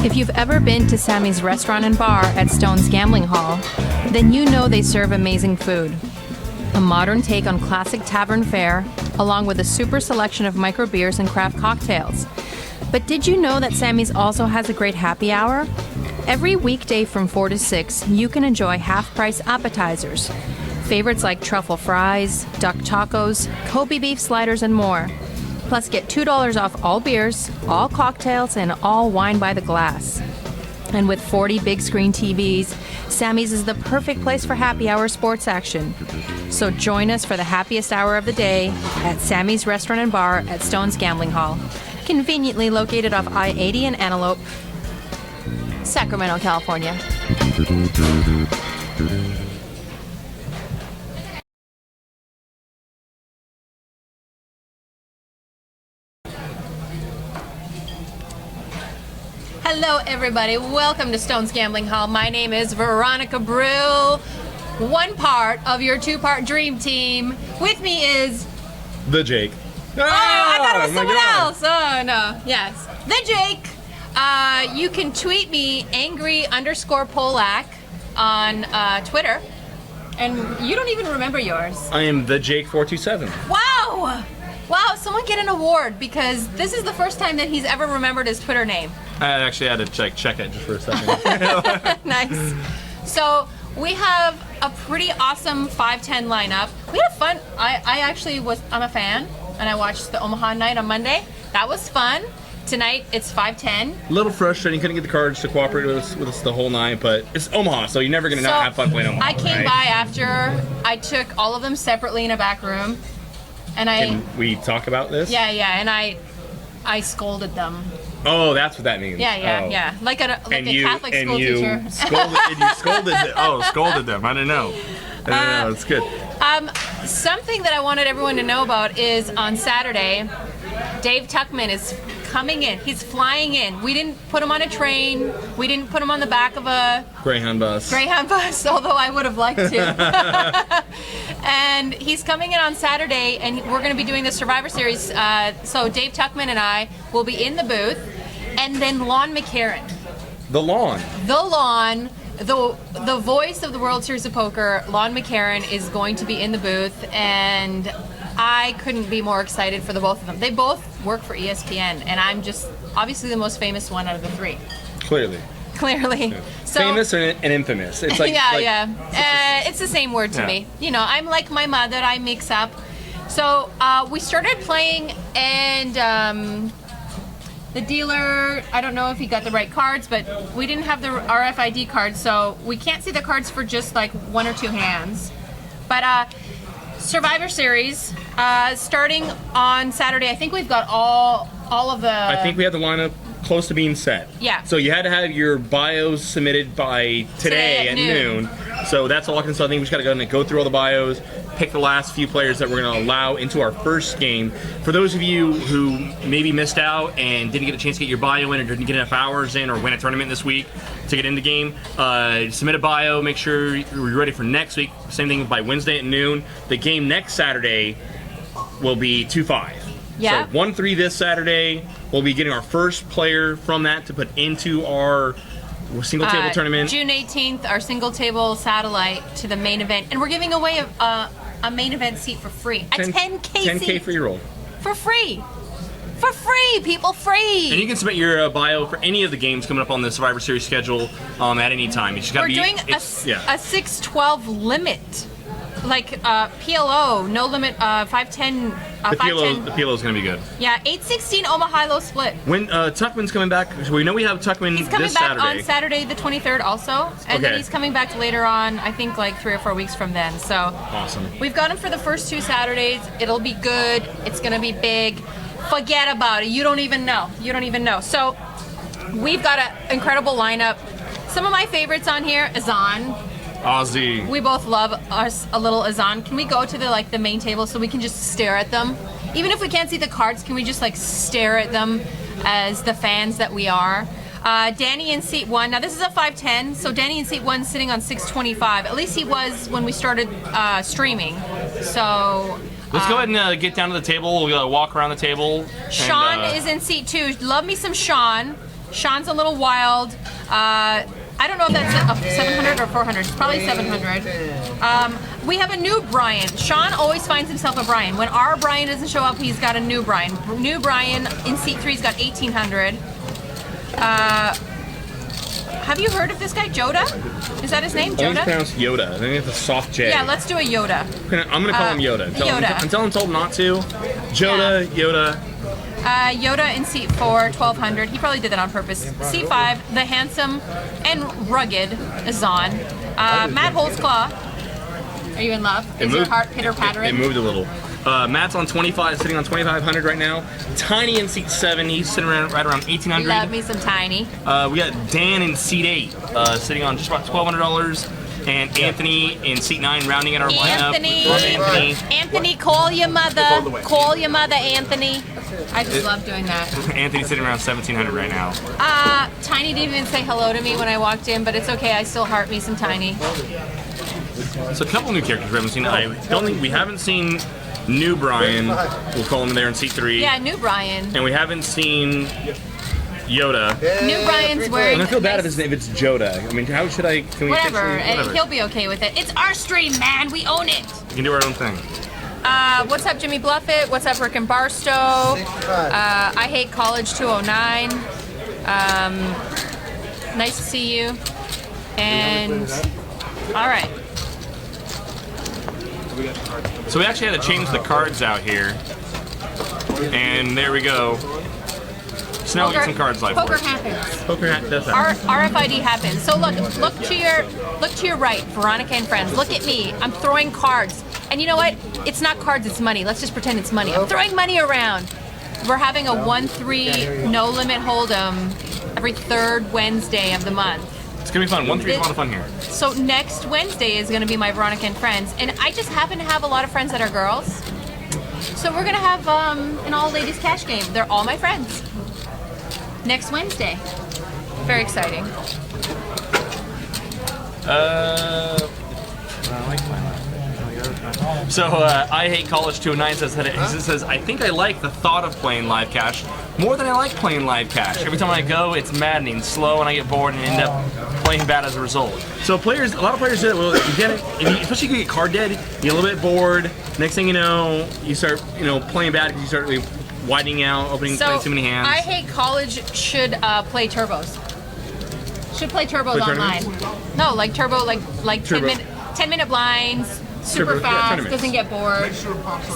If you've ever been to Sammy's Restaurant and Bar at Stone's Gambling Hall, then you know they serve amazing food. A modern take on classic tavern fare, along with a super selection of micro beers and craft cocktails. But did you know that Sammy's also has a great happy hour? Every weekday from 4 to 6, you can enjoy half-price appetizers. Favorites like truffle fries, duck tacos, Kobe beef sliders, and more. Plus, get $2 off all beers, all cocktails, and all wine by the glass. And with 40 big screen TVs, Sammy's is the perfect place for happy hour sports action. So join us for the happiest hour of the day at Sammy's Restaurant and Bar at Stone's Gambling Hall, conveniently located off I-80 and Antelope, Sacramento, California. Hello, everybody. Welcome to Stone's Gambling Hall. My name is Veronica Brew, one part of your two-part dream team. With me is... The Jake. Oh, I thought it was someone else. Oh, no. Yes. The Jake. You can tweet me angry_Polak on Twitter. And you don't even remember yours. I am the Jake427. Wow! Wow, someone get an award because this is the first time that he's ever remembered his Twitter name. I actually had to check it just for a second. Nice. So we have a pretty awesome 5-10 lineup. We had fun. I'm a fan, and I watched the Omaha night on Monday. That was fun. Tonight it's 5-10. A little frustrating, couldn't get the cards to cooperate with us the whole night, but it's Omaha, so you're never going to not have fun playing Omaha. I came by after. I took all of them separately in a back room. And Can we talk about this? Yeah, and I scolded them. Oh, that's what that means. Yeah. Like a Catholic school teacher. Scolded them. I didn't know. It's good. Something that I wanted everyone to know about is on Saturday, Dave Tuckman is coming in. He's flying in. We didn't put him on a train. We didn't put him on the back of a Greyhound bus, although I would have liked to. And he's coming in on Saturday, and we're going to be doing the Survivor Series. So Dave Tuckman and I will be in the booth, and then Lon McCarron. The Lon, the voice of the World Series of Poker, Lon McCarron, is going to be in the booth, and I couldn't be more excited for the both of them. They both work for ESPN, and I'm just obviously the most famous one out of the three. Clearly. Yeah. So, famous and infamous. It's like it's the same word to me. You know, I'm like my mother. I mix up. So we started playing, and the dealer, I don't know if he got the right cards, but we didn't have the RFID cards, so we can't see the cards for just like one or two hands. But Survivor Series, starting on Saturday. I think we've got all of the... I think we have the lineup close to being set. Yeah. So you had to have your bios submitted by today at noon. So that's all I can say. I think we just got to go through all the bios, pick the last few players that we're going to allow into our first game. For those of you who maybe missed out and didn't get a chance to get your bio in or didn't get enough hours in or win a tournament this week to get in the game, submit a bio, make sure you're ready for next week. Same thing by Wednesday at noon. The game next Saturday will be 2-5. Yeah. So 1-3 this Saturday. We'll be getting our first player from that to put into our single table tournament. June 18th, our single table satellite to the main event. And we're giving away a main event seat for free. A 10K seat. 10K free roll. For free. For free, people, free. And you can submit your bio for any of the games coming up on the Survivor Series schedule at any time. You just gotta We're doing a 6-12 limit. Like PLO, no limit, 5-10. The PLO is going to be good. Yeah, 8-16 Omaha low split. When Tuckman's coming back, so we know we have Tuckman He's coming this back Saturday. on Saturday the 23rd also. And then he's coming back later on, I think like 3 or 4 weeks from then. So awesome. We've got him for the first 2 Saturdays. It'll be good. It's going to be big. Forget about it. You don't even know. So we've got an incredible lineup. Some of my favorites on here, Azan. Ozzy. We both love us a little Azan. Can we go to the main table so we can just stare at them? Even if we can't see the cards, can we just stare at them as the fans that we are? Danny in seat 1. Now this is a 5-10, so Danny in seat 1 sitting on 625. At least he was when we started streaming. So Let's go ahead and get down to the table. We'll walk around the table. Sean is in seat 2. Love me some Sean. Sean's a little wild. I don't know if that's 700 or 400. It's probably 700. We have a new Brian. Sean always finds himself a Brian. When our Brian doesn't show up, he's got a new Brian. New Brian in seat 3's got 1,800. Have you heard of this guy, Joda? Is that his name, I think it's Joda? pronounced Yoda. I think it's a soft J. Yeah, let's do a Yoda. I'm gonna call him Yoda. Yoda. Until I'm told not to. Joda, Yoda. Yoda in seat 4, 1,200. He probably did that on purpose. Seat 5, the handsome and rugged Zahn. Matt Holtzclaw. Are you in love? Is your heart pitter-pattering? It moved a little. Matt's on 25, sitting on 2,500 right now. Tiny in seat 7, he's sitting right around 1,800. Love me some Tiny. We got Dan in seat 8, sitting on just about $1,200. And Anthony in seat 9, rounding out our lineup. Love Anthony. Anthony, call your mother. Call your mother, Anthony. I just love doing that. Anthony's sitting around 1,700 right now. Tiny didn't even say hello to me when I walked in, but it's okay. I still heart me some Tiny. So a couple new characters we haven't seen. I don't think we haven't seen New Brian. We'll call him there in seat 3. Yeah, new Brian. And we haven't seen Yoda. New Brian's wearing. I'm gonna feel bad if it's Joda. I mean, how should I? Can we Whatever. Whatever. He'll be okay with it. It's our stream, man. We own it. We can do our own thing. What's up, Jimmy Bluffett? What's up, Rick and Barstow? I hate college 209. Nice to see you. And all right. So we actually had to change the cards out here, and there we go. So now we get some cards live. Poker happens. Poker does happen. RFID happens. So look to your right, Veronica and friends. Look at me. I'm throwing cards. And you know what? It's not cards, it's money. Let's just pretend it's money. I'm throwing money around. We're having a 1-3 no limit hold'em every 3rd Wednesday of the month. It's gonna be fun. 1-3 is a lot of fun here. So next Wednesday is gonna be my Veronica and friends, and I just happen to have a lot of friends that are girls. So we're gonna have an all ladies cash game. They're all my friends. Next Wednesday. Very exciting. So I hate college 209 says I think I like the thought of playing live cash more than I like playing live cash. Every time I go, it's maddening, slow, and I get bored and end up playing bad as a result. So a lot of players do it. Well, you get it, especially if you get card dead, you get a little bit bored. Next thing you know, you start playing bad because you start really widening out, playing too many hands. I hate college should play turbos. Should play turbos online. No, like turbo, like Turbo. 10-minute blinds. Super Turbo, fast, yeah, doesn't get bored.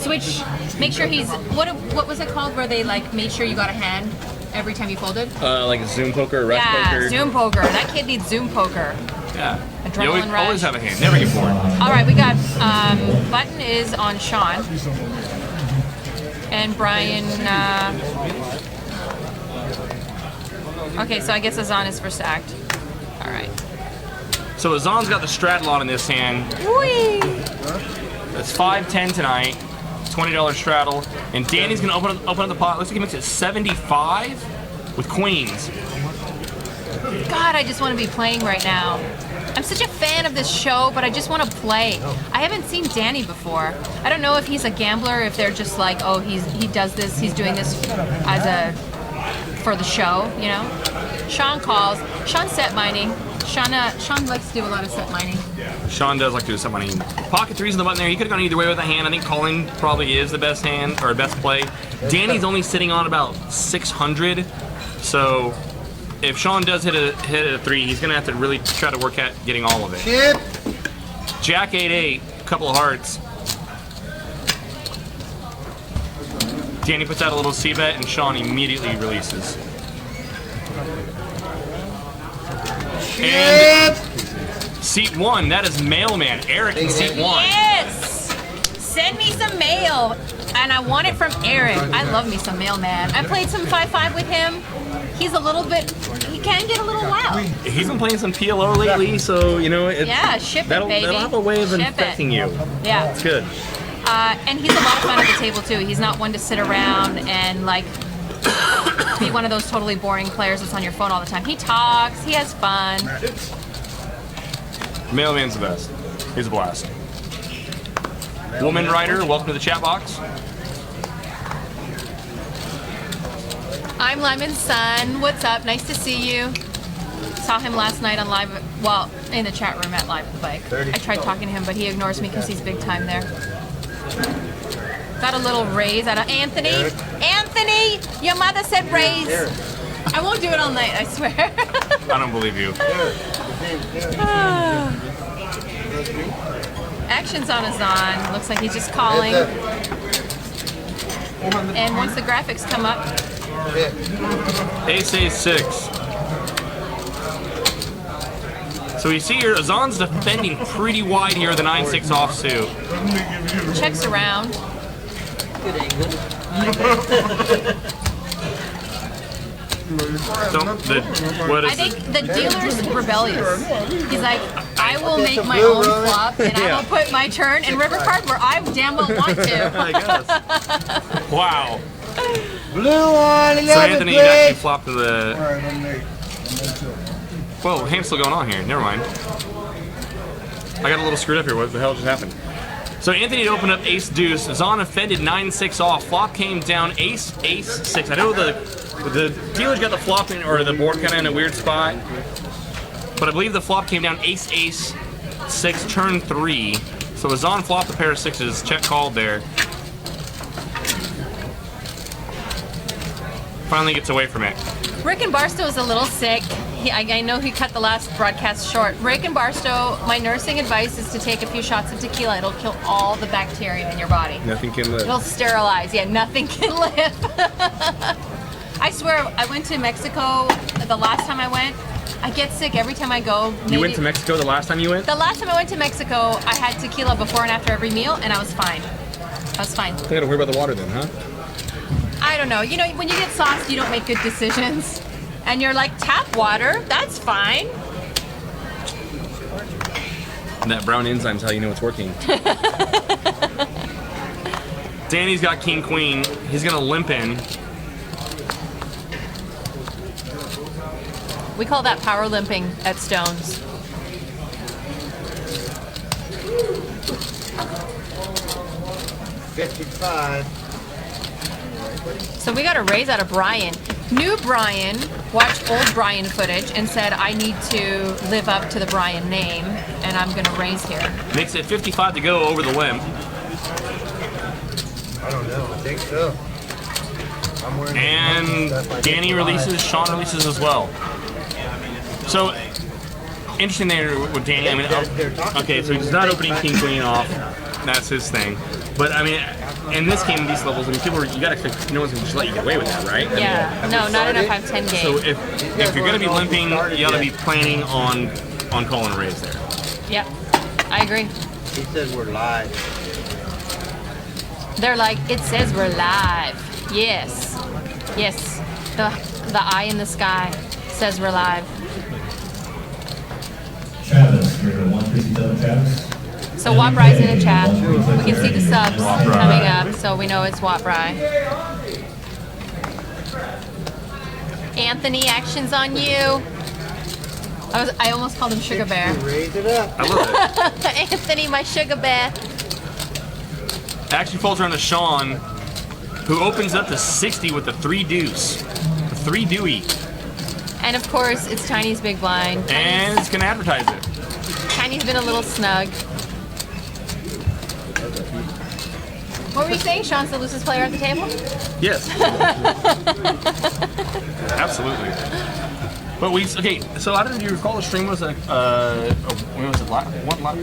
Switch, make sure he's, what was it called where they made sure you got a hand every time you folded? Like Zoom poker, Rush poker. Yeah, Zoom poker. That kid needs Zoom poker. Yeah. Adrenaline You rush. always have a hand, never get bored. All right, we got, Button is on Sean. And Brian, okay, so I guess Azan is for stacked. All right. So Azan's got the straddle in this hand. Whee! That's 5-10 tonight, $20 straddle, and Danny's gonna open up the pot. Looks like he makes it 75 with queens. God, I just want to be playing right now. I'm such a fan of this show, but I just want to play. I haven't seen Danny before. I don't know if he's a gambler, if they're just like, oh, he does this, he's doing this for the show, you know? Sean calls. Sean's set mining. Sean likes to do a lot of set mining. Sean does like to do some money. Pocket threes in the button there. He could have gone either way with that hand. I think calling probably is the best hand or best play. Danny's only sitting on about 600, so if Sean does hit a 3, he's gonna have to really try to work at getting all of it. Chip. Jack 8-8, couple of hearts. Danny puts out a little C-bet and Sean immediately releases. And seat 1, that is Mailman. Eric in seat 1. Yes! Send me some mail. And I want it from Eric. I love me some Mailman. I played some 5-5 with him. He's a little bit, he can get a little wild. He's been playing some PLO lately, so Yeah, ship it, that'll baby. have a way of Ship infecting you. Yeah. It's good. And he's a lot of fun at the table too. He's not one to sit around and be one of those totally boring players that's on your phone all the time. He talks, he has fun. Mailman's the best. He's a blast. Woman Writer, welcome to the chat box. I'm Lemon's son. What's up? Nice to see you. Saw him last night on live, well, in the chat room at Live with Bike. I tried talking to him, but he ignores me because he's big time there. Got a little raise out of Anthony. Anthony, your mother said raise. I won't do it all night, I swear. I don't believe you. Action's on Azan. Looks like he's just calling. And once the graphics come up, Ace Ace 6. So you see here, Azan's defending pretty wide here with the 9-6 offsuit. checks around. What is I think the dealer's rebellious. He's like, I will make my own flop and I will put my turn in river card where I damn well want to. I guess. Wow. Blue on 11, So Anthony please. actually flopped to the... Whoa, Ham's still going on here. Never mind. I got a little screwed up here. What the hell just happened? So Anthony had opened up Ace Deuce. Zahn offended 9-6 off. Flop came down Ace Ace 6. I know the dealer's got the flop in, or the board kind of in a weird spot, but I believe the flop came down Ace Ace 6 turn 3. So Zahn flopped a pair of sixes. Check called there. Finally gets away from it. Rick and Barstow is a little sick. I know he cut the last broadcast short. Rick and Barstow, my nursing advice is to take a few shots of tequila. It'll kill all the bacteria in your body. Nothing can live. It'll sterilize. Yeah, nothing can live. I swear, I went to Mexico the last time I went. I get sick every time I go. You went to Mexico the last time you went? The last time I went to Mexico, I had tequila before and after every meal, and I was fine. I was fine. I gotta worry about the water then, huh? I don't know. You know, when you get sauced, you don't make good decisions. And you're like, tap water, that's fine. And that brown enzyme's how you know it's working. Danny's got king queen. He's gonna limp in. We call that power limping at Stones. $55. So we got a raise out of Brian. New Brian watched old Brian footage and said, I need to live up to the Brian name, and I'm gonna raise here. Makes it 55 to go over the limp. I don't know. I think so. I'm wearing And stuff like Danny 55. releases, Sean releases as well. So, interesting there with Danny. I mean, okay, so he's not opening king queen off. That's his thing. But I mean, in this game, these levels, I mean, people, you gotta expect no one's gonna just let you get away with that, right? Yeah, no, not in a 5-10 So game. if you're gonna be limping, you gotta be planning on calling a raise there. Yep, I agree. He said we're live. They're like, it says we're live. Yes, yes. The eye in the sky says we're live. Travis, you're 157 Travis. So Wapry's in the chat. We can see the subs coming up, so we know it's Wapry. Anthony, action's on you. I almost called him Sugar Bear. Raise it up. I love it. Anthony, my Sugar Bear. Action falls around to Sean, who opens up to 60 with the 3 deuce. The 3 Dewey. And of course, it's Tiny's big blind. And it's gonna advertise it. Tiny's been a little snug. What were you saying? Sean's the loosest player at the table? Yes. Absolutely. But okay, so I don't know if you recall the stream was when was it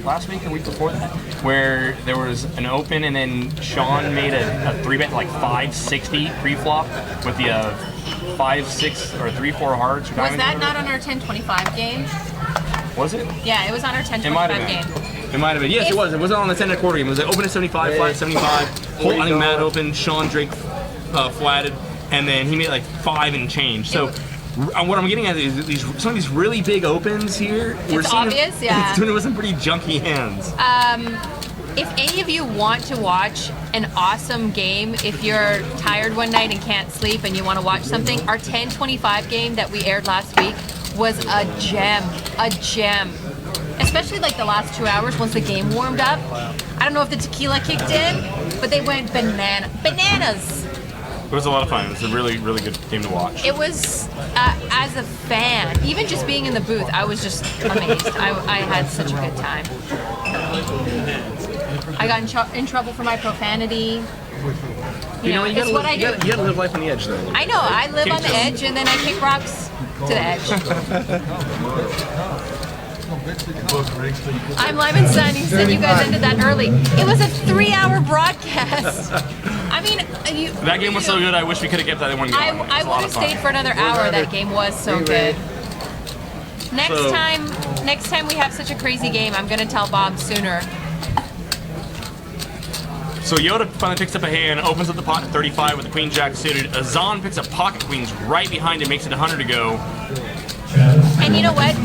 last week or week before that, where there was an open and then Sean made a 3-bet to like 560 pre-flop with the 5-6 or 3-4 hearts. Or Was diamond. that not on our 10-25 game? Was it? Yeah, it was on our It might 10-25 have game. been. It might have been. Yes, it was. It wasn't on the 10 and a quarter game. It was like open at 75, flat at 75. Whole, I think Matt opened, Sean Drake flatted, and then he made like 5 and change. So what I'm getting at is some of these really big opens here. It's obvious, yeah. It's doing it with some pretty junky hands. If any of you want to watch an awesome game, if you're tired one night and can't sleep and you want to watch something, our 10-25 game that we aired last week was a gem. A gem. especially like the last 2 hours once the game warmed up. I don't know if the tequila kicked in, but they went bananas. It was a lot of fun. It was a really, really good game to watch. It was, as a fan, even just being in the booth, I was just amazed. I had such a good time. I got in trouble for my profanity. You know, it's what I do. You gotta live life on the edge, though. I know, I live on the edge and then I kick rocks to the edge. I'm Lyman Sun. You said you guys ended that early. It was a 3-hour broadcast. I mean, That game was so good, I wish we could have kept that one going. I would have stayed for another hour. That game was so good. Next time we have such a crazy game, I'm gonna tell Bob sooner. So Yoda finally picks up a hand, opens up the pot at 35 with the queen jack suited. Azan picks up pocket queens right behind him, makes it 100 to go. And you know what?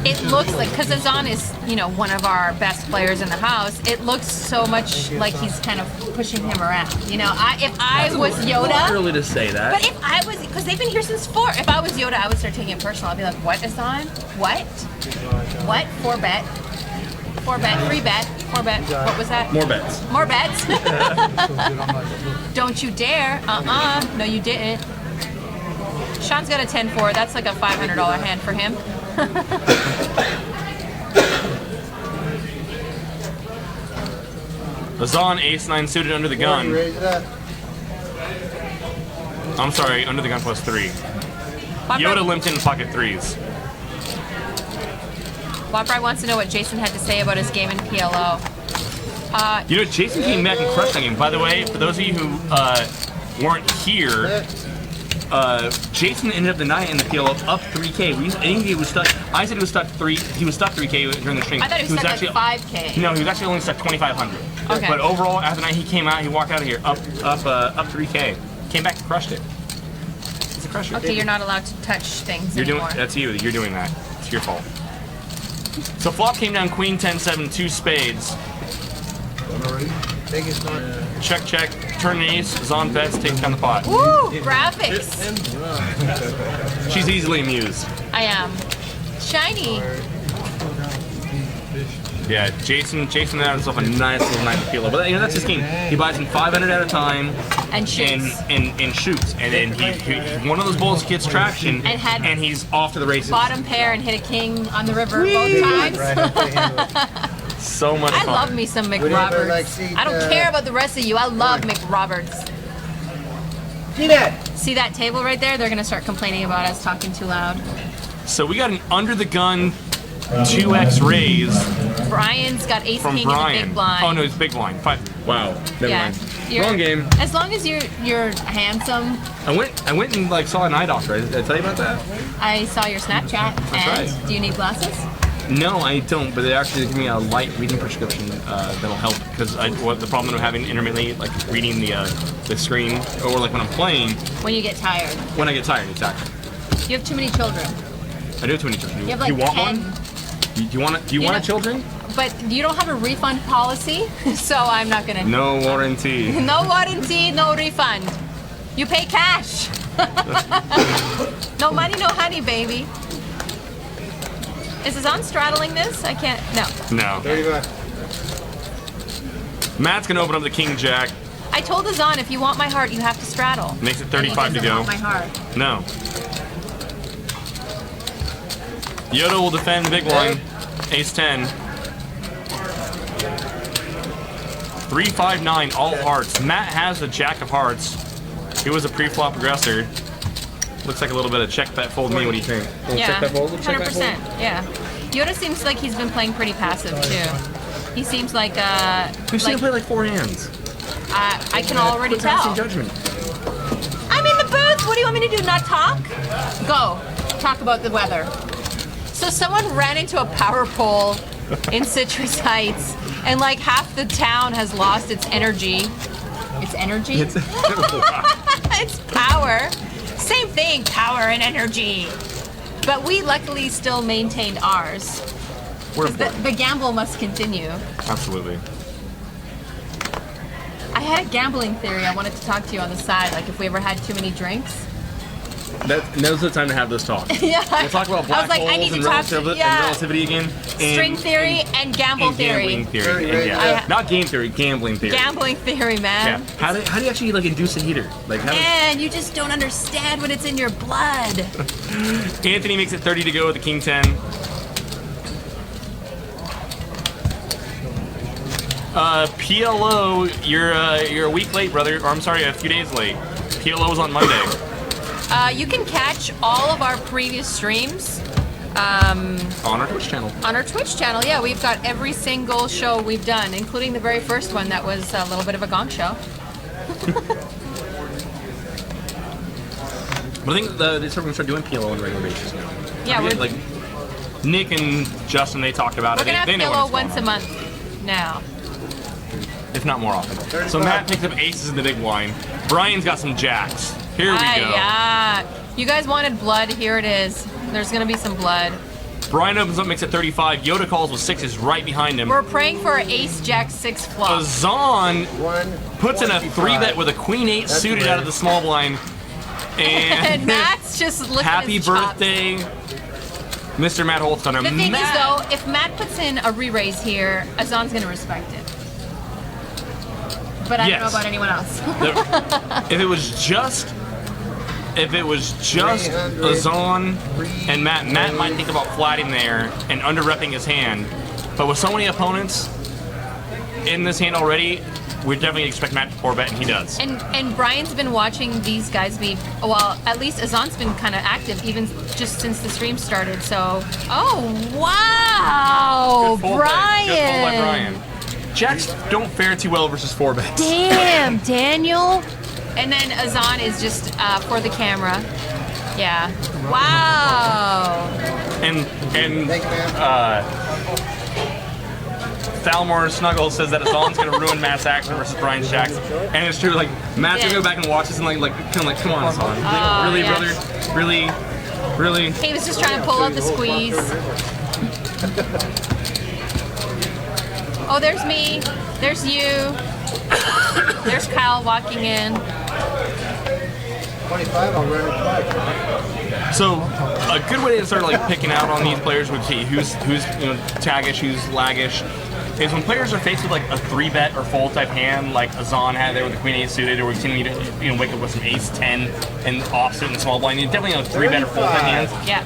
It looks like, because Azan is, you know, one of our best players in the house. It looks so much like he's kind of pushing him around. You know, if I was Yoda, Early to say that. but if I was, because they've been here since 4. If I was Yoda, I would start taking it personal. I'd be like, what, Azan? What? 4 bet? 4 bet? 3 bet? 4 bet? What was that? More bets. More bets? Don't you dare. No, you didn't. Sean's got a 10-4. That's like a $500 hand for him. Azan ace-9 suited under the gun. I'm sorry, under the gun +3. Yoda limped in pocket 3s. Waprai wants to know what Jason had to say about his game in PLO. You know, Jason came back and crushed that game. By the way, for those of you who weren't here, Jason ended up the night in the PLO up 3K. I think he was stuck. I said he was stuck 3. He was stuck 3K during the stream. I thought he was stuck like 5K. No, he was actually only stuck 2,500. Okay. But overall, after the night he came out, he walked out of here up 3K. Came back and crushed it. He's a crusher. Okay, you're not allowed to touch things anymore. That's you. You're doing that. It's your fault. So flop came down queen 10-7, 2 spades. Think it's not. Check, check. Turn an ace. Zon bets. Takes down the pot. Woo! Graphics. She's easily amused. I am. Shiny. Yeah, Jason had himself a nice little night to PLO. But you know, that's his game. He buys them 500 at a time. And shoots. And shoots. And then he one of those balls gets traction. And he's off to the races. Bottom pair and hit a king on the river both times. So much fun. I love me some McRoberts. I don't care about the rest of you. I love McRoberts. See that? See that table right there? They're going to start complaining about us talking too loud. So we got an under the gun 2x raise. Brian's got ace From king Brian. in the big blind. Oh no, it's big blind. Wow, never mind. Wrong game. As long as you're handsome. I went and like saw an eye doctor. Did I tell you about that? I saw your Snapchat. That's Do you need glasses? No, I don't. But they actually give me a light reading prescription that'll help because the problem that I'm having intermittently, like reading the screen or like when I'm playing. When you get tired. When I get tired, exactly. You have too many children. I do have too many children. You have like you want 10. one? Do you want a children? But you don't have a refund policy, so I'm not gonna. No warranty. No warranty, no refund. You pay cash. No money, no honey, baby. Is Azan straddling this? I can't. No. No. 35. Matt's gonna open up the king jack. I told Azan if you want my heart, you have to straddle. Makes it And he 35 to doesn't go. want my heart. No. Yoda will defend the big line. Ace 10. 3-5-9, all hearts. Matt has the jack of hearts. He was a pre-flop aggressor. Looks like a little bit of check bet fold me. What do you think? Yeah, check bet fold? Check bet 100%. fold? Yeah. Yoda seems like he's been playing pretty passive too. He seems like We've seen him play like 4 hands. I can already Quick passing tell. judgment. I'm in the booth. What do you want me to do? Not talk? Go. Talk about the weather. So someone ran into a power pole in Citrus Heights, and like half the town has lost its energy. Its energy? It's power. Same thing, power and energy. But we luckily still maintained ours. We're 'Cause the gamble must continue. Absolutely. I had a gambling theory I wanted to talk to you on the side, like if we ever had too many drinks. Now's the time to have this talk. Yeah. We'll talk about black I was like, I need holes to and, talk to and relativity again. string theory and gamble and gambling theory. theory. And, I- not game theory, gambling theory. Gambling theory, Yeah. man. How do you actually like induce a heater? Like how And you just don't understand when it's in your blood. Anthony makes it 30 to go with the king 10. PLO, you're a week late, brother. Or I'm sorry, a few days late. PLO was on Monday. You can catch all of our previous streams On our Twitch channel. on our Twitch channel. Yeah, we've got every single show we've done, including the very first one that was a little bit of a gong show. But I think they're going to start doing PLO on a regular basis now. Yeah, we're, like Nick and Justin, they talked about we're it. gonna have They know PLO what's once a going month now. on, if not more often. So Matt picks up aces in the big blind. Brian's got some jacks. Here we go. Yeah. You guys wanted blood. Here it is. There's gonna be some blood. Brian opens up, makes it 35. Yoda calls with sixes right behind him. We're praying for an ace jack 6 flop. Azan One. puts in a 3-bet with a queen 8 suited out of the small blind. And And Matt's just looking happy his chops. birthday, Mr. Matt Holtzner. The thing is, though, if Matt puts in a re-raise here, Azan's gonna respect it. But I don't know Yes. about anyone else. if it was just Azan and Matt might think about flatting there and under-repping his hand. But with so many opponents in this hand already, we definitely expect Matt to 4-bet, and he does. And Brian's been watching these guys be, well, at least Azan's been kind of active even just since the stream started. So, oh wow, Good full bet. Good full by Brian. Jacks don't fare too well versus 4-bets. Damn, Daniel. And then Azan is just for the camera. Yeah. Wow. And Thank you, man. Thalmor Snuggle says that Azan's gonna ruin Matt's action versus Brian's jacks, and it's true. Like Matt's gonna go back and watch this and like come on, Azan. Really, yeah. brother, really. He was just trying to pull out the squeeze. Oh, there's me. There's you. There's Kyle walking in. 25, I'll run it back. So a good way to start like picking out on these players would see who's taggish, who's laggish, is when players are faced with like a 3-bet or fold type hand, like Azan had there with the queen 8 suited, or we've seen him wake up with some ace 10 and offsuit in the small blind. You definitely have 3-bet or fold type hands. Yeah.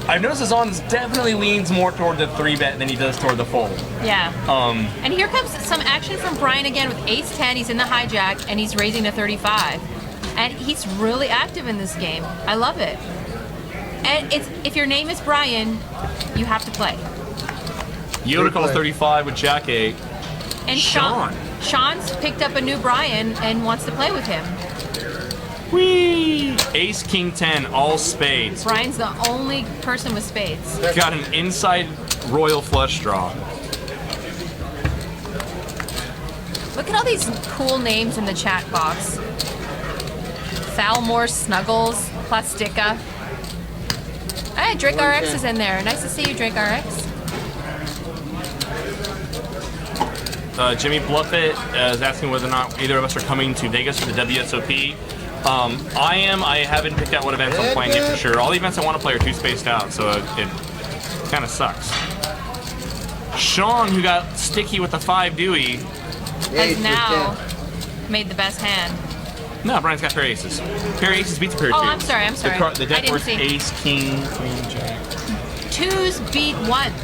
I've noticed Azan definitely leans more toward the 3-bet than he does toward the fold. Yeah. And here comes some action from Brian again with ace 10. He's in the hijack and he's raising to 35. And he's really active in this game. I love it. And if your name is Brian, you have to play. Yoda calls 35 with Jack 8. And Sean. Sean's picked up a new Brian and wants to play with him. Whee! Ace King 10, all spades. Brian's the only person with spades. Got an inside royal flush draw. Look at all these cool names in the chat box. Thalmor Snuggles, Plastica. Hey, Drake RX is in there. Nice to see you, Drake RX. Jimmy Bluffett is asking whether or not either of us are coming to Vegas for the WSOP. I am. I haven't picked out what events I'm playing yet for sure. All the events I want to play are too spaced out, so it kind of sucks. Sean, who got sticky with the 5 Dewey. Has now made the best hand. No, Brian's got pair aces. Pair aces beats a pair of Oh, twos. I'm sorry. The I deck didn't works see. ace, king, queen, jack. Twos beat ones.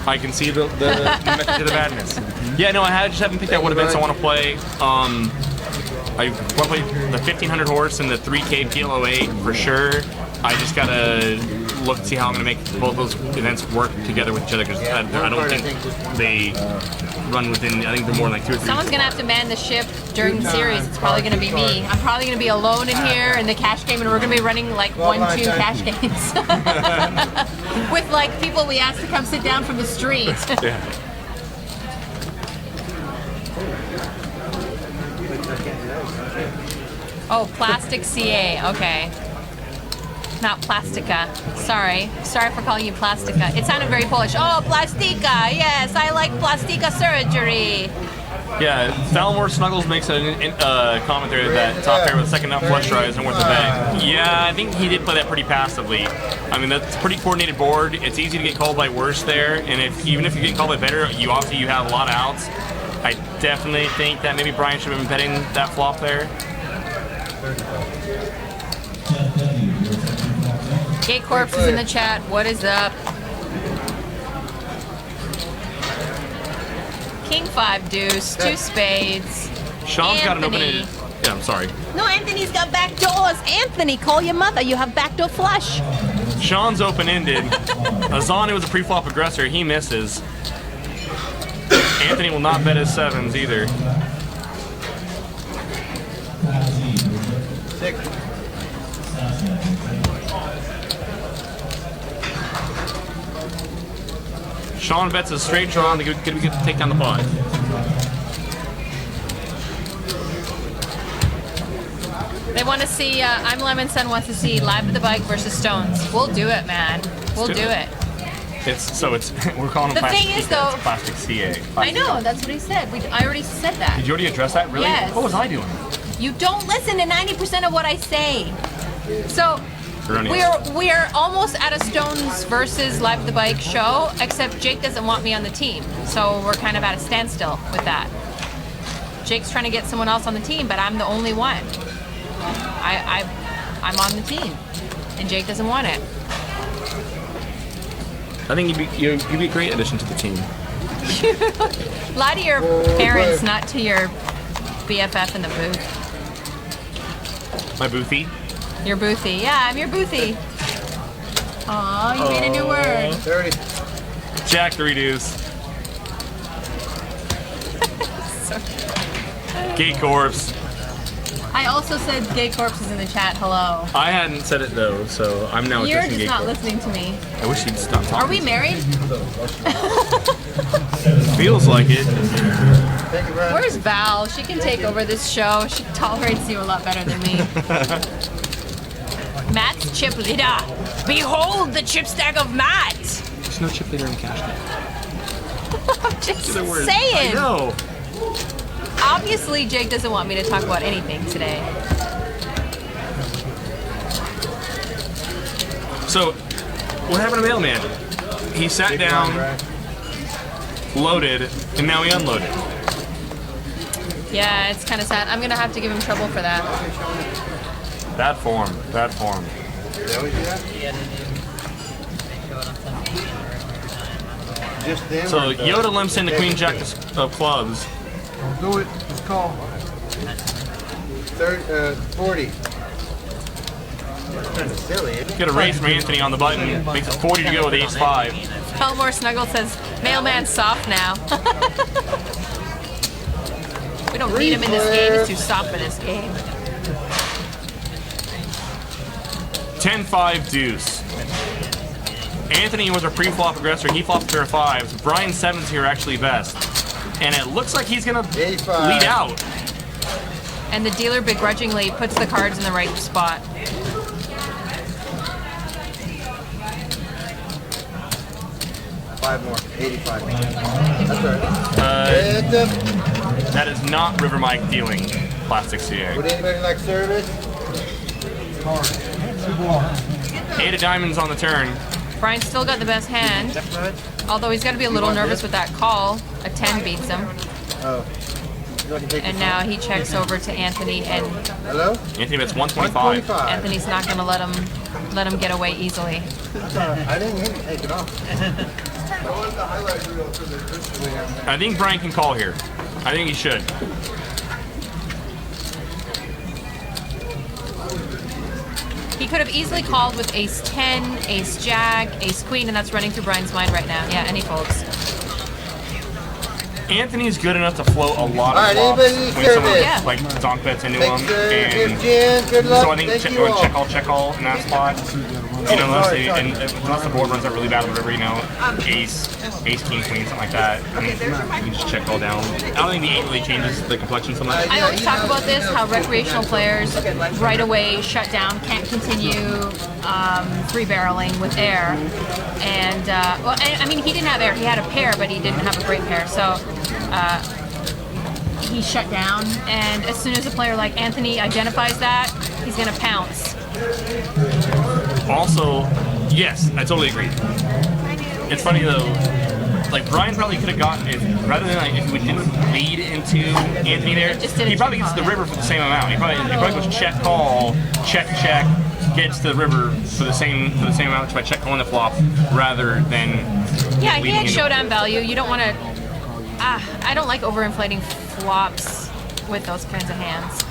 I can see the method to the madness. Yeah, no, I just haven't picked out what events I want to play. I want to play the 1500 horse and the 3K PLO8 for sure. I just gotta look to see how I'm gonna make both those events work together with each other, because I don't think they run within. I think they're more like 2 or 3. Someone's gonna have to man the ship during the series. It's probably gonna be me. I'm probably gonna be alone in here in the cash game, and we're gonna be running like 1-2 cash games with like people we asked to come sit down from the street. Yeah. Oh, plastic CA. Okay. Not plastica. Sorry for calling you plastica. It sounded very Polish. Oh, plastica. Yes, I like plastica surgery. Yeah, Falmore Snuggles makes a comment there that top pair with second nut flush draw isn't worth the bet. Yeah, I think he did play that pretty passively. I mean, that's a pretty coordinated board. It's easy to get called by worse there, and even if you're getting called by better, you have a lot of outs. I definitely think that maybe Brian should have been betting that flop there. Gate Corpse is in the chat. What is up? King 5 deuce, 2 spades. Sean's got an open Anthony. Yeah, I'm sorry. No, Anthony's got back doors. Anthony, call your mother. You have backdoor flush. Sean's open-ended. Azani was a pre-flop aggressor. He misses. Anthony will not bet his sevens either. 6. Sean bets a straight draw and they get to take down the pot. They want to see, I'm Lemon Sun wants to see Live at the Bike versus Stones. We'll do it, man. We'll do it. We're calling them The plastic thing is, defense, though- plastic CA. I know, that's what he said. I already said that. Did you already address that? Really? Yes. What was I doing? You don't listen to 90% of what I say. So Erroneous. we're almost at a Stones versus Live at the Bike show, except Jake doesn't want me on the team. So we're kind of at a standstill with that. Jake's trying to get someone else on the team, but I'm the only one. I'm on the team, and Jake doesn't want it. I think you'd be a great addition to the team. Lie to your parents, not to your BFF in the booth. My boothy. Your boothy. Yeah, I'm your boothy. Aw, you made a new word. 30. Jack 3 deuce. Gate Corpse. I also said Gay Corpse is in the chat. Hello. I hadn't said it though, so I'm now You're addressing just Gate not Corpse. listening to me. I wish you'd stop talking. Are we married? Feels like it. Thank you, Brian. Where's Val? She can take over this show. She tolerates you a lot better than me. Matt's chip leader. Behold the chip stack of Matt. There's no chip leader in cash game. I'm just I saying. know. Obviously, Jake doesn't want me to talk about anything today. So, what happened to Mailman? He sat down, loaded, and now he unloaded. Yeah, it's kind of sad. I'm gonna have to give him trouble for that. Bad form. Bad form. Just them. So or the- Yoda limps in the Queen Jack of clubs. Do it. Just call. 40. Kind of silly, isn't it? Get a raise from Anthony on the button. Makes it 40 to go with ace 5. Pelmore Snuggle says, Mailman's soft now. We don't need him in this game. He's too soft for this game. 10-5 deuce. Anthony was a pre-flop aggressor. He flopped a pair of fives. Brian sevens here actually best. And it looks like he's gonna 85. lead out. And the dealer begrudgingly puts the cards in the right spot. Five more. 85. That's right. That is not River Mike dealing plastic CA. Would anybody like service? 8 of diamonds on the turn. Brian's still got the best hand, although he's got to be a little nervous with that call. A 10 beats him. Oh. You want to take And the- now he checks over to Anthony, and Hello? Anthony bets 125. 125. Anthony's not going to let him get away easily. I didn't hear you take it off. I think Brian can call here. I think he should. He could have easily called with ace 10, ace jack, ace queen, and that's running through Brian's mind right now. Yeah, and he folds. Anthony's good enough to float a lot All of right, flops anybody when someone Yeah. like donk bets into Thanks, him. Jen. And Jen. Good luck. so I think Thank check, you all. check all in that spot. You know, unless the board runs out really bad, whatever, you know, ace, king, queen, something like that. And you can just check all down. I don't think the 8 really changes the complexion so much. I always talk about this, how recreational players right away shut down, can't continue three-barreling with air. And, well, I mean, he didn't have air. He had a pair, but he didn't have a great pair. So he's shut down. And as soon as a player like Anthony identifies that, he's going to pounce. Also, yes, I totally agree. It's funny though, like Brian probably could have gotten it rather than like if we didn't lead into Anthony there. He probably gets to the river for the same amount. He probably goes check call, check, gets to the river for the same amount just by check calling the flop rather than Yeah, he leading had into- showdown value. You don't want to. I don't like overinflating flops with those kinds of hands.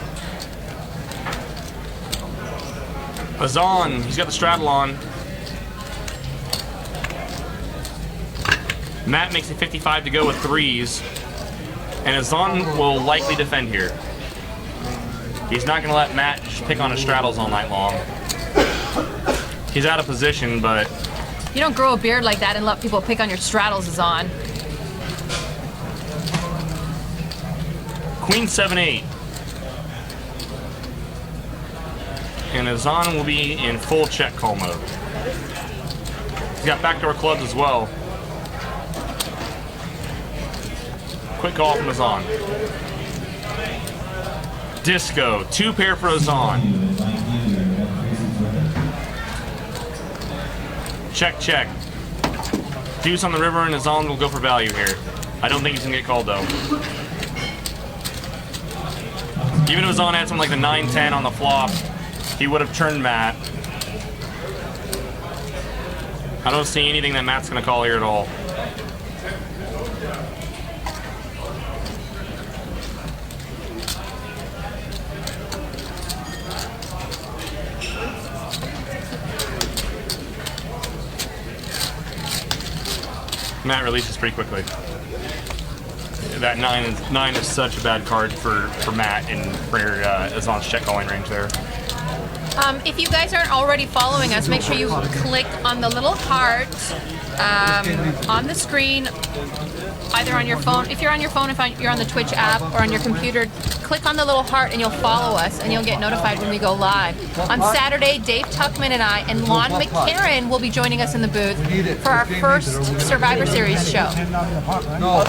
Azan, he's got the straddle on. Matt makes it 55 to go with threes. And Azan will likely defend here. He's not going to let Matt just pick on his straddles all night long. He's out of position, but You don't grow a beard like that and let people pick on your straddles, is on. Queen 7-8. And Azan will be in full check call mode. He's got backdoor clubs as well. Quick call from Azan. Disco, 2 pair for Azan. Check. Deuce on the river and Azan will go for value here. I don't think he's gonna get called though. Even if Azan had something like the 9-10 on the flop, he would have turned Matt. I don't see anything that Matt's gonna call here at all. Matt releases pretty quickly. That 9 is such a bad card for Matt and for Azan's check calling range there. If you guys aren't already following us, make sure you click on the little heart on the screen, either on your phone. If you're on your phone, if you're on the Twitch app, or on your computer, click on the little heart and you'll follow us and you'll get notified when we go live. On Saturday, Dave Tuckman and I and Lon McCarran will be joining us in the booth for our first Survivor Series show.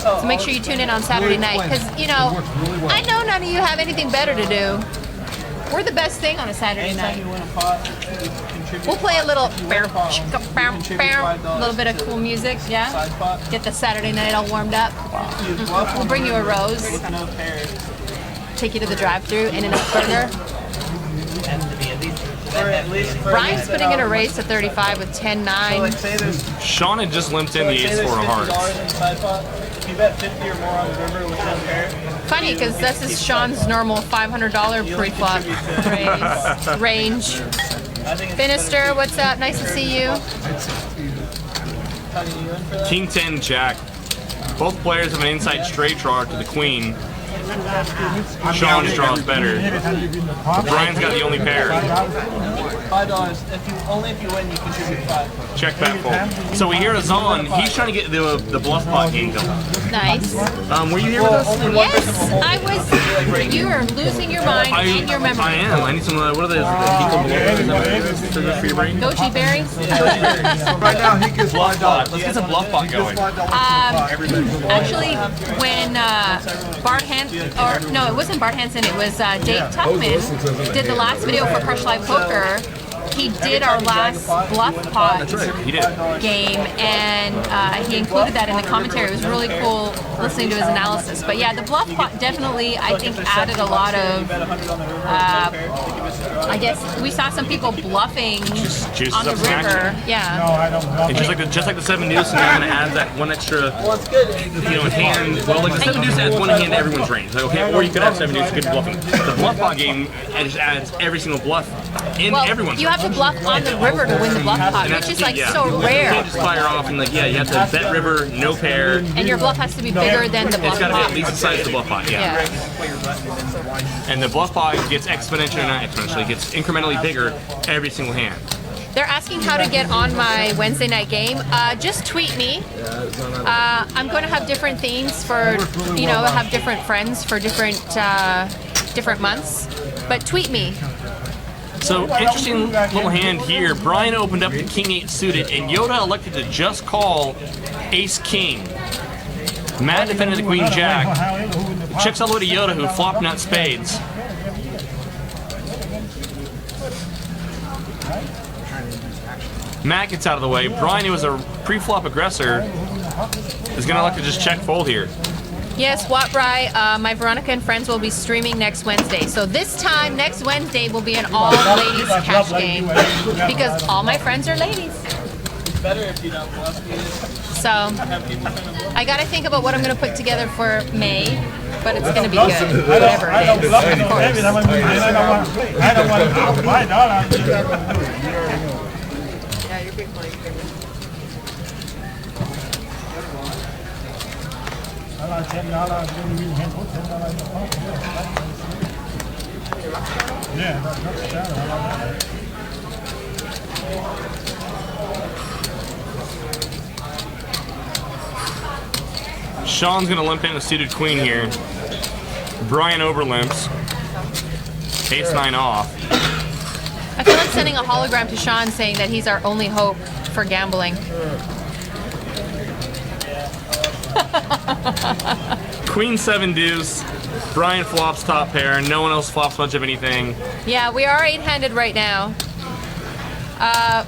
So make sure you tune in on Saturday night because, you know, I know none of you have anything better to do. We're the best thing on a Saturday night. We'll play a little little bit of cool music, yeah? Get the Saturday night all warmed up. We'll bring you a rose. Take you to the drive-thru and an burger. Brian's putting in a race to 35 with 10-9. Sean had just limped in the ace-4 of hearts. If you bet 50 or more on the river with 1 pair. Funny, because this is Sean's normal $500 pre-flop range. Finister, what's up? Nice to see you. King 10 Jack. Both players have an inside straight draw to the queen. Sean's draws better. But Brian's got the only pair. $5. Only if you win, you contribute 5. Check that fold. So we hear Azan. He's trying to get the bluff pot game going. Nice. Were you here with us? Yes, I was. You are losing your mind and your memory. I am. I need some. What are those? The for your brain? Goji berries? Right now he gets Bluff pot. $5. Let's get some bluff pot going. Actually, when Bart Hansen, or no, it wasn't Bart Hansen, it was Dave Tuckman did the last video for Crush Live Poker. He did our last bluff pot He did. game, and he included that in the commentary. It was really cool listening to his analysis. But yeah, the bluff pot definitely, I think, added a lot of. I guess we saw some people bluffing Juices on the up some river. action. Yeah. And just like the 7 deuce, and they're gonna add that one extra, hand. Well, like the 7 deuce adds one hand to everyone's range. Like, okay, or you could have 7 deuce, good bluffing. The bluff pot game just adds every single bluff in everyone's you range. have to bluff on the river to win the bluff pot, And that's which is the like key, yeah. so You rare. can't just fire off and you have to bet river, no pair. And your bluff has to be bigger than the bluff It's got to be pot. at least the size of the bluff pot, yeah. And the bluff pot gets not exponentially, gets incrementally bigger every single hand. They're asking how to get on my Wednesday night game. Just tweet me. I'm going to have different themes for, have different friends for different months. But tweet me. So, interesting little hand here. Brian opened up the King 8 suited, and Yoda elected to just call Ace King. Matt defended the Queen Jack. Checks all the way to Yoda, who flopped nut spades. Matt gets out of the way. Brian, who was a pre-flop aggressor, is going to like to just check fold here. Yes, Watbry, my Veronica and friends will be streaming next Wednesday. So this time, next Wednesday, will be an all-ladies cash game because all my friends are ladies. It's better if you don't bluff these. So I got to think about what I'm going to put together for May, but it's going to be good, whatever it is, of course. I don't want to buy dollars. Yeah, you're big money. Yeah, that's better. Sean's going to limp in a suited queen here. Brian overlimps. Ace-9 off. I feel like sending a hologram to Sean saying that he's our only hope for gambling. Queen 7 deuce. Brian flops top pair. No one else flops much of anything. Yeah, we are 8-handed right now.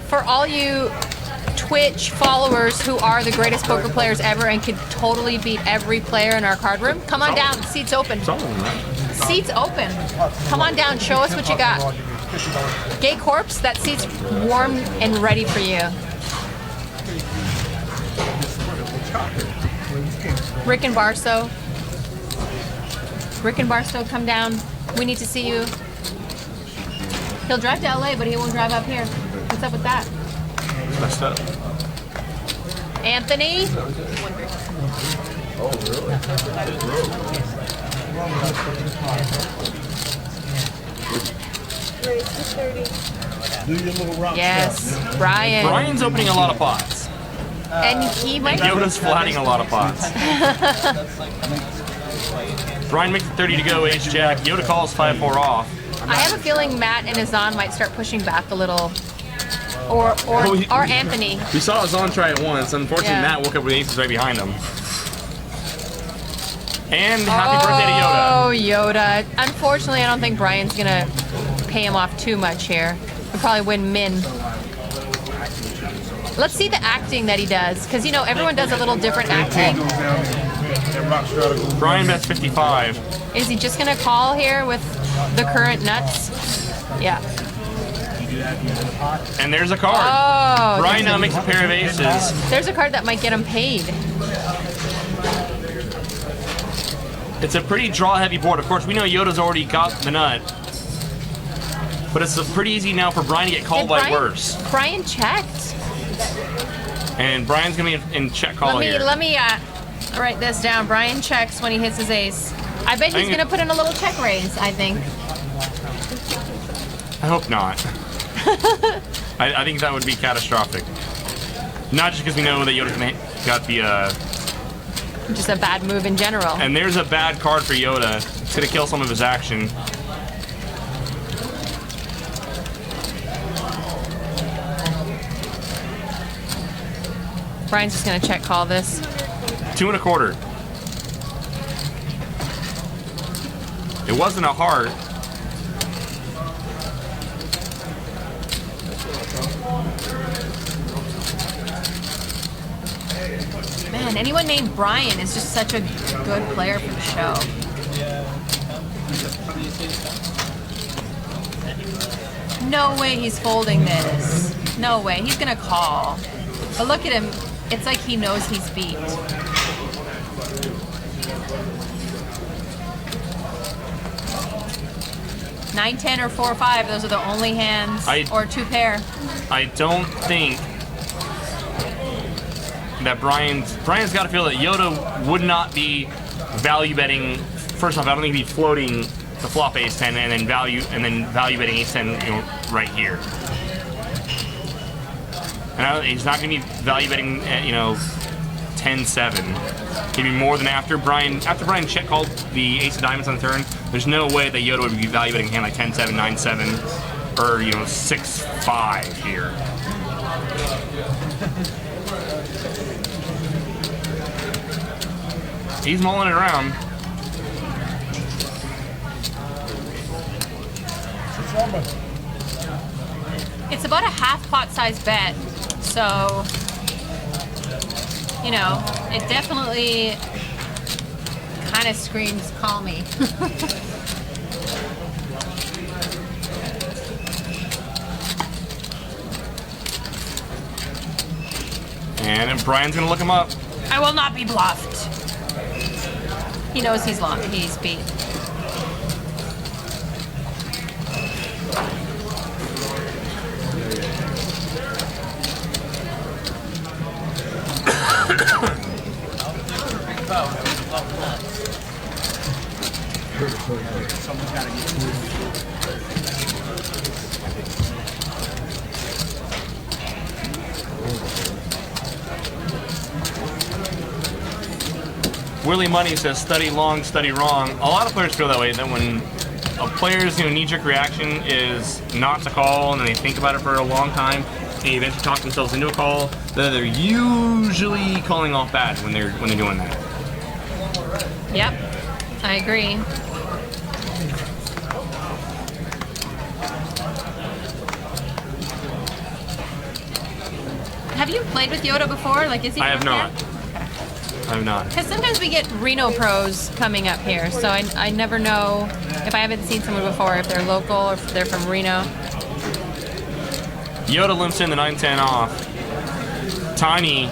For all you Twitch followers who are the greatest poker players ever and could totally beat every player in our card room, come on down. Seats open. Seats open. Come on down. Show us what you got. Gay Corpse, that seat's warm and ready for you. Rick and Barstow. Rick and Barstow, come down. We need to see you. He'll drive to LA, but he won't drive up here. What's up with that? Messed up. Anthony? Yes, Brian. Brian's opening a lot of pots. And he might. Yoda's flatting a lot of pots. Brian makes it 30 to go, ace jack. Yoda calls 5-4 off. I have a feeling Matt and Azan might start pushing back a little. Or Anthony. We saw Azan try it once. Unfortunately, Yeah. Matt woke up with aces right behind him. And happy birthday to Yoda. Oh, Yoda. Unfortunately, I don't think Brian's going to pay him off too much here. He'll probably win min. Let's see the acting that he does. Because, you know, everyone does a little different acting. Brian bets 55. Is he just going to call here with the current nuts? Yeah. And there's a card. Oh. Brian now makes a pair of aces. There's a card that might get him paid. It's a pretty draw-heavy board. Of course, we know Yoda's already got the nut. But it's pretty easy now for Brian to get called by worse. Brian checked. And Brian's going to be in check call here. Let me write this down. Brian checks when he hits his ace. I bet he's going to put in a little check raise, I think. I hope not. I think that would be catastrophic. Not just because we know that Yoda's got the... Just a bad move in general. And there's a bad card for Yoda. It's going to kill some of his action. Brian's just going to check call this. 2 1/4. It wasn't a heart. Man, anyone named Brian is just such a good player for the show. No way he's folding this. No way. He's going to call. But look at him. It's like he knows he's beat. Nine, 10, or 4, 5. Those are the only hands. Or 2 pair. I don't think that Brian's got to feel that Yoda would not be value betting. First off, I don't think he'd be floating the flop ace 10 and then value betting ace 10, right here. And he's not going to be value betting, 10-7. He'd be more than after Brian check called the ace of diamonds on the turn. There's no way that Yoda would be value betting a hand like 10-7, 9-7, or 6-5 here. He's mulling it around. It's about a half pot size bet, so you know, it definitely kind of screams call me. And Brian's gonna look him up. I will not be bluffed. He knows he's beat. Willie Money says, study long, study wrong. A lot of players feel that way, that when a player's knee-jerk reaction is not to call, and then they think about it for a long time, and they eventually talk themselves into a call, then they're usually calling off bad when they're doing that. Yep, I agree. Have you played with Yoda before? Like, is he? I have from not. there? I have not. Because sometimes we get Reno pros coming up here, so I never know if I haven't seen someone before, if they're local or if they're from Reno. Yoda limps in the 9-10 off. Tiny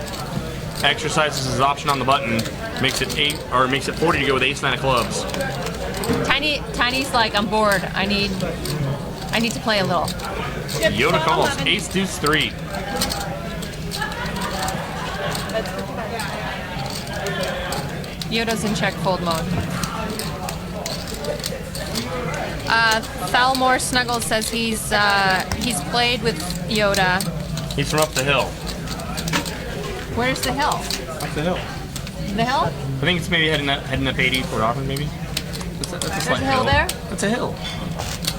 exercises his option on the button, makes it 40 to go with ace-9 of clubs. Tiny's like, I'm bored. I need to play a little. Yoda calls ace-deuce-3. Yoda's in check fold mode. Thalmore Snuggles says he's played with Yoda. He's from up the hill. Where's the hill? Up the hill. The hill? I think it's maybe heading up 80 Fort Hoffman, maybe. That's a There's slight a hill there? That's a hill.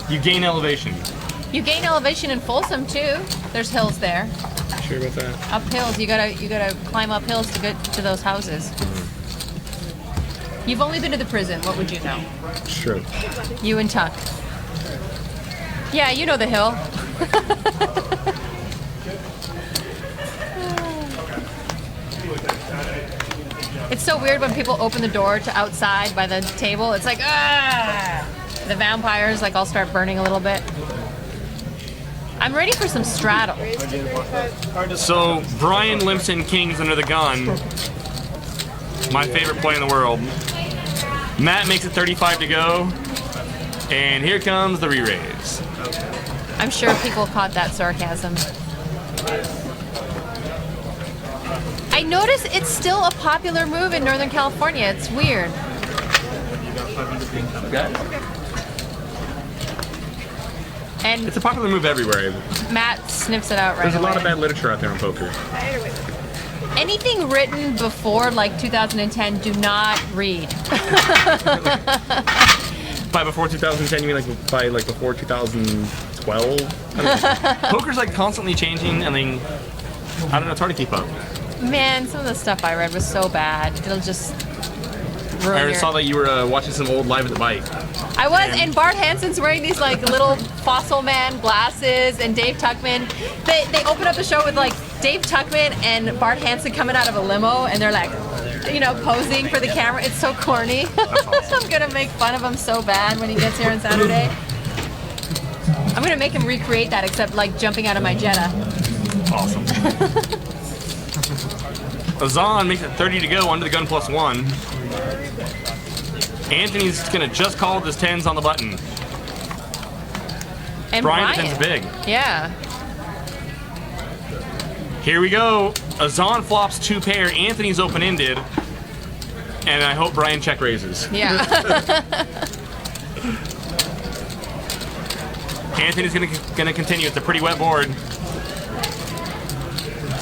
You gain elevation. You gain elevation in Folsom too. There's hills there. Sure about that? Up hills. You gotta climb up hills to get to those houses. You've only been to the prison. What would you know? Sure. You and Tuck. Yeah, you know the hill. It's so weird when people open the door to outside by the table. It's like, ah! The vampires like all start burning a little bit. I'm ready for some straddle. So Brian limps in kings under the gun. My favorite play in the world. Matt makes it 35 to go. And here comes the re-raise. I'm sure people caught that sarcasm. I notice it's still a popular move in Northern California. It's weird. And It's a popular move everywhere. Matt sniffs it out right There's a away. lot of bad literature out there on poker. Anything written before like 2010, do not read. By before 2010, you mean like by like before 2012? I don't know. Poker's like constantly changing. I mean, I don't know. It's hard to keep up. Man, some of the stuff I read was so bad. It'll just ruin I your... saw that you were watching some old Live at the Bite. I was, and Bart Hansen's wearing these like little fossil man glasses, and Dave Tuckman. They open up the show with like Dave Tuckman and Bart Hansen coming out of a limo, and they're like, you know, posing for the camera. It's so corny. I'm gonna make fun of him so bad when he gets here on Saturday. I'm gonna make him recreate that, except like jumping out of my Jetta. Awesome. Azan makes it 30 to go under the gun +1. Anthony's gonna just call with his 10s on the button. And Brian defends big. Yeah. Here we go. Azan flops 2 pair. Anthony's open-ended. And I hope Brian check raises. Yeah. Anthony's gonna continue. It's a pretty wet board. He's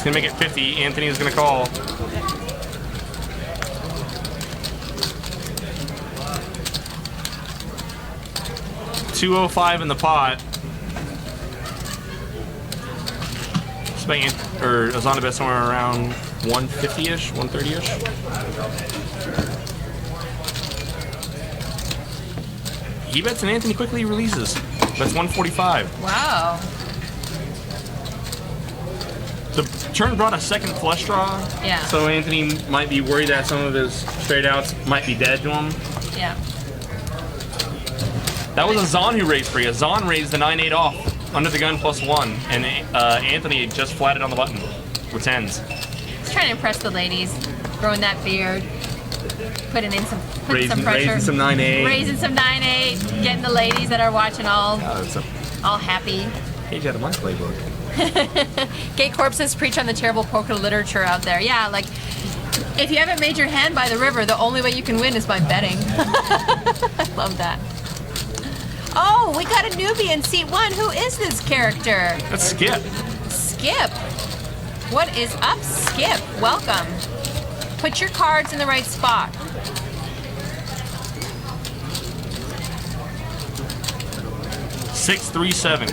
gonna make it 50. Anthony is gonna call. $205 in the pot. Azan to bet somewhere around 150-ish, 130-ish. He bets and Anthony quickly releases. That's 145. Wow. The turn brought a second flush draw. Yeah. So Anthony might be worried that some of his straight outs might be dead to him. Yeah. That was a Zahn who raised for you. Zahn raised the 9-8 off under the gun +1, and Anthony just flatted on the button with 10s. He's trying to impress the ladies, growing that beard, putting some pressure, raising some 9-8. raising some 9-8, getting the ladies that are watching all happy. Page out of my playbook. Gay corpses preach on the terrible poker literature out there. Yeah, like if you haven't made your hand by the river, the only way you can win is by betting. I love that. Oh, we got a newbie in seat 1. Who is this character? That's Skip. Skip. What is up, Skip? Welcome. Put your cards in the right spot. Six, 3, 7.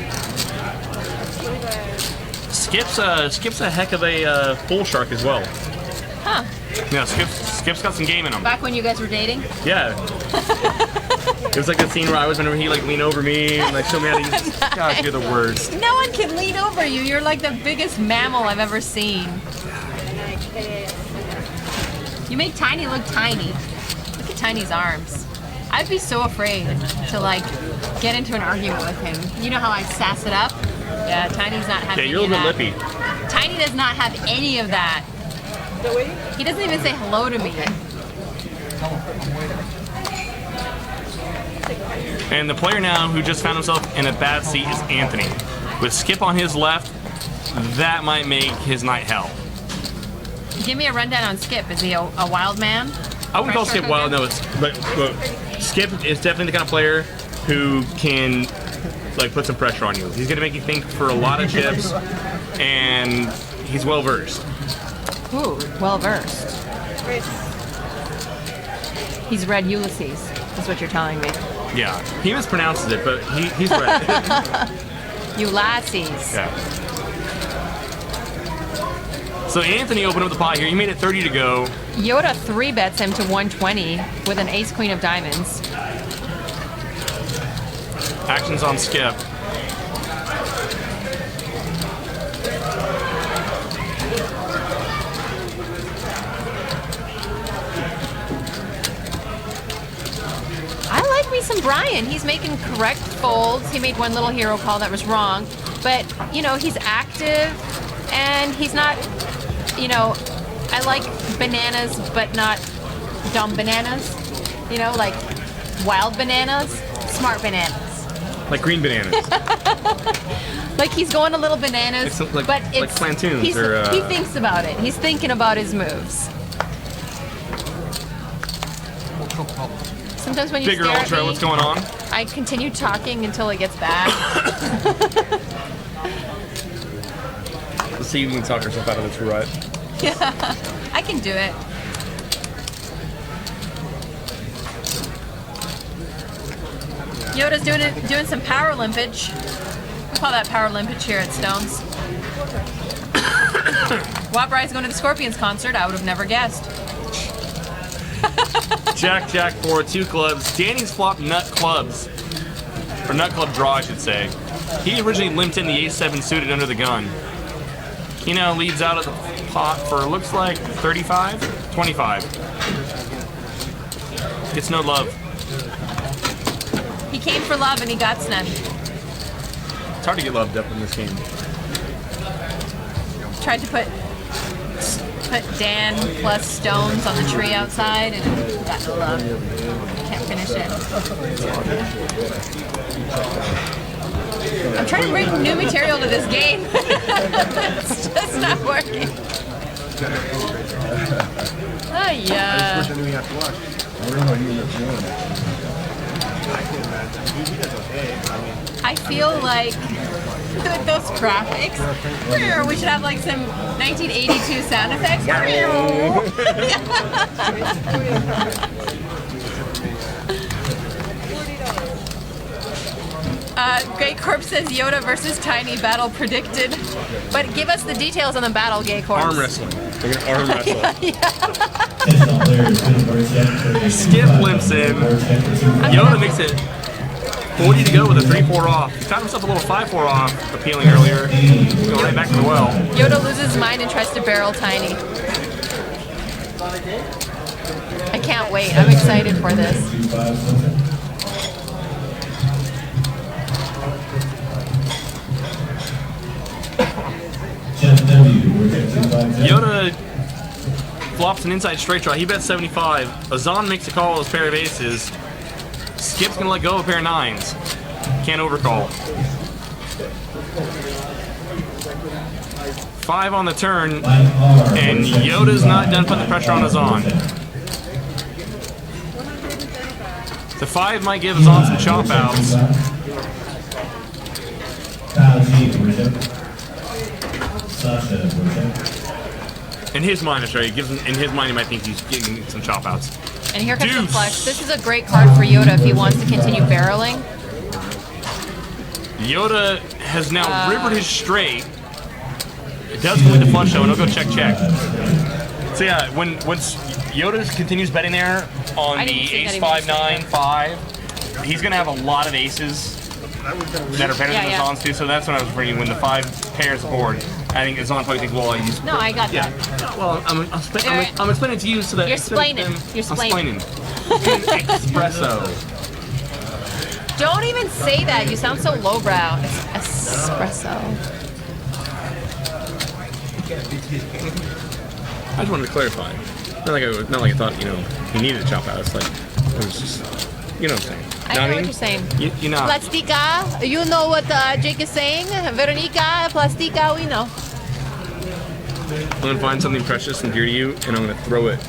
Skip's a heck of a full shark as well. Huh. Yeah, Skip's got some game in him. Back when you guys were dating? Yeah. It was like the scene where I was whenever he like lean over me and like show me how to use. Gosh, you're the worst. No one can lean over you. You're like the biggest mammal I've ever seen. You make Tiny look tiny. Look at Tiny's arms. I'd be so afraid to like get into an argument with him. You know how I sass it up? Yeah, Tiny's not having Yeah, you're a any little of bit that. lippy. Tiny does not have any of that. He doesn't even say hello to me. And the player now who just found himself in a bad seat is Anthony. With Skip on his left, that might make his night hell. Give me a rundown on Skip. Is he a wild man? I wouldn't call Pressure Skip wild, cooker? no, but Skip is definitely the kind of player who can like put some pressure on you. He's gonna make you think for a lot of chips, and he's well versed. Ooh, well versed. He's read Ulysses, is what you're telling me. Yeah, he mispronounces it, but he's right. Ulysses. Yeah. So Anthony opened up the pot here. He made it 30 to go. Yoda 3-bets him to 120 with an ace-queen of diamonds. Actions on Skip. I like me some Brian. He's making correct folds. He made one little hero call that was wrong. But, you know, he's active and he's not, you know, I like bananas, but not dumb bananas. You know, like wild bananas, smart bananas. Like green bananas. Like he's going a little bananas, It's like- but it's like plantains he's, or, he thinks about it. He's thinking about his moves. Sometimes when you Bigger stare at Ultra, me, what's going on? I continue talking until it gets bad. Let's see if we can talk ourselves out of this rut. Yeah, I can do it. Yoda's doing some power limpage. We call that power limpage here at Stones. Wabride's going to the Scorpions concert. I would have never guessed. Jack, Jack, 4, 2 clubs. Danny's flopped nut clubs. Or nut club draw, I should say. He originally limped in the ace-7 suited under the gun. Keno leads out of the pot for, looks like, 35? 25. Gets no love. He came for love and he got none. It's hard to get loved up in this game. Tried to put Dan plus stones on the tree outside and got no love. Can't finish it. I'm trying to bring new material to this game. It's just not working. Oh yeah. I feel like with those graphics, we should have like some 1982 sound effects. Gay Corp says Yoda versus Tiny battle predicted. But give us the details on the battle, Gay Corp. Arm wrestling. They're gonna arm wrestle. Skip Skip limps in. Yoda makes it 40 to go with a 3-4 off. He found himself a little 5-4 off appealing earlier. Go right back to the well. Yoda loses his mind and tries to barrel Tiny. I can't wait. I'm excited for this. Yoda flops an inside straight draw. He bets 75. Azan makes a call with his pair of aces. Skip's gonna let go of a pair of 9s. Can't overcall. 5 on the turn, and Yoda's not done putting the pressure on Azan. The 5 might give Azan some chop outs. In his mind, that's right. He gives him, in his mind, he might think he's getting some chop outs. And here comes the Deuce. flush. This is a great card for Yoda if he wants to continue barreling. Yoda has now rivered his straight. It does go into flush though, and he'll go check. So yeah, once Yoda continues betting there on I the didn't see that ace he 5 was 9 5, he's gonna have a lot of aces that are better than Yeah. Azan's too. So that's what I was bringing when the 5 pairs board. I think Azan probably thinks, well, he's No, I got yeah. that. Well, I'm explaining it to you so that You're splaining. You're splaining. Espresso. Don't even say that. You sound so lowbrow. It's espresso. I just wanted to clarify. Not like I thought, he needed to chop out. It's like, it was just, you know what I'm saying. I know what you're saying. You know. Plastica, you know what Jake is saying? Veronica, plastica, we know. I'm going to find something precious and dear to you, and I'm going to throw it.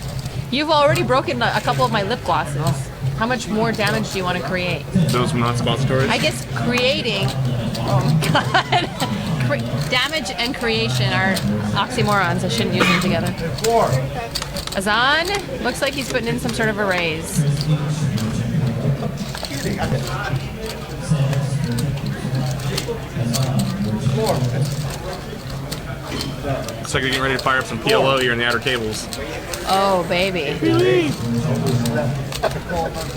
You've already broken a couple of my lip glosses. How much more damage do you want to create? Those not suppositories? I guess creating. Oh God. Damage and creation are oxymorons. I shouldn't use them together. Azan looks like he's putting in some sort of a raise. Looks like you're getting ready to fire up some PLO here in the outer tables. Oh, baby.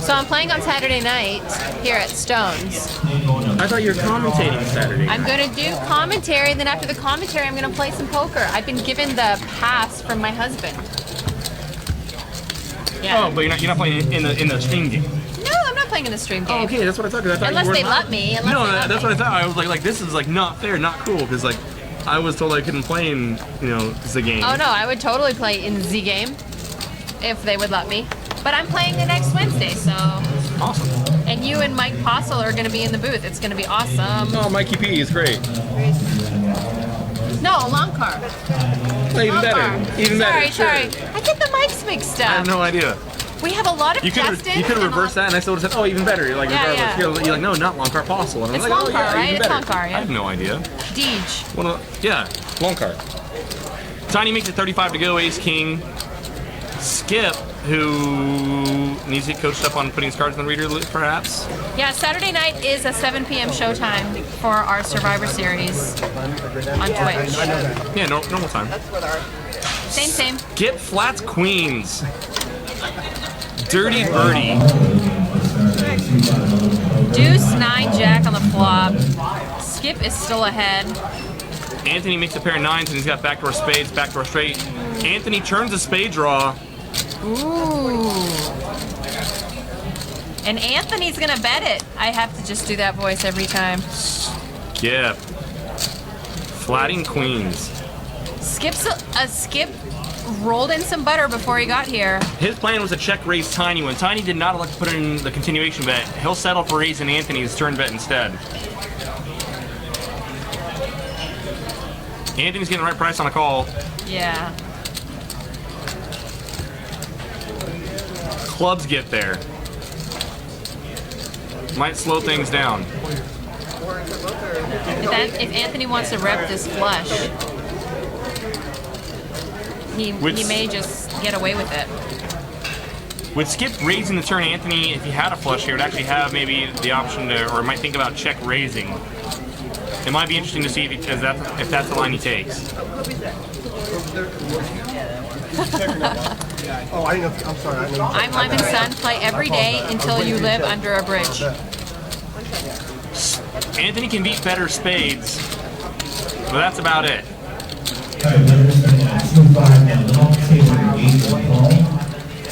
So I'm playing on Saturday night here at Stones. I thought you were commentating Saturday. I'm going to do commentary, and then after the commentary, I'm going to play some poker. I've been given the pass from my husband. Yeah. Oh, but you're not playing in the stream game. No, I'm not playing in the stream game. Oh, okay, that's what I thought. 'Cause I thought Unless you were they let me. No, that's what I thought. I was like this is like not fair, not cool, because like I was told I couldn't play in the game. Oh no, I would totally play in Z game if they would let me. But I'm playing the next Wednesday, so. Awesome. And you and Mike Postle are going to be in the booth. It's going to be awesome. Oh, Mikey P is great. No, long car. Even Long better. car. Even better. Sorry. I get the mics mixed I up. have no idea. We have a lot of You could Justin. have reversed that, and I still would have said, oh, even better. You're like, Yeah, regardless. yeah. You're like, no, not long car possible. And I'm It's like, long oh, car, yeah, right? even It's better. long car, yeah. I have no idea. Deej. Yeah, long car. Tiny makes it 35 to go, ace king. Skip, who needs to get coached up on putting his cards on the reader, perhaps. Yeah, Saturday night is a 7 p.m. showtime for our Survivor Series on Twitch. Yeah, normal time. Same. Skip flats queens. Dirty birdie. Deuce 9 jack on the flop. Skip is still ahead. Anthony makes a pair of 9s, and he's got backdoor spades, backdoor straight. Anthony turns a spade draw. Ooh. And Anthony's gonna bet it. I have to just do that voice every time. Skip. Flatting queens. Skip rolled in some butter before he got here. His plan was to check raise Tiny. When Tiny did not elect to put in the continuation bet, he'll settle for raising Anthony's turn bet instead. Anthony's getting the right price on a call. Yeah. Clubs get there. Might slow things down. If Anthony wants to rep this flush, he may just get away with it. With Skip raising the turn, Anthony, if he had a flush here, would actually have maybe the option to, or might think about check raising. It might be interesting to see if that's the line he takes. Oh, I didn't know. I'm sorry. I didn't know. I'm Lyman Sun. Play every day until you live under a bridge. Anthony can beat better spades, but that's about it. Alright, winners starting at 2-5 down limit, table number 8 will call.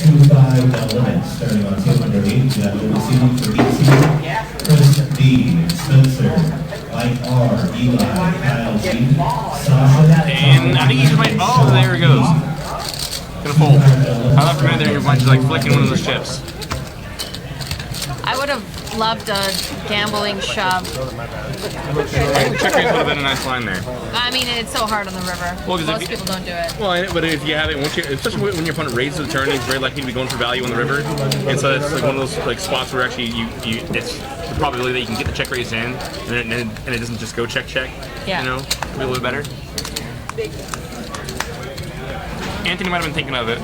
2-5 down limit, starting on table number 8. We got Louis C for BC, Chris D, Spencer, Mike R, Eli, Kyle G, Sasha, And I think he just might. Oh, there he goes. Gonna fold. I thought for a minute there you might just like flicking one of those chips. I would have loved a gambling shove. I think check raise would have been a nice line there. I mean, it's so hard on the river. Well, 'cause if Most you- people don't do it. Well, but if you have it, especially when your opponent raises the turn, he's very likely to be going for value on the river, and so it's like one of those like spots where actually it's the probability that you can get the check raise in, and it doesn't just go check. Yeah. You know, be a little bit better. Anthony might have been thinking of it.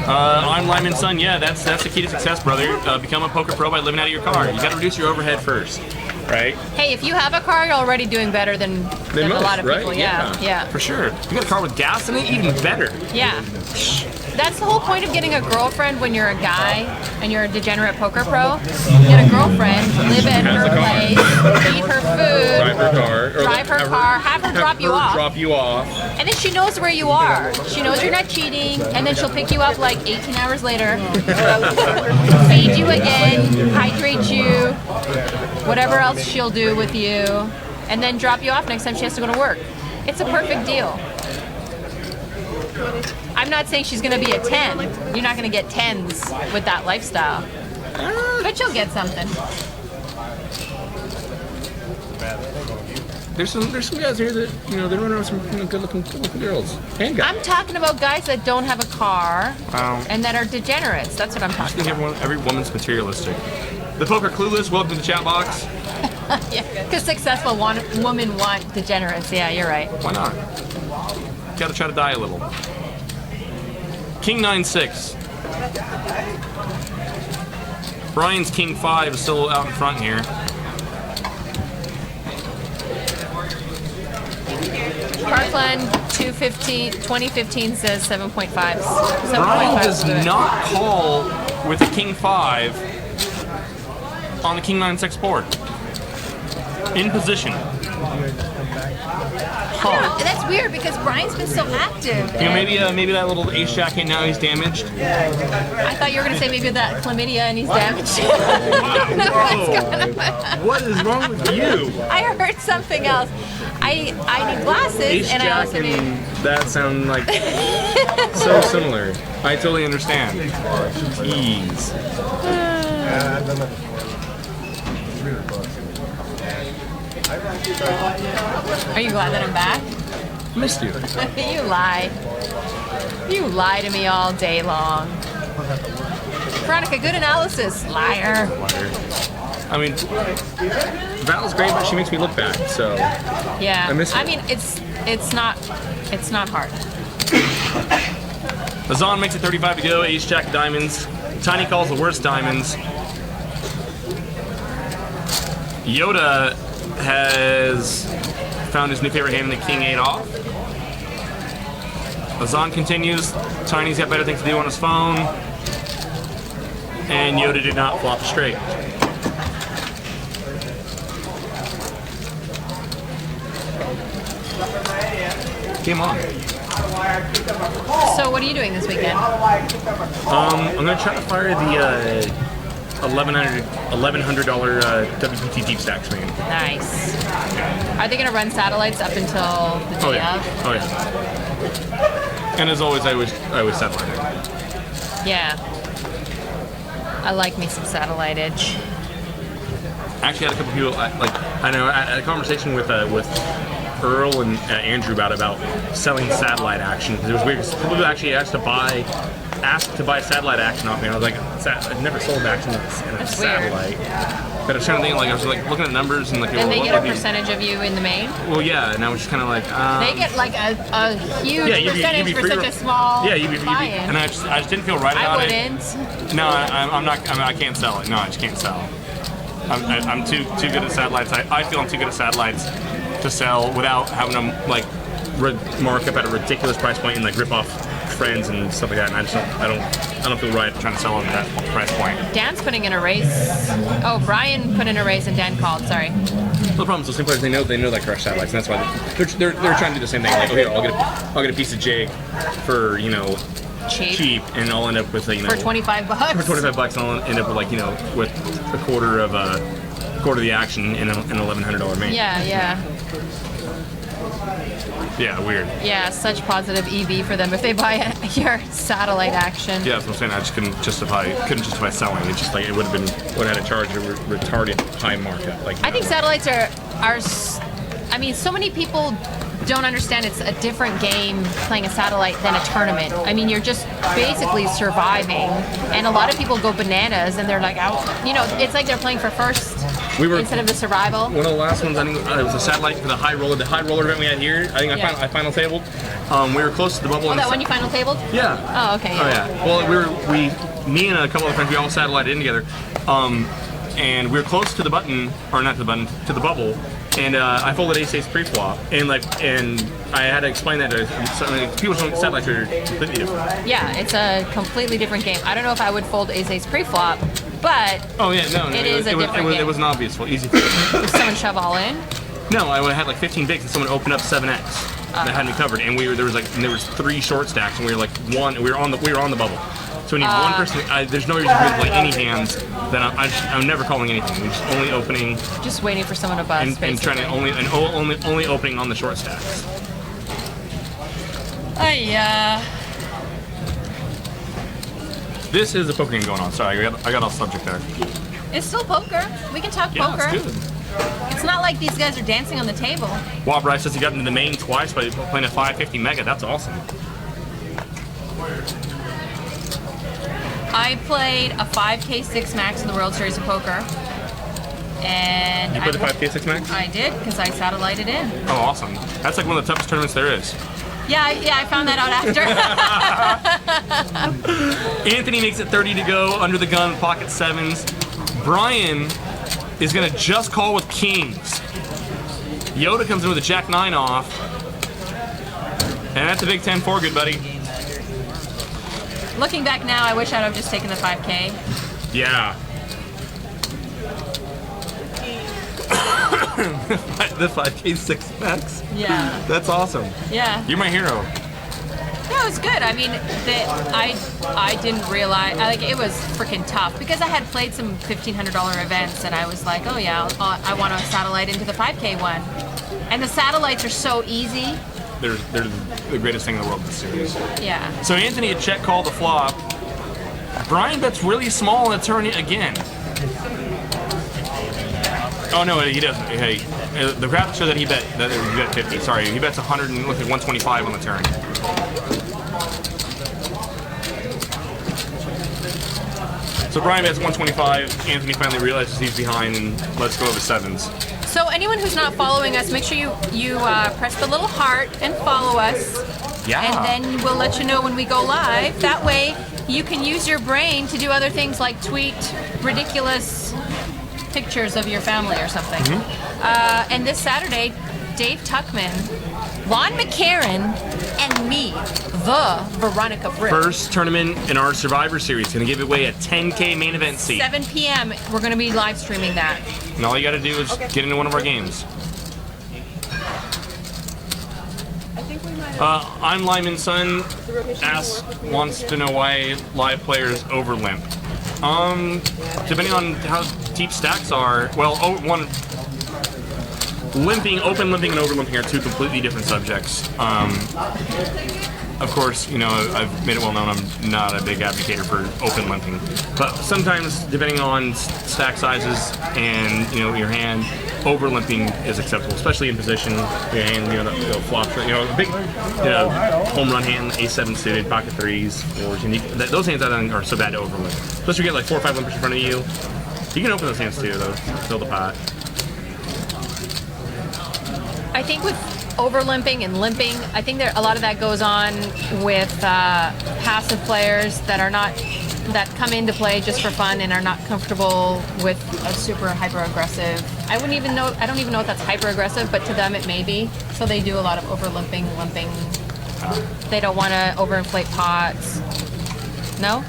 I'm Lyman's son. Yeah, that's the key to success, brother. Become a poker pro by living out of your car. You got to reduce your overhead first, right? Hey, if you have a car, you're already doing better than Most, a lot of right? people. Yeah. For sure. You got a car with gas in it, even better. Yeah. That's the whole point of getting a girlfriend when you're a guy and you're a degenerate poker pro. Get a girlfriend, live at Has her a car. place, eat her food, Drive her car. drive her car, have her drop you off. Drop you off. And then she knows where you are. She knows you're not cheating, and then she'll pick you up like 18 hours later, feed you again, hydrate you, whatever else she'll do with you, and then drop you off next time she has to go to work. It's a perfect deal. I'm not saying she's going to be a 10. You're not going to get 10s with that lifestyle. But you'll get something. There's some guys here that they run around with some good looking girls and guys. I'm talking about guys that don't have a car Wow. and that are degenerates. That's what I'm I talking think about. every woman's materialistic. The Poker Clueless, welcome to the chat box. Yeah, because successful women want degenerates. Yeah, you're right. Why not? Gotta try to die a little. King 9-6. Brian's King 5 is still out in front here. Parkland 2015 says 7.5. Brian does not call with the King 5 on the King 9-6 board. In position. Huh. That's weird because Brian's been so active. Maybe that little ace jack hit, now he's damaged. I thought you were gonna say maybe that chlamydia and he's damaged. What is wrong with you? I heard something else. I need glasses Ace and I jack also need. and that sound like so similar. I totally understand. Jeez. Are you glad that I'm back? Missed you. You lie. You lie to me all day long. Veronica, good analysis. Liar. I mean, Val's great, but she makes me look bad. So Yeah. I miss her. I mean, it's not hard. Azan makes it 35 to go. Ace jack of diamonds. Tiny calls the worst diamonds. Yoda has found his new favorite hand in the King 8 off. Azan continues. Tiny's got better things to do on his phone. And Yoda did not flop straight. Game on. So what are you doing this weekend? I'm gonna try to fire the $1,100 WPT deep stacks main. Nice. Are they gonna run satellites up until the day Oh yeah. of? Oh yeah. And as always, I was satellite. Yeah. I like me some satellite edge. Actually, had a couple people I had a conversation with Earl and Andrew about selling satellite action because it was weird. 'Cause people actually asked to buy satellite action off me. And I was like, I've never sold action in a That's weird. satellite. But I was trying to think, like, I was like looking at numbers and like, And they what get a would be- percentage of you in the main? Well, yeah, and I was just kind of like, They get like a huge yeah, you'd percentage be for free such to- a small yeah, you'd be, buy-in. and I just didn't feel right I about it. wouldn't. No, I'm not. I can't sell it. No, I just can't sell. I'm too good at satellites. I feel I'm too good at satellites to sell without having them like mark up at a ridiculous price point and like rip off friends and stuff like that, and I don't feel right trying to sell them at that price point. Dan's putting in a race. Oh, Brian put in a race and Dan called. Sorry. The problem is those same players, they know that crush satellites, and that's why they're trying to do the same thing. Like, okay, I'll get a piece of jig for cheap, and I'll end up with For $25. For $25, and I'll end up with with a quarter of the action in an $1,100 main. Yeah. Yeah, weird. Yeah, such positive EV for them if they buy your satellite action. Yeah, that's what I'm saying. I just couldn't justify selling. It's just like it would have had to charge a retarded high markup. I think satellites are. I mean, so many people don't understand it's a different game playing a satellite than a tournament. I mean, you're just basically surviving, and a lot of people go bananas, and they're like, it's like they're playing for first instead of the survival. One of the last ones, I think it was a satellite for the high roller event we had here. I think I final tabled. We were close to the bubble. Oh, that one you final tabled? Yeah. Oh, okay. Yeah. Oh yeah. Well, me and a couple of friends, we all satellited in together, and we were close to the button, or not to the button, to the bubble. And I folded ace pre-flop, and I had to explain that to people. Satellites are completely different. Yeah, it's a completely different game. I don't know if I would fold ace pre-flop, but oh yeah, no, it is a different game. It was an obvious, easy. Did someone shove all in? No, I had like 15 bigs, and someone opened up 7x that had me covered, and there was 3 short stacks, and we were on the bubble. So we need one person. There's no reason for me to play any hands. Then I'm never calling anything. We're just only opening. Just waiting for someone to bust. And trying to only opening on the short stacks. This is a poker game going on. Sorry, I got off subject there. It's still poker. We can talk Yeah, poker. it's good. It's not like these guys are dancing on the table. Wob Rice says he got into the main twice by playing a 550 mega. That's awesome. I played a 5K 6 max in the World Series of Poker. And You played the 5K 6 max? I did, because I satellited in. Oh, awesome. That's like one of the toughest tournaments there is. Yeah, I found that out after. Anthony makes it 30 to go, under the gun, pocket 7s. Brian is going to just call with kings. Yoda comes in with a jack-9 off. And that's a big 10-4, good buddy. Looking back now, I wish I'd have just taken the 5K. Yeah. The 5K 6 max? Yeah. That's awesome. Yeah. You're my hero. Yeah, it was good. I mean, I didn't realize, it was freaking tough because I had played some $1,500 events and I was like, oh yeah, I want to satellite into the 5K one. And the satellites are so easy. They're the greatest thing in the world, this series. Yeah. So Anthony had check called the flop. Brian bets really small in the turn again. Oh no, he doesn't. Hey, the graphics show that he bet 50. Sorry, he bets 125 on the turn. So Brian bets 125. Anthony finally realizes he's behind and lets go of the 7s. So anyone who's not following us, make sure you press the little heart and follow us. Yeah. And then we'll let you know when we go live. That way you can use your brain to do other things like tweet ridiculous pictures of your family or something. Mm-hmm. And this Saturday, Dave Tuckman, Lon McCarran, and me, the Veronica Britt. First tournament in our Survivor Series. Going to give away a 10K main event seat. 7 p.m. We're going to be live streaming that. And all you got to do is get into one of our games. I'm Lyman's son. Wants to know why live players overlimp. Depending on how deep stacks are, well, open limping and overlimping are two completely different subjects. Of course, I've made it well known I'm not a big advocate for open limping, but sometimes, depending on stack sizes and your hand, over limping is acceptable, especially in position. Your hand, the flop, a big, home run hand, A7 suited, pocket 3s, 4s. Those hands I think are so bad to over limp. Especially if you get like 4 or 5 limpers in front of you. You can open those hands too, though. Fill the pot. I think with overlimping and limping, I think a lot of that goes on with passive players that come into play just for fun and are not comfortable with a super hyper aggressive. I don't even know if that's hyper aggressive, but to them it may be. So they do a lot of limping. They don't want to overinflate pots. No?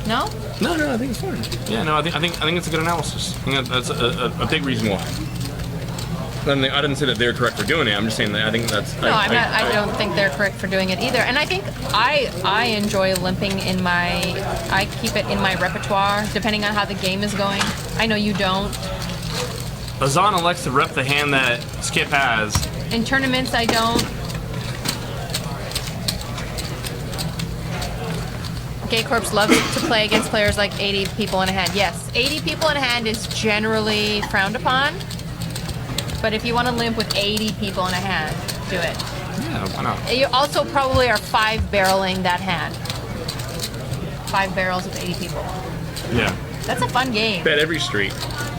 No? No, I think it's fine. Yeah, no, I think it's a good analysis. I think that's a big reason why. I didn't say that they're correct for doing it. I'm just saying that I think that's. No, I don't think they're correct for doing it either. And I think I enjoy limping in my. I keep it in my repertoire depending on how the game is going. I know you don't. Azan elects to rep the hand that Skip has. In tournaments, I don't. Gay Corpse loves to play against players like 80 people in a hand. Yes, 80 people in a hand is generally frowned upon. But if you want to limp with 80 people in a hand, do it. Yeah, why not? You also probably are 5-barreling that hand. 5 barrels with 80 people. Yeah. That's a fun game. Bet every street.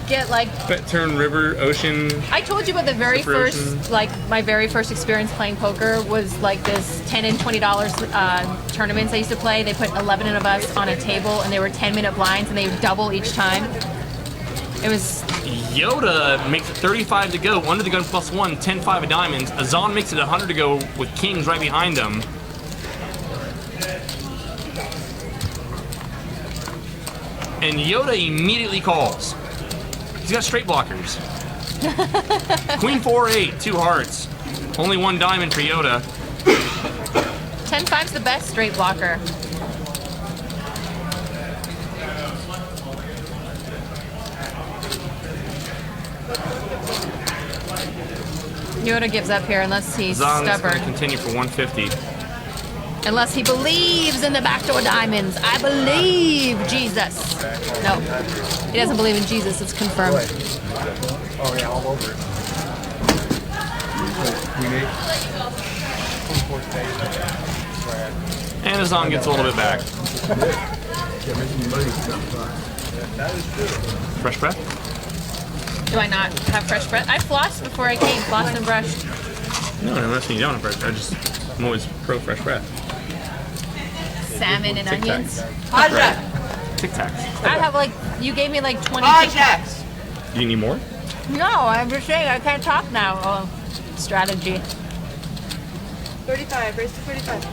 Get like. Bet turn, river, ocean. I told you about the very first, Ocean. like my very first experience playing poker was like this $10 and $20 tournaments I used to play. They put 11 of us on a table and they were 10-minute blinds and they would double each time. It was. Yoda makes it 35 to go, under the gun +1, 10-5 of diamonds. Azan makes it 100 to go with kings right behind him. And Yoda immediately calls. He's got straight blockers. Queen 4-8, 2 hearts. Only 1 diamond for Yoda. 10-5's the best straight blocker. Yoda gives up here unless he's Zan's going stubborn. to continue for 150. Unless he believes in the backdoor diamonds. I believe Jesus. No, he doesn't believe in Jesus. It's confirmed. Oh yeah, all over it. And Azan gets a little bit back. Fresh breath? Do I not have fresh breath? I flossed before I came. Flossed and brushed. No, I'm not saying you don't have fresh. I'm always pro fresh breath. Salmon and Tic onions. Hijack. Tic Tacs. I have like, you gave me like 20 Tic Tacs. Hijack. Do you need more? No, I'm just saying I can't talk now. Oh, strategy. 35, raise to 35.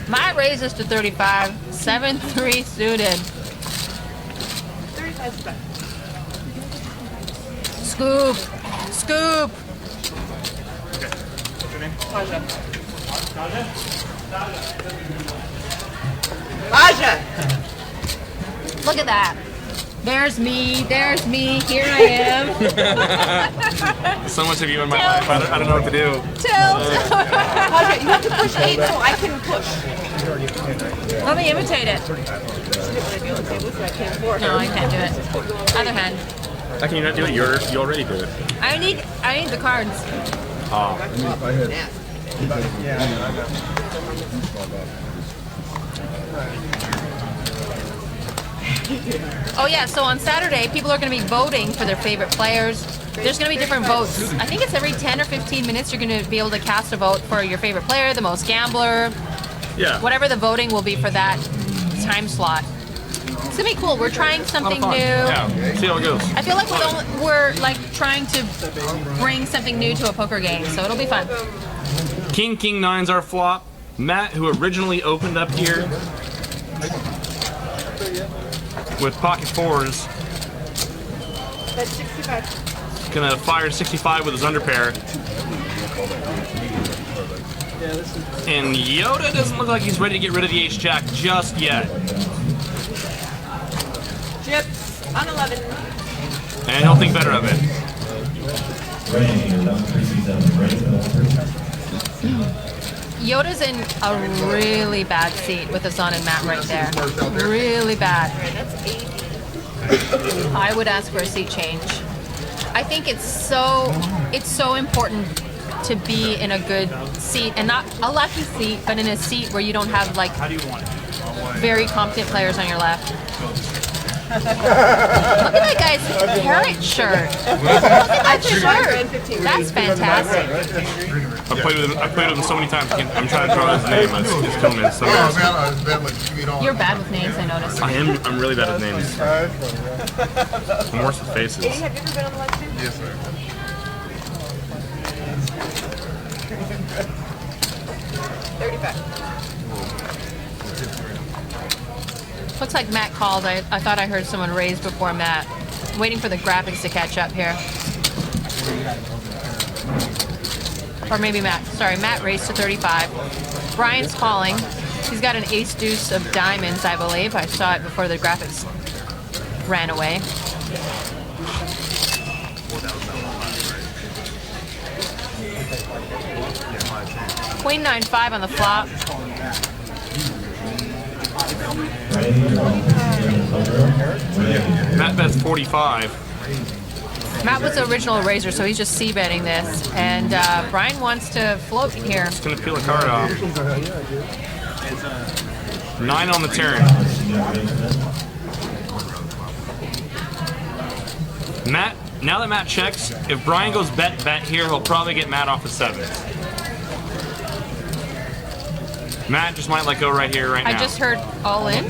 My raise is to 35. 7-3 suited. 35 is back. Scoop. Scoop. Hijack. Look at that. There's me. There's me. Here I am. So much of you in my life, I don't know what to do. Tilt. Hijack, you have to push 8 so I can push. Let me imitate it. I can't afford. No, I can't do it. Other hand. How can you not do it? You already do it. I need the cards. Oh. Oh yeah, so on Saturday, people are going to be voting for their favorite players. There's going to be different votes. I think it's every 10 or 15 minutes you're going to be able to cast a vote for your favorite player, the most gambler, Yeah. whatever the voting will be for that time slot. It's going to be cool. We're trying something new. Yeah. See how it goes. I feel like we're like trying to bring something new to a poker game, so it'll be fun. King 9's our flop. Matt, who originally opened up here with pocket 4s, That's 65. gonna fire 65 with his underpair. And Yoda doesn't look like he's ready to get rid of the ace-jack just yet. Chip on 11. And he'll think better of it. Ray, you're down 337. Ray, Yoda's in a really bad seat with Azan and Matt right there. Really bad. I would ask for a seat change. I think it's so important to be in a good seat, and not a lucky seat, but in a seat where you don't have like very competent players on your left. Look at that guy's parrot shirt. Look at that shirt. That's fantastic. I've played with him so many times. I'm trying to draw his name. It's killing me. So You're bad with names, I noticed. I'm really bad at names. I'm worse with faces. Have you ever been on the live stream? Yes, sir. 35. Looks like Matt called. I thought I heard someone raise before Matt. Waiting for the graphics to catch up here. Or maybe Matt. Sorry, Matt raised to 35. Brian's calling. He's got an ace deuce of diamonds, I believe. I saw it before the graphics ran away. Queen 9-5 on the flop. Matt bets 45. Matt was the original raiser, so he's just c-betting this. And Brian wants to float here. Just gonna peel a card off. 9 on the turn. Matt, now that Matt checks, if Brian goes bet here, he'll probably get Matt off the 7th. Matt just might let go right here, right now. I just heard all in.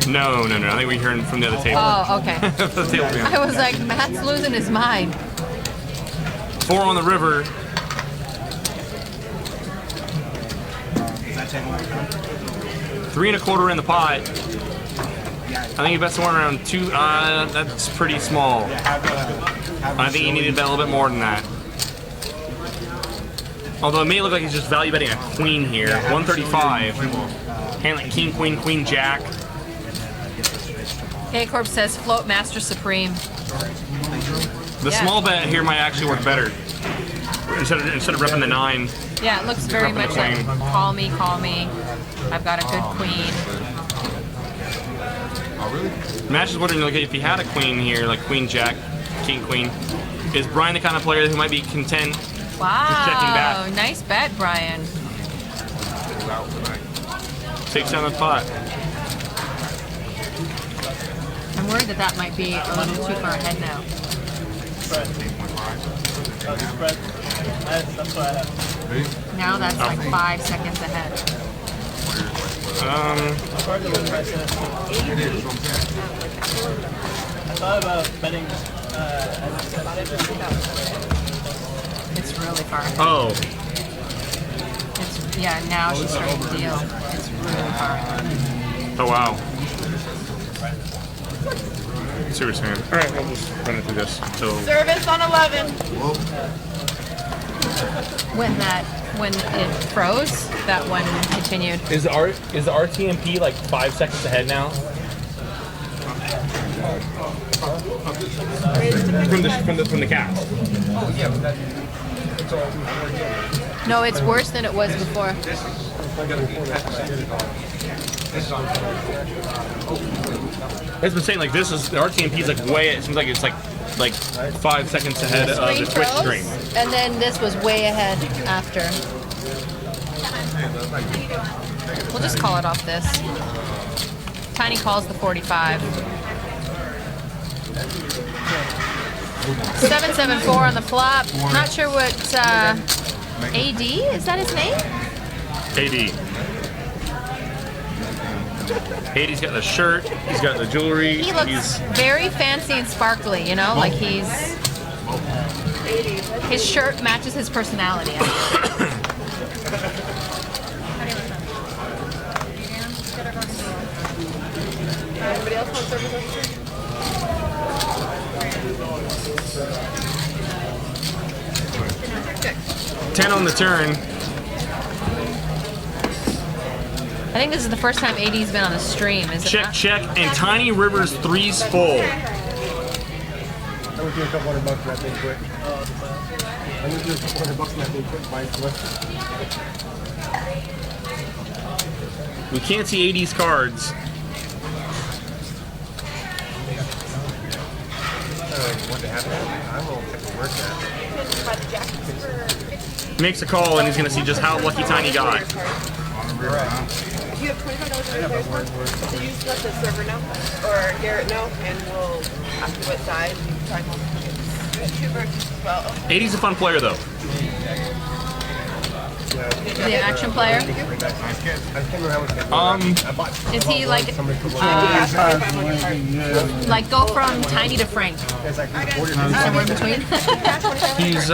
No. I think we heard from the other table. Oh, okay. The table behind. I was like, Matt's losing his mind. 4 on the river. Three and a quarter in the pot. I think he bets somewhere around 2. That's pretty small. I think he needed to bet a little bit more than that. Although it may look like he's just value betting a queen here. 135. Handling king, queen, queen, jack. K-Corp says float master supreme. The small bet here might actually work better. Instead of repping the 9. Yeah, it looks very much like call me. I've got a good queen. Matt's just wondering, like, if he had a queen here, like queen, jack, king, queen, is Brian the kind of player who might be content just checking back? Wow, nice bet, Brian. Takes down the pot. I'm worried that might be a little too far ahead now. That's what I have. Now that's like 5 seconds ahead. I thought about betting. It's really far ahead. Oh, Yeah, now she's starting to deal. It's really far ahead. oh wow. See what you're saying. All right, we'll just run it through this. So Service on 11. When it froze, that one continued. is the RTMP like 5 seconds ahead now? From the cast. No, it's worse than it was before. It's been saying like this is the RTMP is like way. It seems like it's like 5 seconds ahead of the Twitch stream. And then this was way ahead after. We'll just call it off this. Tiny calls the 45. 774 on the flop. Not sure what AD, is that his name? AD. AD's got the shirt. He's got the jewelry. He looks very fancy and sparkly, you know, like his shirt matches his personality. Anybody else want service? 10 on the turn. I think this is the first time AD's been on a stream, is it Check, not? check, and Tiny Rivers 3's full. I would do a couple $100 for that thing quick. I would do a couple $100 for that thing quick. Buy it. We can't see AD's cards. What to happen? I will take a work that. Makes a call and he's gonna see just how lucky Tiny got. You have $25 in reserves fund, so you just let the server know, or Garrett know, and we'll ask you what size, you can try them. Two birds as well. 80's a fun player though. The action player? I can't remember how much. Is he like go from Tiny to Frank? It's like 40. Somewhere in between? He's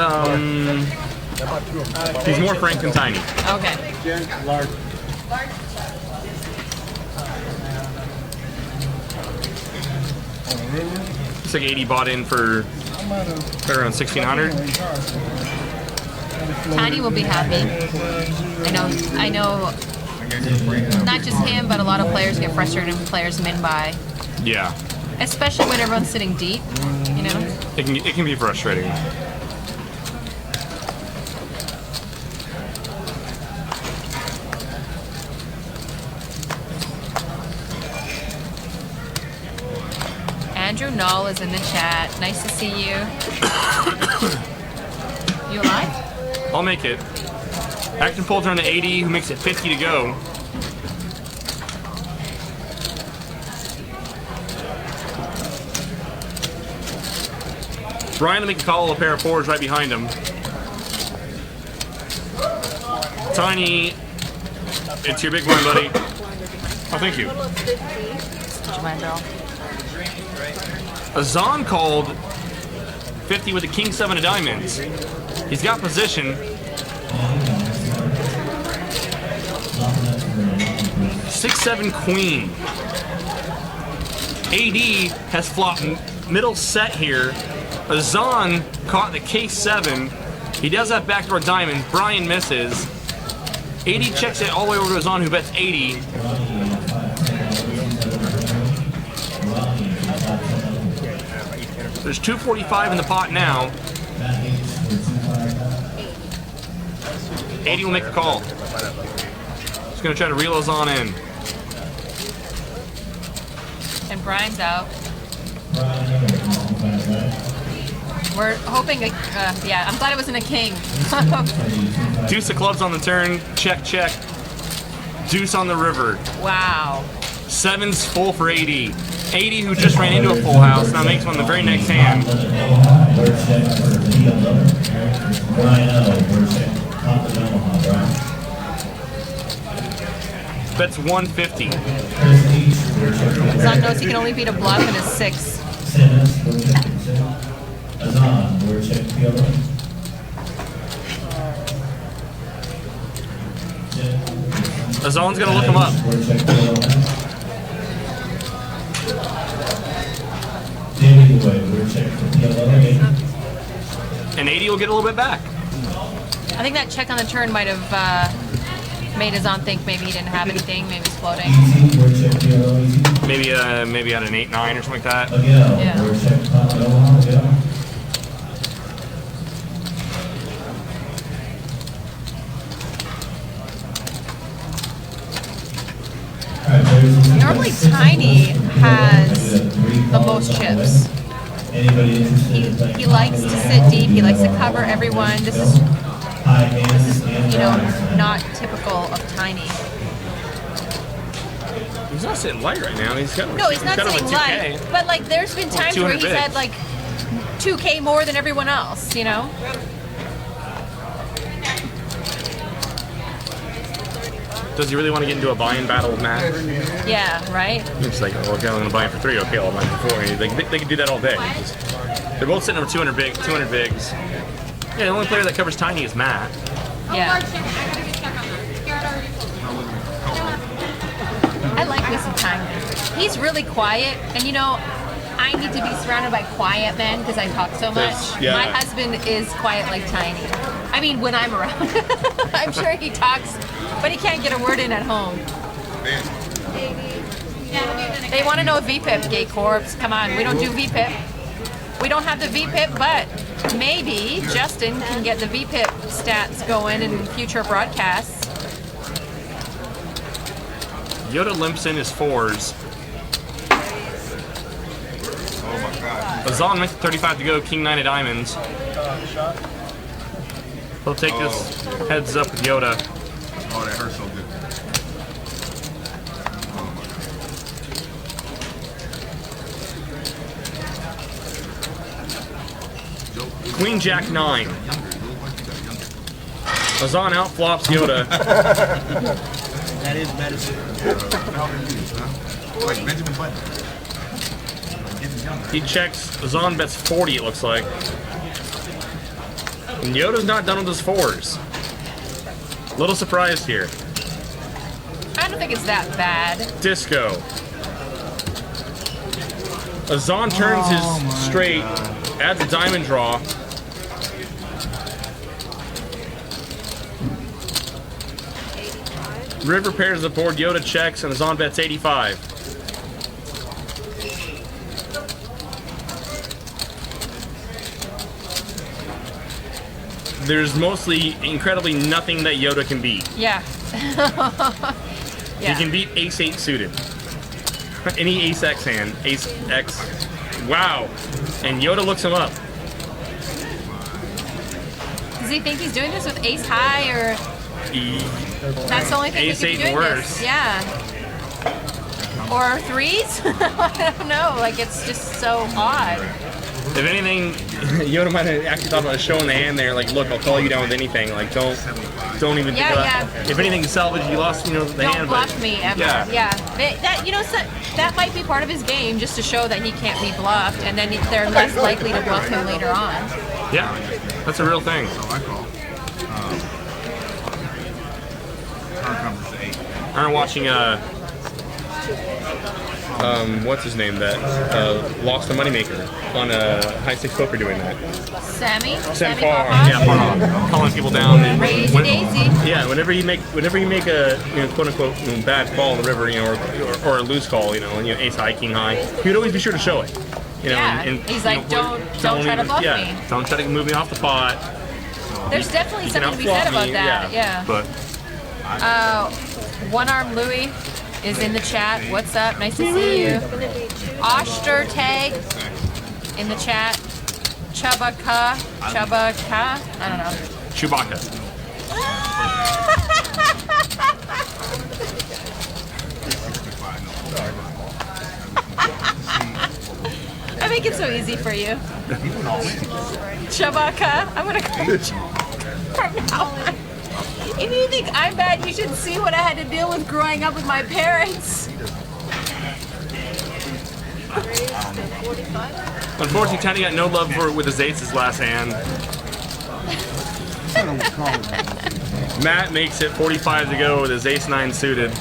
He's more frank than tiny. Okay. Large. Looks like 80 bought in for right around 1,600. Tiny will be happy. I know. Not just him, but a lot of players get frustrated when players min buy, Yeah, especially when everyone's sitting deep. You know. it can be frustrating. Andrew Null is in the chat. Nice to see you. You alive? I'll make it. Action pull turn to 80, who makes it 50 to go. Brian will make a call, a pair of fours right behind him. Tiny, it's your big blind, buddy. Oh, thank you. Azan called 50 with the king 7 of diamonds. He's got position. 6-7 queen. AD has flopped middle set here. Azan caught the K7. He does have backdoor diamonds. Brian misses. 80 checks it all the way over to Azan, who bets 80. There's 245 in the pot now. 80 will make the call. He's going to try to reel Azan in. And Brian's out. We're hoping, yeah, I'm glad it wasn't a king. Deuce of clubs on the turn. Check, check. Deuce on the river. Wow. 7's full for 80. 80 who just ran into a full house now makes one the very next hand. Bets 150. Zon knows he can only beat a bluff and a 6. Azan's gonna look him up. And 80 will get a little bit back. I think that check on the turn might have made Azan think maybe he didn't have anything, maybe he's floating. Maybe at an 8-9 or something like that. Normally Tiny has the most chips. He likes to sit deep, he likes to cover everyone. This is you know, not typical of Tiny. He's not sitting light right now. He's got No, he's not got him sitting at 2K. light. But like there's been times where 200 he's had bigs. like 2K more than everyone else, you know? Does he really want to get into a buy-in battle with Matt? Yeah, right? It's like, oh, okay, I'm going to buy in for 3. Okay, I'll buy in for 4. They can do that all day. They're both sitting over 200 bigs. Yeah, the only player that covers Tiny is Matt. Yeah. I like me some Tiny. He's really quiet, and you know, I need to be surrounded by quiet men because I talk so much. Yeah. My husband is quiet like Tiny. I mean, when I'm around. I'm sure he talks, but he can't get a word in at home. They want to know VPIP, Gay Corps. Come on, we don't do VPIP. We don't have the VPIP, but maybe Justin can get the VPIP stats going in future broadcasts. Yoda limps in his 4s. Azan makes 35 to go, king 9 of diamonds. He'll take this heads up with Yoda. Oh, that hurts so good. Queen Jack 9. Azan outflops Yoda. That is medicine. Like Benjamin Button. He checks. Azan bets 40, it looks like. And Yoda's not done with his 4s. Little surprised here. I don't think it's that bad. Disco. Azan turns his straight, adds a diamond draw. River pairs the board, Yoda checks, and Azan bets 85. There's mostly incredibly nothing that Yoda can beat. Yeah. He can beat Ace-8 suited. Any Ace-X hand. Ace-X. Wow. And Yoda looks him up. Does he think he's doing this with Ace High, or that's the only thing he could be Ace-8 doing worse. this? Yeah. Or 3s? I don't know. Like, it's just so odd. If anything, Yoda might have actually thought about showing the hand there, like, look, I'll call you down with anything. Like, don't even think about yeah. If anything, salvage, you lost, the Don't hand. bluff me ever. Yeah. That that might be part of his game, just to show that he can't be bluffed, and then they're less likely to bluff him later on. Yeah, that's a real thing. So I call. Turn comes to 8. I'm watching what's his name that lost the moneymaker on High Stakes Poker doing that. Sammy Farr. Farha? Yeah, Farha. Calling people down. And Crazy Daisy. Yeah, whenever you make a quote unquote bad call in the river, or a loose call, and Ace High, King High, he'd always be sure to show it. Yeah, he's like, don't try to bluff me. Don't try to move me off the pot. There's definitely You can something to be said outflop about me, that. Yeah. But One Arm Louie is in the chat. What's up? Nice to see you. Oster Tag in the chat. Chubba Ka. I don't know. Chewbacca. I make it so easy for you. Chewbacca. I'm gonna call you from now on. If you think I'm bad, you should see what I had to deal with growing up with my parents. Unfortunately, Tiny got no love for it with his aces last hand. Matt makes it 45 to go with his ace-9 suited.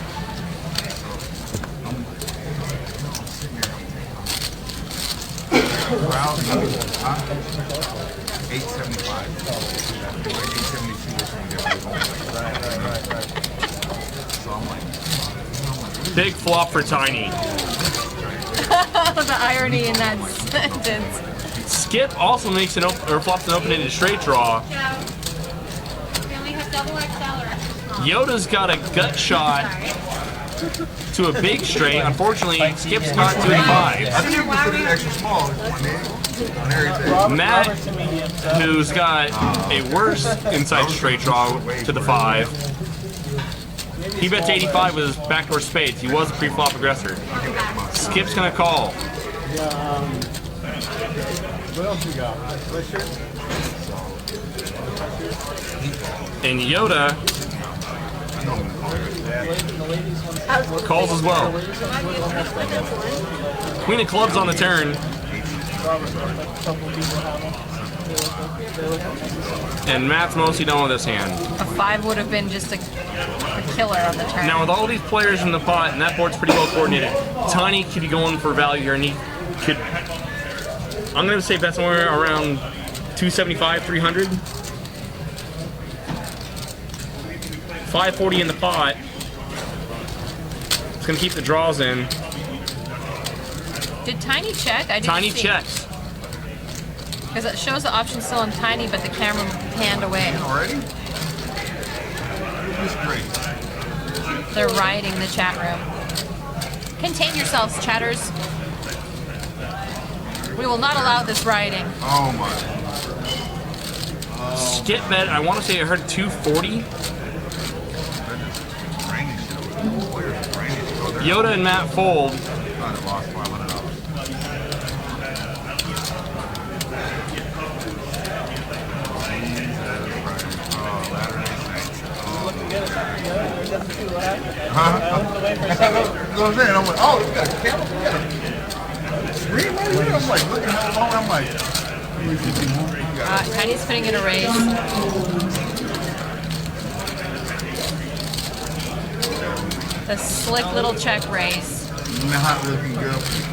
Crowd, 875. 872 is going to get right. So I'm like, Big flop for Tiny. The irony in that sentence. Skip also makes flops an open-ended straight draw. Yoda's got a gut shot to a big straight. Unfortunately, Skip's not to the 5. I think you can put it extra small on everything. Matt, who's got a worse inside straight draw to the 5. He bets 85 with his backdoor spades. He was a pre-flop aggressor. Skip's gonna call. What else you got? And Yoda calls as well. Queen of clubs on the turn. And Matt's mostly done with this hand. A 5 would have been just a killer on the turn. Now with all these players in the pot, and that board's pretty well coordinated, Tiny could be going for value here, and he could, I'm going to say bet somewhere around 275, 300. 540 in the pot. It's going to keep the draws in. Did Tiny check? I didn't Tiny see. checks. Because it shows the option still on Tiny, but the camera panned away. Already? This is great. They're rioting the chat room. Contain yourselves, chatters. We will not allow this rioting. Oh my. Skip bet, I want to say I heard 240. Yoda and Matt fold. I'd have lost $500. That's what I'm saying. I'm like, oh, you got a camera? You got a screen right here? I'm like, looking at the phone. I'm like, 350 more. You got Tiny's putting in a raise. The slick little check raise. Not looking good for the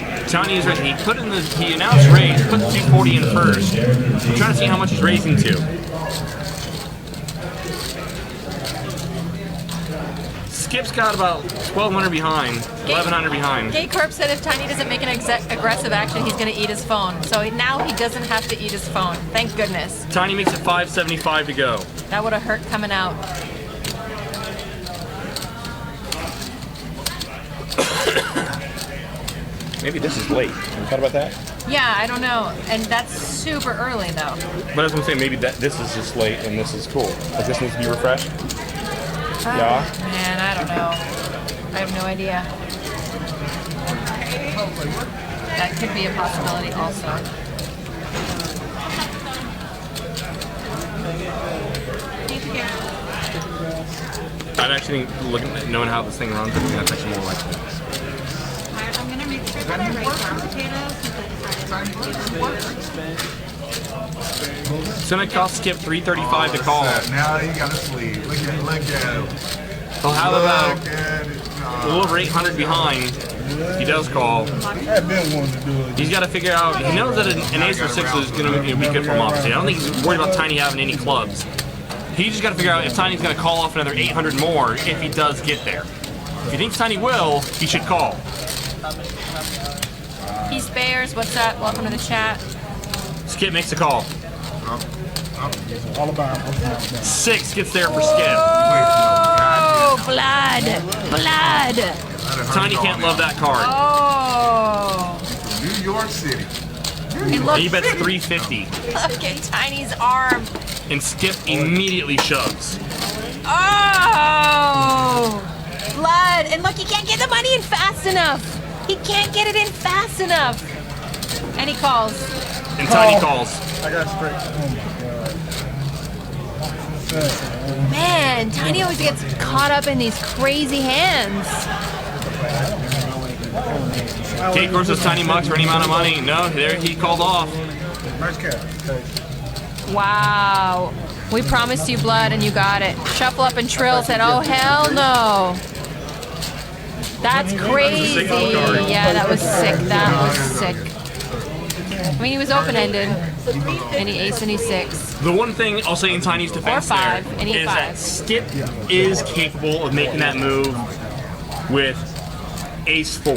kid. Tiny is raising. He announced raise, put the 240 in first. I'm trying to see how much he's raising to. Skip's got about 1,200 behind, 1,100 behind. Gay Corp said if Tiny doesn't make an aggressive action, he's going to eat his phone. So now he doesn't have to eat his phone. Thank goodness. Tiny makes it 575 to go. That would have hurt coming out. Maybe this is late. Have you thought about that? Yeah, I don't know. And that's super early, though. But I was gonna say maybe this is just late and this is cool. Like this needs to be refreshed. Yeah. Man, I don't know. I have no idea. That could be a possibility also. I'd actually think, looking at knowing how this thing runs, I think that's actually more like this. I'm gonna make sure that I write down potatoes It's gonna cost Skip $335 to call. Now he got a sleeve. Look at him. He'll have about Look at it. a little over 800 behind. He does call. I've been wanting to do it. He's got to figure out. He knows that an ace or six is going to be good for him. Obviously, I don't think he's worried about Tiny having any clubs. He just got to figure out if Tiny's going to call off another 800 more if he does get there. If he thinks Tiny will, he should call. Peace Bears, what's up? Welcome to the chat. Skip makes a call. All about 6 gets there for Skip. Oh, blood! Blood! Tiny can't love that card. Oh! New York City. He And he bets 350. Look at Tiny's arm. And Skip immediately shoves. Oh! Blood! And look, he can't get the money in fast enough. He can't get it in fast enough. And he calls. And Tiny calls. I got straight. Oh my God. Man, Tiny always gets caught up in these crazy hands. Kate Course says Tiny mucks for any amount of money. No, there he called off. Nice cat. Wow. We promised you blood and you got it. Shuffle Up and Trill said, oh, hell no. That's crazy. Yeah, that was sick. That was sick. I mean, he was open-ended. And he ace and he 6. The one thing I'll say in Tiny's defense Or 5, there and he is 5. that Skip is capable of making that move with ace 4.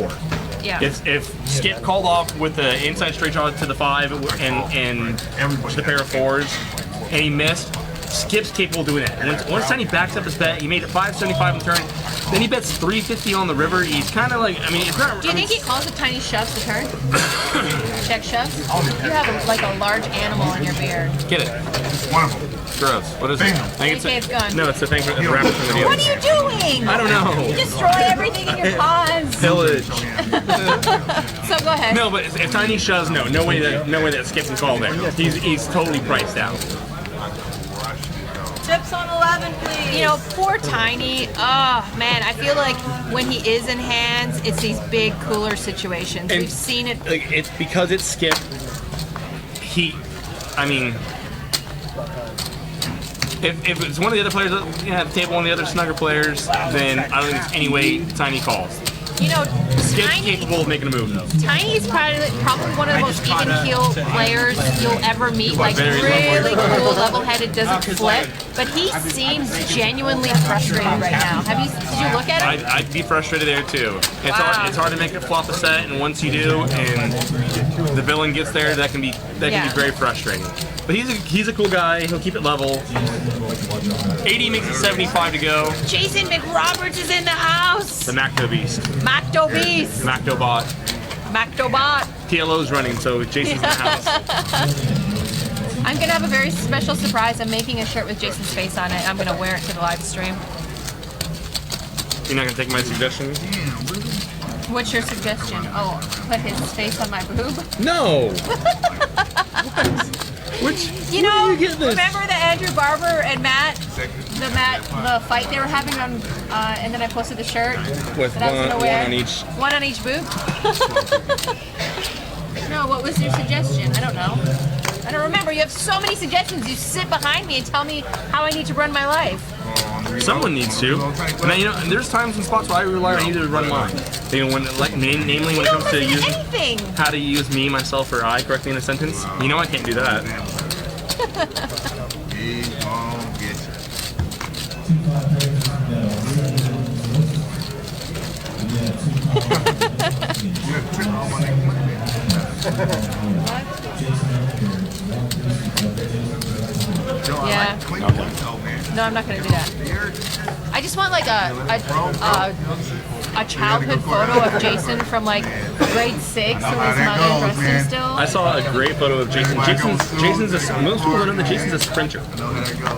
Yeah. If Skip called off with the inside straight draw to the 5 and the pair of 4s, and he missed, Skip's capable of doing that. Once Tiny backs up his bet, he made it 575 in turn. Then he bets 350 on the river. He's kind of like, I mean, it's not. Do you think he calls a Tiny shoves the turn? Check shoves? You have like a large animal in your beard. Get it? One of them. Gross. What is it? I think Okay, it's gone. No, it's the thing for the wrapper from the deal. What are you doing? I don't know. You destroy everything in your ponds. Pillage. So go ahead. No, but if Tiny shoves, no way that Skip can call there. He's totally priced out. Chips on 11, please. You know, poor Tiny. Oh, man, I feel like when he is in hands, it's these big cooler situations. And We've seen it. Like, it's because it's Skip. I mean, if it's one of the other players at the table, one of the other snugger players, then I don't think there's any way Tiny calls. You know, Skip's Tiny, capable of making a move, though. Tiny's probably one of the most even keel players you'll ever meet. Like Very really cool, level-headed, doesn't flip. But he seems genuinely frustrated right now. Did you look at him? I'd be frustrated there too. It's Wow. hard to make it flop a set, and once you do, and the villain gets there, that can be very frustrating. But he's a cool guy. He'll keep it level. 80 makes it 75 to go. Jason McRoberts is in the house. The Macdo Beast. Macdo Beast. Macdo Bot. Macdo Bot. TLO's running, so Jason's in the house. I'm gonna have a very special surprise. I'm making a shirt with Jason's face on it. I'm gonna wear it to the live stream. You're not gonna take my suggestion? What's your suggestion? Oh, put his face on my boob? No. You know, where do you get this? remember the Andrew Barber and Matt, the fight they were having on, and then I posted the shirt With that I was gonna wear. one on each. One on each boob. No, know. What was your suggestion? I don't know. I don't remember. You have so many suggestions. You sit behind me and tell me how I need to run my life. Someone needs to. Now, you know, there's times and spots where I rely on you to run mine. You know, when, like, namely when it comes to using anything. how to use me, myself, or I correctly in a sentence. You know I can't do that. He's gonna get Yeah. No, I'm not gonna do that. I just want like a childhood photo of Jason from like grade 6 when his mother dressed him still. I saw a great photo of Jason. Jason's a, most people don't know that Jason's a sprinter.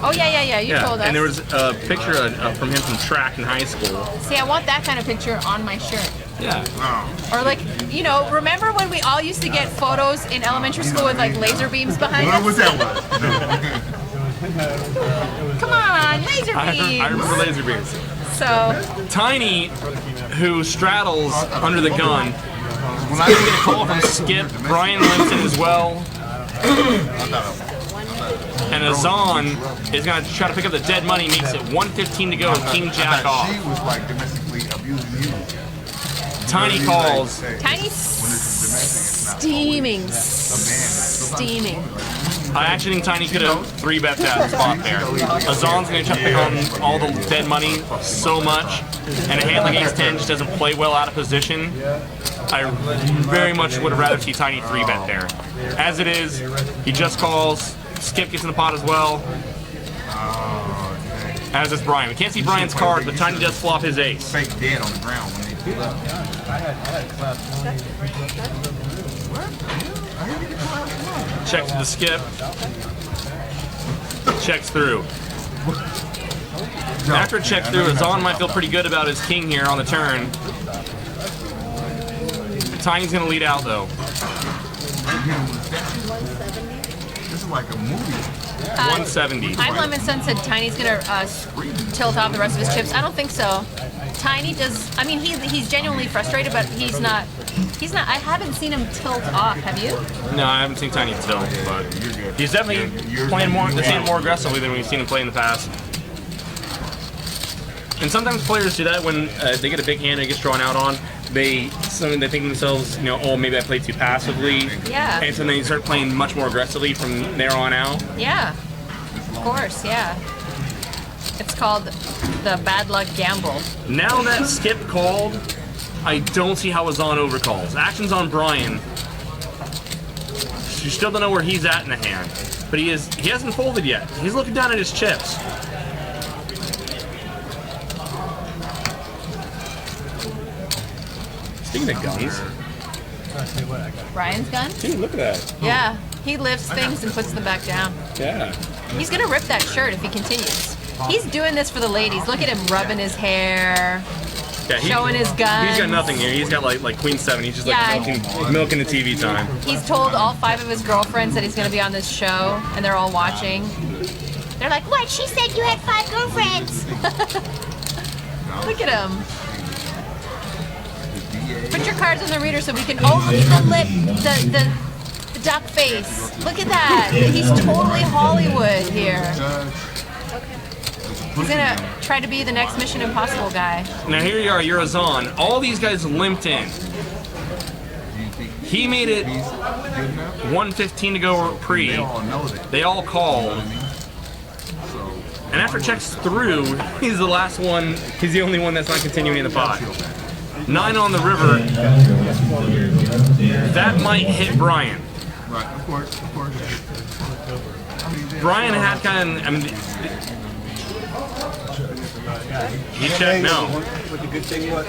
Oh yeah. You told us. And there was a picture from him from track in high school. See, I want that kind of picture on my shirt. Yeah. Or like, you know, remember when we all used to get photos in elementary school with like laser beams behind us? What was that Come on, laser beams. I remember laser beams. So Tiny, who straddles under the gun, is going to get a call from Skip. Brian Limpton as well. And Azan is going to try to pick up the dead money. Makes it 1:15 to go. King jack off. She was like domestically abusing you. Tiny calls. Tiny's steaming. I actually think Tiny could have 3-bet that spot there. Azan's going to try to pick on all the dead money so much, and a hand like Ace-10 just doesn't play well out of position. I very much would have rather see Tiny 3-bet there. As it is, he just calls. Skip gets in the pot as well. As does Brian. We can't see Brian's card, but Tiny does flop his ace. Fake dead on the ground when they pull up. Checks to the skip. Checks through. After it checks through, Azan might feel pretty good about his king here on the turn. Tiny's going to lead out, though. This is like a movie. 170. Hyde Lemon Sun said Tiny's gonna tilt off the rest of his chips. I don't think so. Tiny does. I mean, he's genuinely frustrated, but he's not. I haven't seen him tilt off. Have you? No, I haven't seen Tiny tilt, but he's definitely playing more aggressively than we've seen him play in the past. And sometimes players do that when they get a big hand and it gets drawn out on. They think to themselves, you know, oh, maybe I played too passively. Yeah. And so then they start playing much more aggressively from there on out. Yeah. Of course, yeah. It's called the bad luck gamble. Now that Skip called, I don't see how Azan overcalls. Action's on Brian. You still don't know where he's at in the hand. But he hasn't folded yet. He's looking down at his chips. Speaking of guns. Brian's gun? Dude, look at that. Yeah. He lifts things and puts them back down. Yeah. He's gonna rip that shirt if he continues. He's doing this for the ladies. Look at him rubbing his hair, showing his gun. He's got nothing here. He's got like Queen 7. He's just like milking the TV time. He's told all 5 of his girlfriends that he's gonna be on this show, and they're all watching. They're like, "What? She said you had 5 girlfriends." Look at him. Put your cards on the reader so we can. Oh, look at the lip, the duck face. Look at that. He's totally Hollywood here. He's gonna try to be the next Mission Impossible guy. Now here you are, you're Azan. All these guys limped in. He made it 1:15 to go pre. They all called. And after checks through, he's the last one. He's the only one that's not continuing in the pot. 9 on the river. That might hit Brian. Right, of course. Brian had kind of, I mean, he checked no. But the good thing was,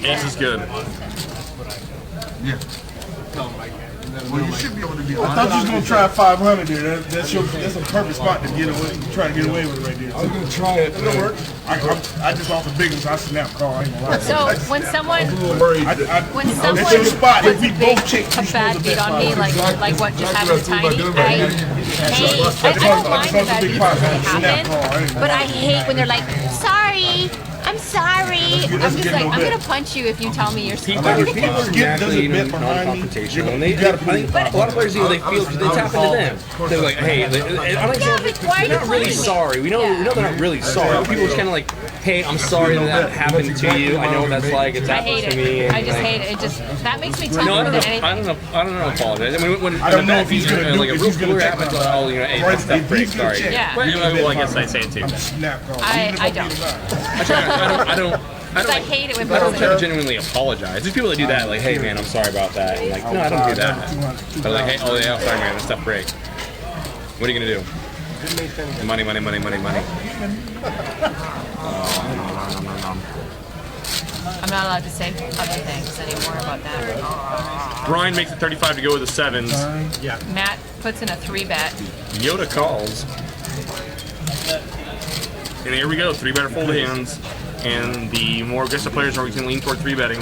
Ace is good. Yeah. Well, you should be able to be I thought you was gonna try 500 there. That's a perfect spot to get away. Try to get away with it right there. I was gonna try it. It's gonna work. I just lost a big one, so I snapped call. I ain't gonna lie. So when someone when It's someone your spot. puts If we a big, both check, a bad beat on me, like what just happened to Tiny, I don't mind if that beats happen, but I hate when they're like, sorry, I'm sorry. I'm just like, I'm gonna punch you if you tell me you're sorry. People are naturally non-confrontational, and I think a lot of players, they feel it's happened to them. They're like, hey, I'm like, Yeah, but why are you they're not really blaming me? sorry. We know they're not really sorry. People just kind of like, hey, I'm sorry that happened to you. I know what that's like. It's I happened hate to me. it. I just like, hate it. It just that makes me No, tougher than anything. I don't know. Apologize. I mean, when I don't know if he's gonna gonna do like a if real he's gonna cooler take happens, my- I'll hey, that's that break. Sorry. Yeah. Well, I guess I say it too. Snap call. I don't. I don't. Because I hate it when I don't people try to say, genuinely apologize. There's people that do that, like, hey man, I'm sorry about that. And like, no, I don't do that. But like, hey, oh yeah, sorry man, that's tough break. What are you gonna do? Money. I'm not allowed to say other things anymore about that. Brian makes it 35 to go with the sevens. Matt puts in a 3-bet. Yoda calls. And here we go, 3-better fold hands. And the more aggressive players are we can lean toward 3-betting.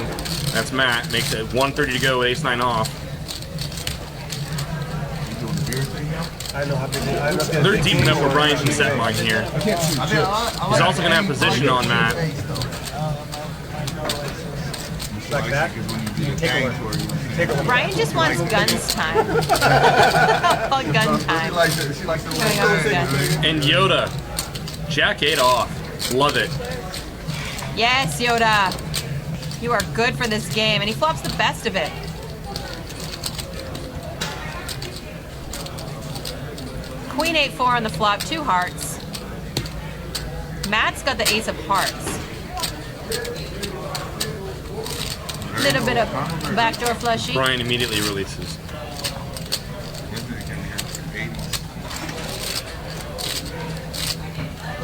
That's Matt. Makes it 130 to go with ace-9 off. I know how big it is. They're deep enough where Brian can set mine here. He's also going to have position on Matt. Like that. Take a look. Brian just wants guns time. Gun time. Showing off his guns. And Yoda, Jack 8 off. Love it. Yes, Yoda. You are good for this game. And he flops the best of it. Queen 8-4 on the flop, 2 hearts. Matt's got the ace of hearts. Little bit of backdoor flushy. Brian immediately releases.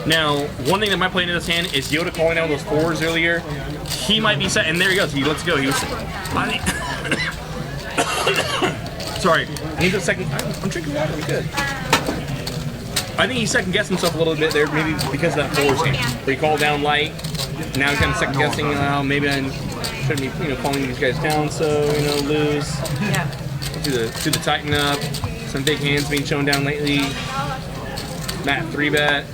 Now, one thing that might play into this hand is Yoda calling out those 4s earlier. He might be set, and there he goes. He lets go. He was. Sorry, I need a second. I'm drinking water. I'm good. I think he second guessed himself a little bit there, maybe because of that 4s hand. Where he called down light. Now he's kind of second guessing. Maybe I shouldn't be, calling these guys down. So lose. Yeah. Do the tighten up. Some big hands being shown down lately. Matt 3-bet.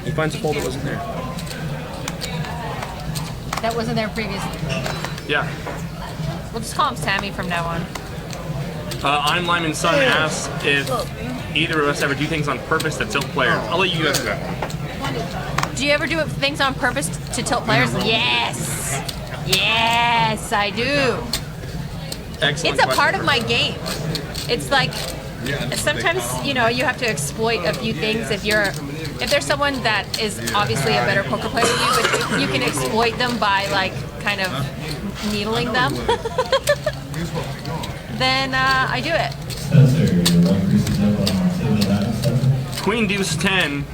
He finds a fold that wasn't there. That wasn't there previously. Yeah. We'll just call him Sammy from now on. I'm Lyman Son asks if either of us ever do things on purpose to tilt players. I'll let you answer that. Do you ever do things on purpose to tilt players? Yes. Yes, I do. Excellent It's a part question. of my game. It's like sometimes you have to exploit a few things if there's someone that is obviously a better poker player than you, but you can exploit them by like kind of needling them. Then I do it. Queen Deuce 10.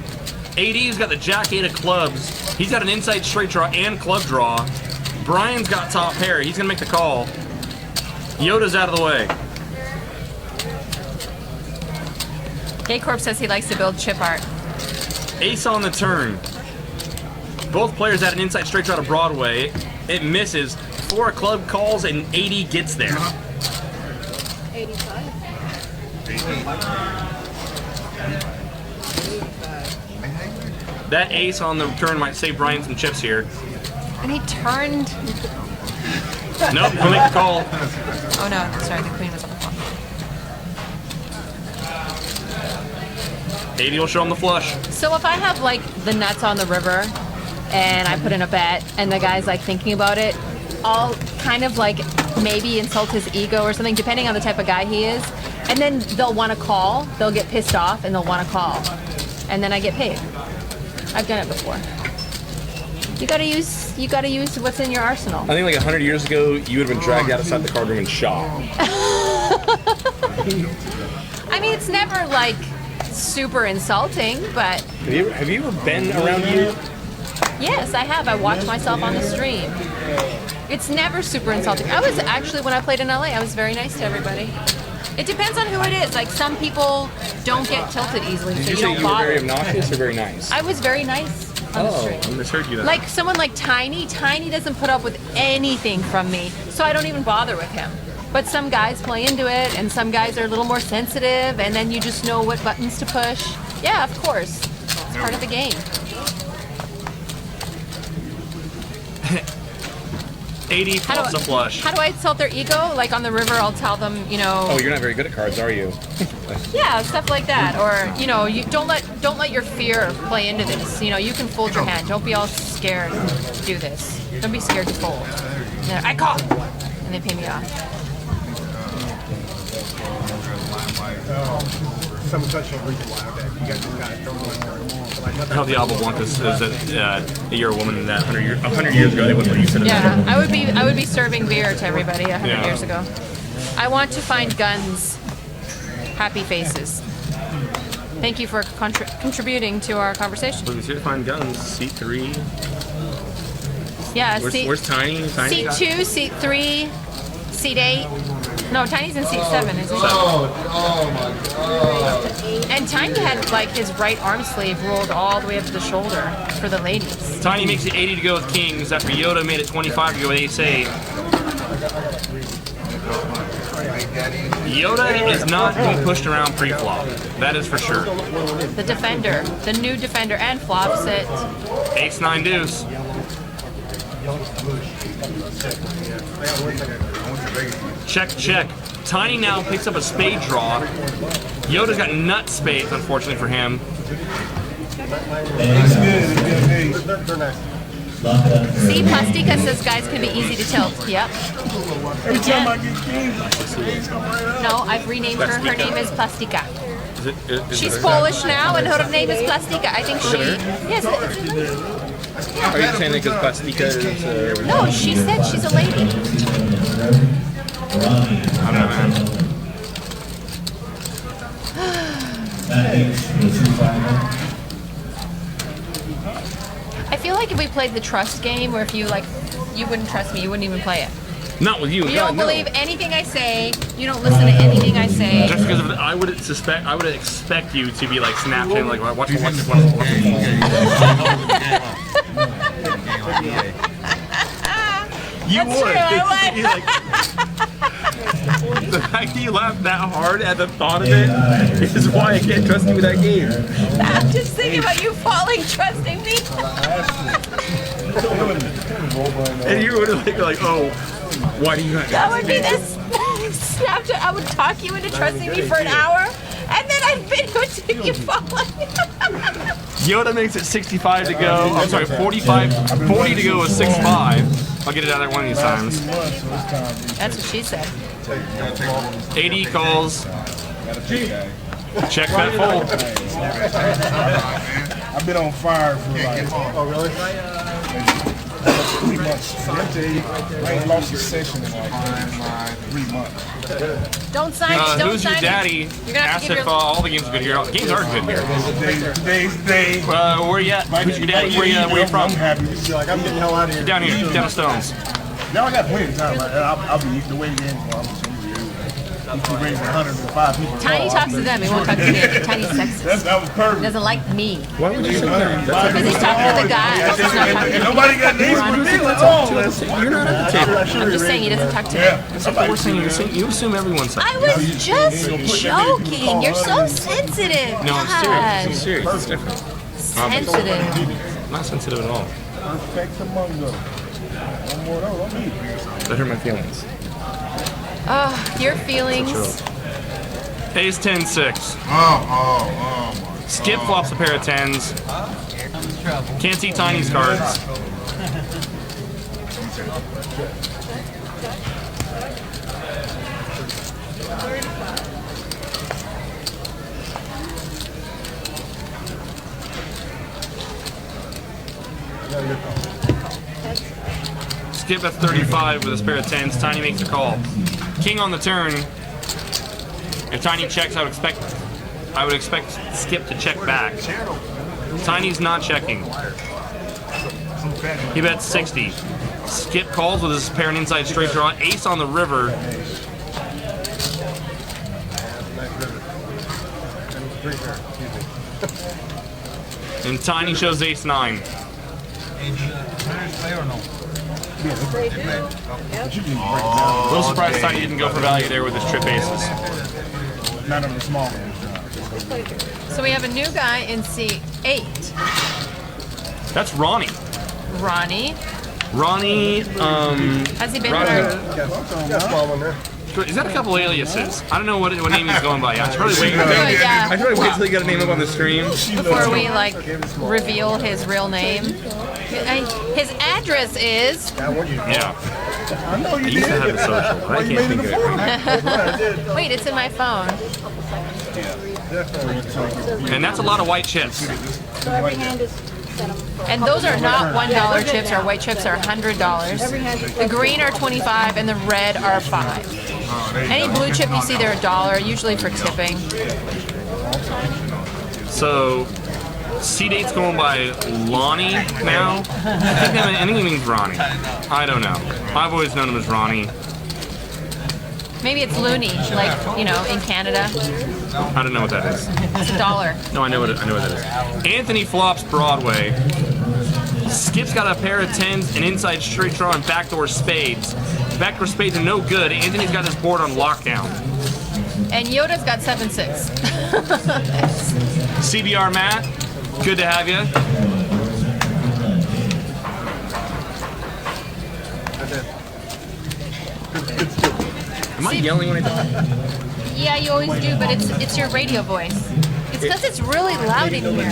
AD's got the Jack 8 of clubs. He's got an inside straight draw and club draw. Brian's got top pair. He's gonna make the call. Yoda's out of the way. K-Corp says he likes to build chip art. Ace on the turn. Both players had an inside straight draw to Broadway. It misses. 4 club calls and 80 gets there. 85. That ace on the turn might save Brian some chips here. And he turned. Nope, he'll make the call. Oh no, sorry, the queen was on the flop. 80 will show him the flush. So if I have like the nuts on the river and I put in a bet and the guy's like thinking about it, I'll kind of like maybe insult his ego or something, depending on the type of guy he is. And then they'll want to call, they'll get pissed off and they'll want to call. And then I get paid. I've done it before. You gotta use what's in your arsenal. I think like 100 years ago, you would have been dragged outside the card room and shot. I mean, it's never like super insulting, but Have you ever been around you? yes, I have. I watch myself on the stream. It's never super insulting. I was actually, when I played in LA, I was very nice to everybody. It depends on who it is. Like some people don't get tilted easily, Did so you you say don't you were very bother. obnoxious or very nice? I was very nice on the street. I misheard you then. Like someone like Tiny. Tiny doesn't put up with anything from me, so I don't even bother with him. But some guys play into it, and some guys are a little more sensitive, and then you just know what buttons to push. Yeah, of course. It's part of the game. 80 flops a flush. How do I insult their ego? Like on the river, I'll tell them, you know. Oh, you're not very good at cards, are you? Yeah, stuff like that. Or you know, you don't let your fear play into this. You know, you can fold your hand. Don't be all scared to do this. Don't be scared to fold. And then, I call, and they pay me off. Someone touched on the reason why you guys just got to throw it. How Diablo Blanca says that you're a woman that 100 years ago they wouldn't let you sit in Yeah, I would be serving beer to everybody 100 Yeah. years ago. I want to find guns. Happy faces. Thank you for contributing to our conversation. We're here to find guns. Seat 3. Yeah, Where's Tiny? seat 2, seat 3, seat 8. No, Tiny's in seat 7, isn't he? Oh my god. And Tiny had like his right arm sleeve rolled all the way up to the shoulder for the ladies. Tiny makes it 80 to go with Kings after Yoda made it 25 to go with Ace-8. Yoda is not being pushed around pre-flop. That is for sure. The defender, the new defender, and flops it. Ace-9 deuce. Check, check. Tiny now picks up a spade draw. Yoda's got nut spades, unfortunately for him. It's good. It's good. They're nice. See, Plastica says guys can be easy to tilt. Yep. Every time I get kings, No, I've renamed her. Her name is Plastica. Is She's it- Polish now, and her name is Plastica. I think she. Yes. Are you saying that because Plastica is... No, she said she's a lady. I don't know, man. I feel like if we played the trust game, where if you like, you wouldn't trust me, you wouldn't even play it. Not with you. You God, don't no. believe anything I say. You don't listen to anything I say. Just because of the, I would expect you to be like Snapchat, like watch. You That's would. true, I would. You're like, the fact that you laughed that hard at the thought of it is why I can't trust you with that game. I'm just thinking about you falling, trusting me. And you would have like, oh, why do you have That would be this Snapchat. I would talk you into trusting me for an hour, and then I'd videotape you falling. Yoda makes it 65 to go. I'm sorry, 40 to go with 6-5. I'll get it out there one of these times. That's what she said. 80 calls. Check that fold. I've been on fire for like, oh really? 3 months. I ain't lost a session in like 3 months. Don't sign it. Don't Who's your sign daddy? it. You're gonna have Asked to give if your. all the games are good here. The games are good here. Today's day. Where you at? Who's your daddy? Where you from? I'm happy. Just be like, I'm getting the hell out of here. Down here, down the Stones. Now I got plenty of time. Like, I'll be the way games go. I'm just raising 105 people. Tiny talks to them. He won't talk to me. Tiny's sexist. That was perfect. He doesn't like me. Why would you say that? Because he's talking to the guys. He's not talking to me. Nobody got names for me. You're not at the table. I'm just saying he doesn't talk to me. That's like we're saying. You assume everyone's I was just joking. You're so sensitive. No, I'm serious. I'm serious. It's different. Sensitive. Not sensitive at all. Perfect among them. One more though, don't need. That hurt my feelings. Oh, your feelings. Ace 10-6. Oh my. Skip flops a pair of 10s. Can't see Tiny's cards. Skip at 35 with a pair of 10s. Tiny makes a call. King on the turn. If Tiny checks, I would expect Skip to check back. Tiny's not checking. He bets 60. Skip calls with his pair and inside straight draw. Ace on the river. Pretty sure. Excuse me. And Tiny shows ace 9. Winners play or no? They do. Yep. A little surprised Tiny didn't go for value there with his trip aces. Not on the small ones. So we have a new guy in C8. That's Ronnie. Ronnie. Ronnie, Has he been Ronnie- in our... Got a small one there. is that a couple aliases? I don't know what name he's going by. I should probably wait. yeah. I should probably wait till he got a name up on the stream. Before we like reveal his real name. His address is... Yeah. I know I you used to did. have a social, but I can't think of it right now. Wait, it's in my phone. And that's a lot of white chips. And those are not $1 chips. Our white chips are $100. The green are $25 and the red are $5. Any blue chip you see, they're $1, usually for tipping. So, C-Date's going by Lonnie now. I think he means Ronnie. I don't know. I've always known him as Ronnie. Maybe it's loony, like, you know, in Canada. I don't know what that is. It's $1. No, I know what that is. Anthony flops Broadway. Skip's got a pair of 10s, an inside straight draw, and backdoor spades. Backdoor spades are no good. Anthony's got his board on lockdown. And Yoda's got 7-6. CBR Matt, good to have you. Am I yelling when I talk? Yeah, you always do, but it's your radio voice. It's because it's really loud in here.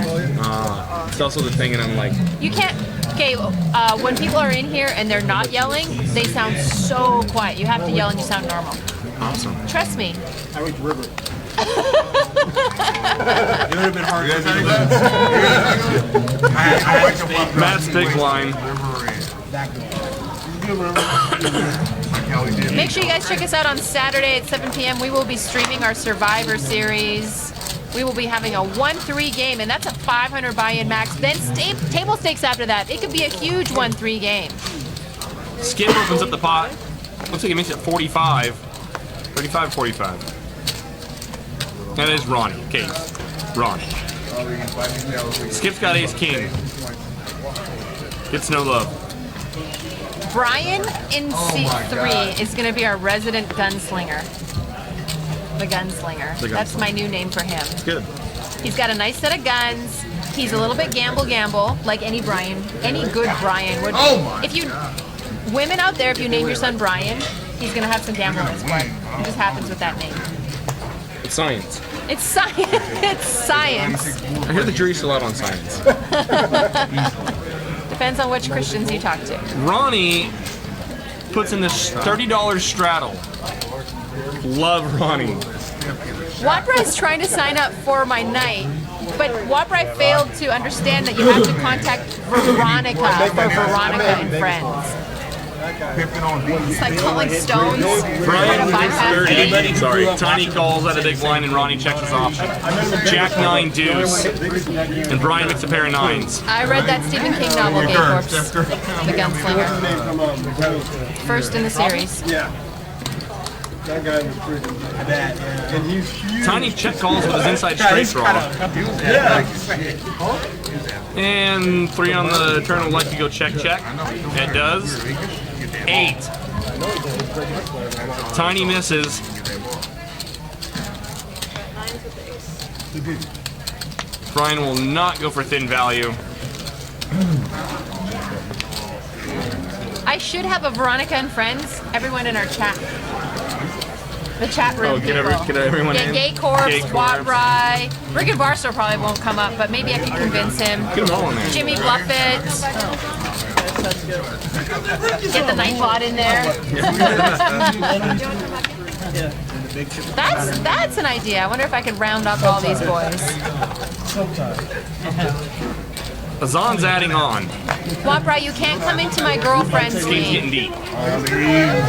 It's also the thing, and I'm like, You can't. Okay, when people are in here and they're not yelling, they sound so quiet. You have to yell and you sound normal. awesome. Trust me. I went to River. It would have been hard to Matt's big blind. Make sure you guys check us out on Saturday at 7 p.m. We will be streaming our Survivor Series. We will be having a 1-3 game, and that's a 500 buy-in max. Then table stakes after that. It could be a huge 1-3 game. Skip opens up the pot. Looks like he makes it 45. 35-45. That is Ronnie. Okay, Ronnie. Skip's got ace king. Gets no love. Brian in C3 is going to be our resident gunslinger. The gunslinger. That's my new name for him. Good. He's got a nice set of guns. He's a little bit gamble, like any Brian, any good Brian would. If you, women out there, if you name your son Brian, he's gonna have some gamble in his blood. It just happens with that name. It's science. It's science. It's science. I hear the jury's still out on science. Depends on which Christians you talk to. Ronnie puts in this $30 straddle. Love Ronnie. Wapra is trying to sign up for my night, but Wapra failed to understand that you have to contact Veronica for Veronica and Friends. It's like calling stones. Brian to bypass wins 30. me. Sorry. Tiny calls at a big blind and Ronnie checks his option. Jack 9 deuce. And Brian makes a pair of 9s. I read that Stephen King novel, Gay Corpse, The Gunslinger. First in the series. Yeah. That guy was pretty bad. And he's huge. Tiny check calls with his inside straight draw. And 3 on the turn will likely go check. It does. 8. Tiny misses. Brian will not go for thin value. I should have a Veronica and Friends, everyone in our chat. The chat room. Get everyone in. Gay Corpse, Gay Corpse. Waprai. Rick and Barstow probably won't come up, but maybe I can convince him. Get them all in there. Jimmy Bluffett. Get the Nightbot in there. That's an idea. I wonder if I could round up all these boys. Azan's adding on. Waprai, you can't come into my girlfriend's This game's getting league. deep.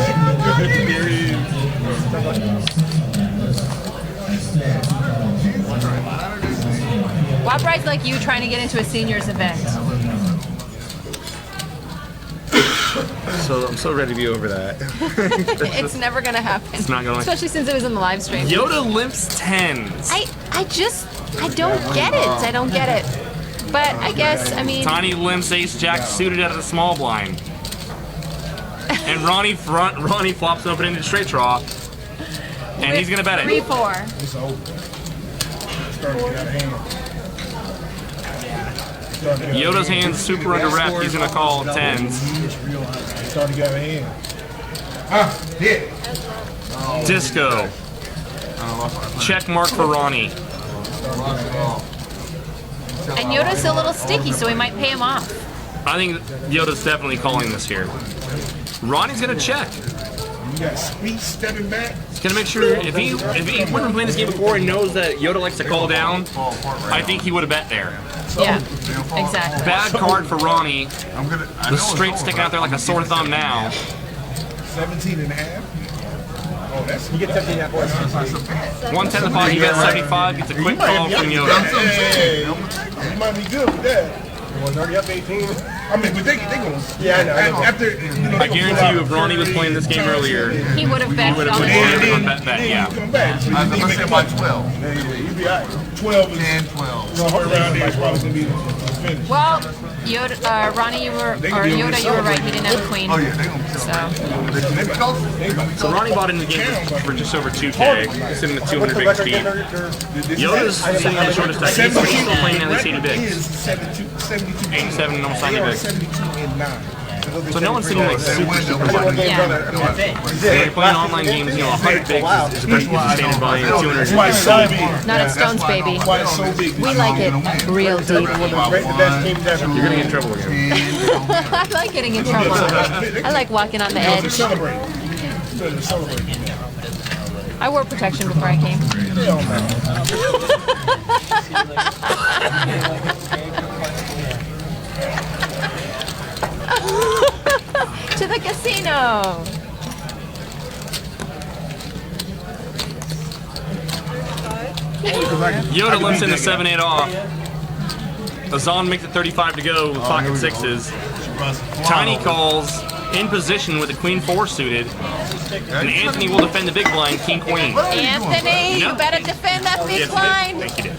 Waprai's like you trying to get into a seniors event. So I'm so ready to be over that. It's never gonna happen. It's not gonna. Especially since it was in the live stream. Yoda limps 10s. I just I don't get it. I don't get it. But I guess, I mean, Tiny limps ace jack suited out of the small blind. And Ronnie flops open into straight draw. And he's gonna bet it. 3-4. It's over. Starting to get out of hand. Yoda's hands super under rep. He's gonna call tens. Starting to get out of hand. Hit. Disco. Check mark for Ronnie. And Yoda's a little sticky, so we might pay him off. I think Yoda's definitely calling this here. Ronnie's gonna check. You got Speed stepping back. He's gonna make sure if he wouldn't have played this game before and knows that Yoda likes to call down, I think he would have bet there. Yeah, exactly. Bad card for Ronnie. I'm gonna. The straight sticking out there like a sore thumb now. 17 and a half. Oh, that's You get 17 at once. 110 to 5, he bets 75, gets a quick call from Yoda. Hey, you might be good with that. One's already up 18. I mean, but they gonna. Yeah, I know. After, I guarantee you, if Ronnie was playing this game earlier, He would have bet would have on put the his board. hand on bet, yeah. Come back. So I'm you gonna make say a by bunch. 12. You be all right. 12 is 10, 12. around there. It's probably gonna be the finish. Well, Yoda, Ronnie, you were, or Yoda, you were right. He didn't have a queen. Oh yeah, they gonna kill So, They be close. So Ronnie bought into the game for just over 2K, sitting at 200 big speed. Yoda's sitting on the shortest deck. He's still playing at least 80 bigs. 72. 87 and almost 90 bigs. 72 and 9. So no one's sitting like super wide. yeah. When you're playing online games, 100 bigs is a pretty sustained volume. 200 Why it's so big? Not at Stones, baby. Why it's so big? We like it real deep. The best teams ever. You're gonna get in trouble again. I like getting in trouble. I like walking on the edge. Celebrate. Celebrate. I wore protection before I came. To the casino. Yoda limps into 7-8 off. Azan makes it 35 to go with pocket sixes. Tiny calls in position with the queen 4 suited. And Anthony will defend the big blind, king queen. Anthony, you No. better defend that big Yes, blind. thank you, did.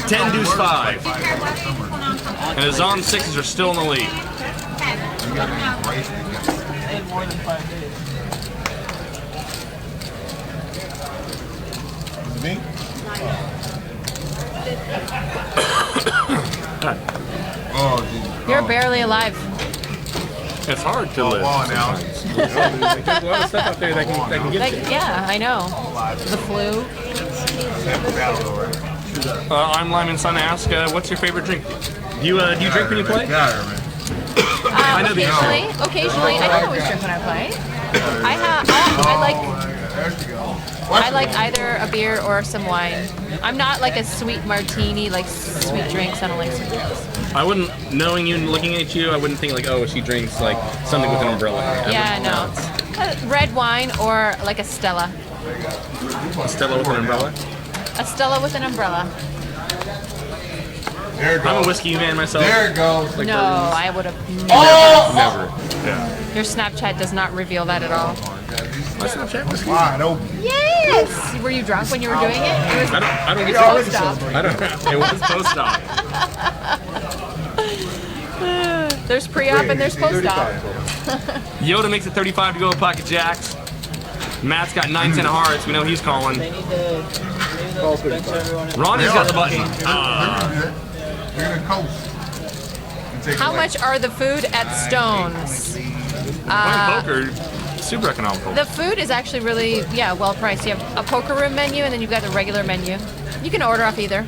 10 deuce 5. And Azan sixes are still in the lead. Me? Oh, Jesus. You're barely alive. It's hard to live. Come on now. There's a lot of stuff out there that can get Like, you. yeah, I know. The flu. I'm Lyman Son ask, what's your favorite drink? Do you drink when you play? I know the answer. Occasionally. I don't always drink when I play. I like either a beer or some wine. I'm not like a sweet martini, like sweet drinks. I don't like sweet drinks. I wouldn't, knowing you and looking at you, I wouldn't think like, oh, she drinks like something with an umbrella. Yeah, no. Red wine or like a Stella. A Stella with an umbrella. A Stella with an umbrella. There it I'm a goes. whiskey man myself. There it goes. Like No, bourbons. I would have Never. Yeah. Your Snapchat does not reveal that at all. My Snapchat was Wide open. Yes! Were you drunk when you were doing it? It was I don't get post-op. I don't. It was post-op. There's pre-op and there's post-op. Yoda makes it 35 to go with pocket jacks. Matt's got 9-10 of hearts. We know he's calling. Ronnie's got the button. You're gonna coast. And take How it much are the food at Stone's? Playing poker, super economical. The food is actually really, well priced. You have a poker room menu and then you've got a regular menu. You can order off either.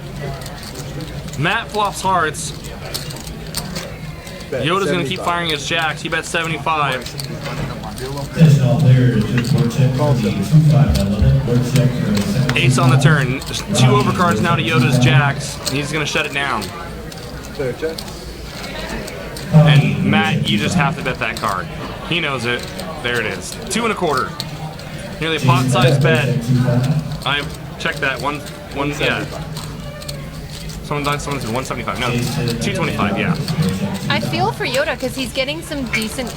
Matt flops hearts. Yoda's gonna keep firing his jacks. He bets 75. Attention all players, just board check for the 2-5 limit. Board check for 17. Ace on the turn. There's 2 overcards now to Yoda's jacks. He's gonna shut it down. And Matt, you just have to bet that card. He knows it. There it is. 2 1/4. Nearly a pot-sized bet. I checked that. Yeah. Someone said 175. No, 225. Yeah. I feel for Yoda because he's getting some decent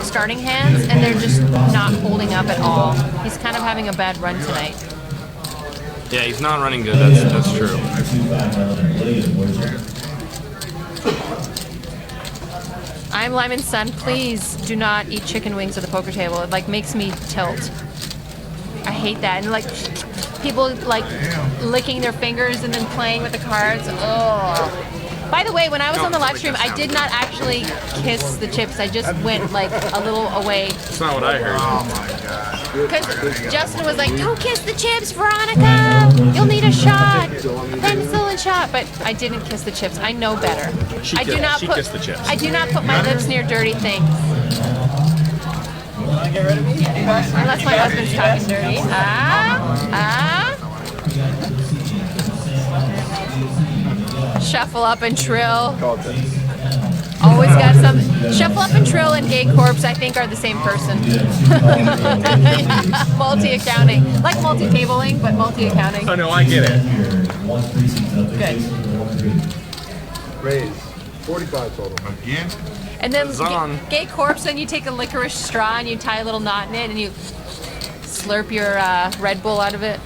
starting hands and they're just not holding up at all. He's kind of having a bad run tonight. Yeah, he's not running good. That's true. 2-5 Element William Worcester. I'm Lyman's son. Please do not eat chicken wings at the poker table. It like makes me tilt. I hate that. And like people like licking their fingers and then playing with the cards. Oh. By the way, when I was on the live stream, I did not actually kiss the chips. I just went like a little away. That's not what I heard. Oh my god. Because Justin was like, "Don't kiss the chips, Veronica. You'll need a shot, penicillin shot." But I didn't kiss the chips. I know better. She I do not she put. kissed the chips. I do not put my lips near dirty things. Get rid of me? Unless my husband's talking dirty. Shuffle up and trill. Always got some. Shuffle up and trill and gay corpse, I think, are the same person. Multi-accounting. Like multi-tabling, but multi-accounting. Oh, no, I get it. Raise. 45 total. Again? And then Zon. gay corpse, then you take a licorice straw and you tie a little knot in it and you slurp your Red Bull out of it.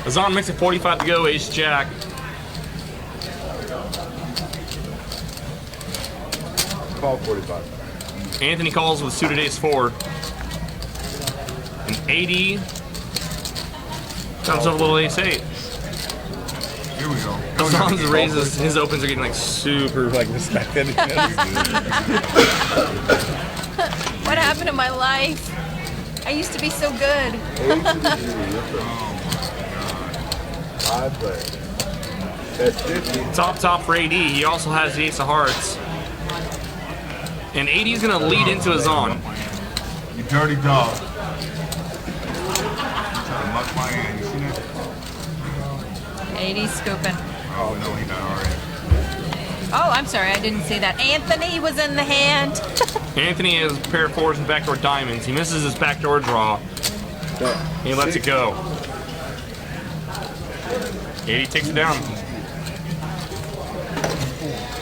Azan makes it 45 to go, ace jack. Call 45. Anthony calls with suited ace 4. An 80. Comes up a little ace 8. Here we go. Azan's raises, his opens are getting like super like respected. What happened to my life? I used to be so good. Five players. That's 50. Top for AD. He also has the ace of hearts. And AD is going to lead into Azan. You dirty dog. Trying to muck my hand. You see that? 80 scooping. Oh, no, he not already. Oh, I'm sorry, I didn't see that. Anthony was in the hand. Anthony has a pair of 4s and backdoor diamonds. He misses his backdoor draw. He lets it go. AD takes it down.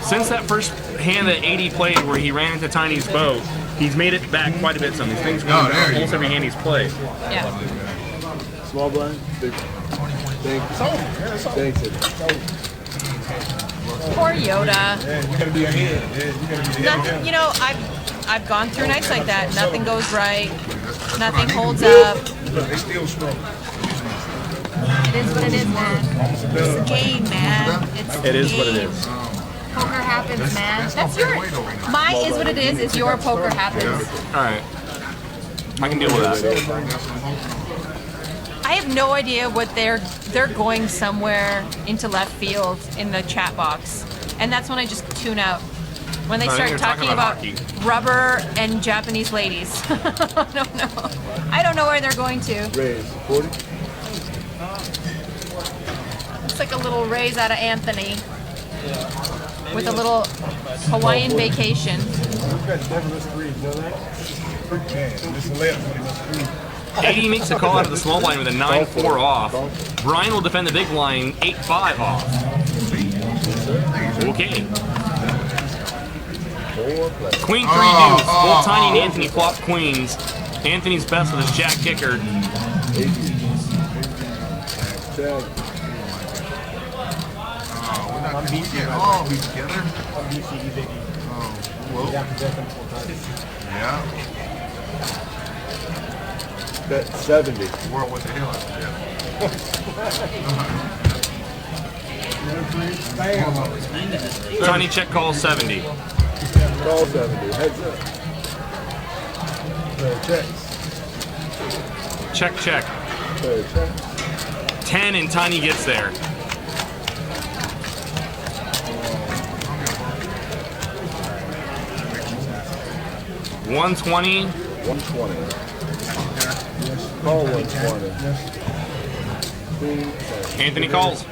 Since that first hand that AD played where he ran into Tiny's boat, he's made it back quite a bit. Some of these things going Oh, there you almost go. every hand he's played. Yeah. Small blind. Big. Thanks. Poor Yoda. You gotta be ahead. You gotta be Nothing, you know, I've gone through nights like that. Nothing goes right. Nothing holds up. They still strong. It is what it is, man. It's a game, man. It's It is a what it game. is. Poker happens, man. That's your. My is what it is your poker happens. Alright. I can deal with that. I have no idea what they're going somewhere into left field in the chat box, and that's when I just tune out. When they I think start they're talking talking about about hockey. rubber and Japanese ladies. I don't know. I don't know where they're going to. Raise. 40. It's like a little raise out of Anthony with a little Hawaiian vacation. AD makes a call out of the small blind with a 9-4 off. Brian will defend the big blind 8-5 off. Okay. Queen 3 deuce. Both Tiny and Anthony flop queens. Anthony's best with his jack kicker. We can't all be together. Oh, whoa. Yeah. That's 70. World with the hell out of Tiny check call 70. Call 70. Heads up. Checks. Check. Check. 10 and Tiny gets there. $120. 120. Call 120. Anthony calls.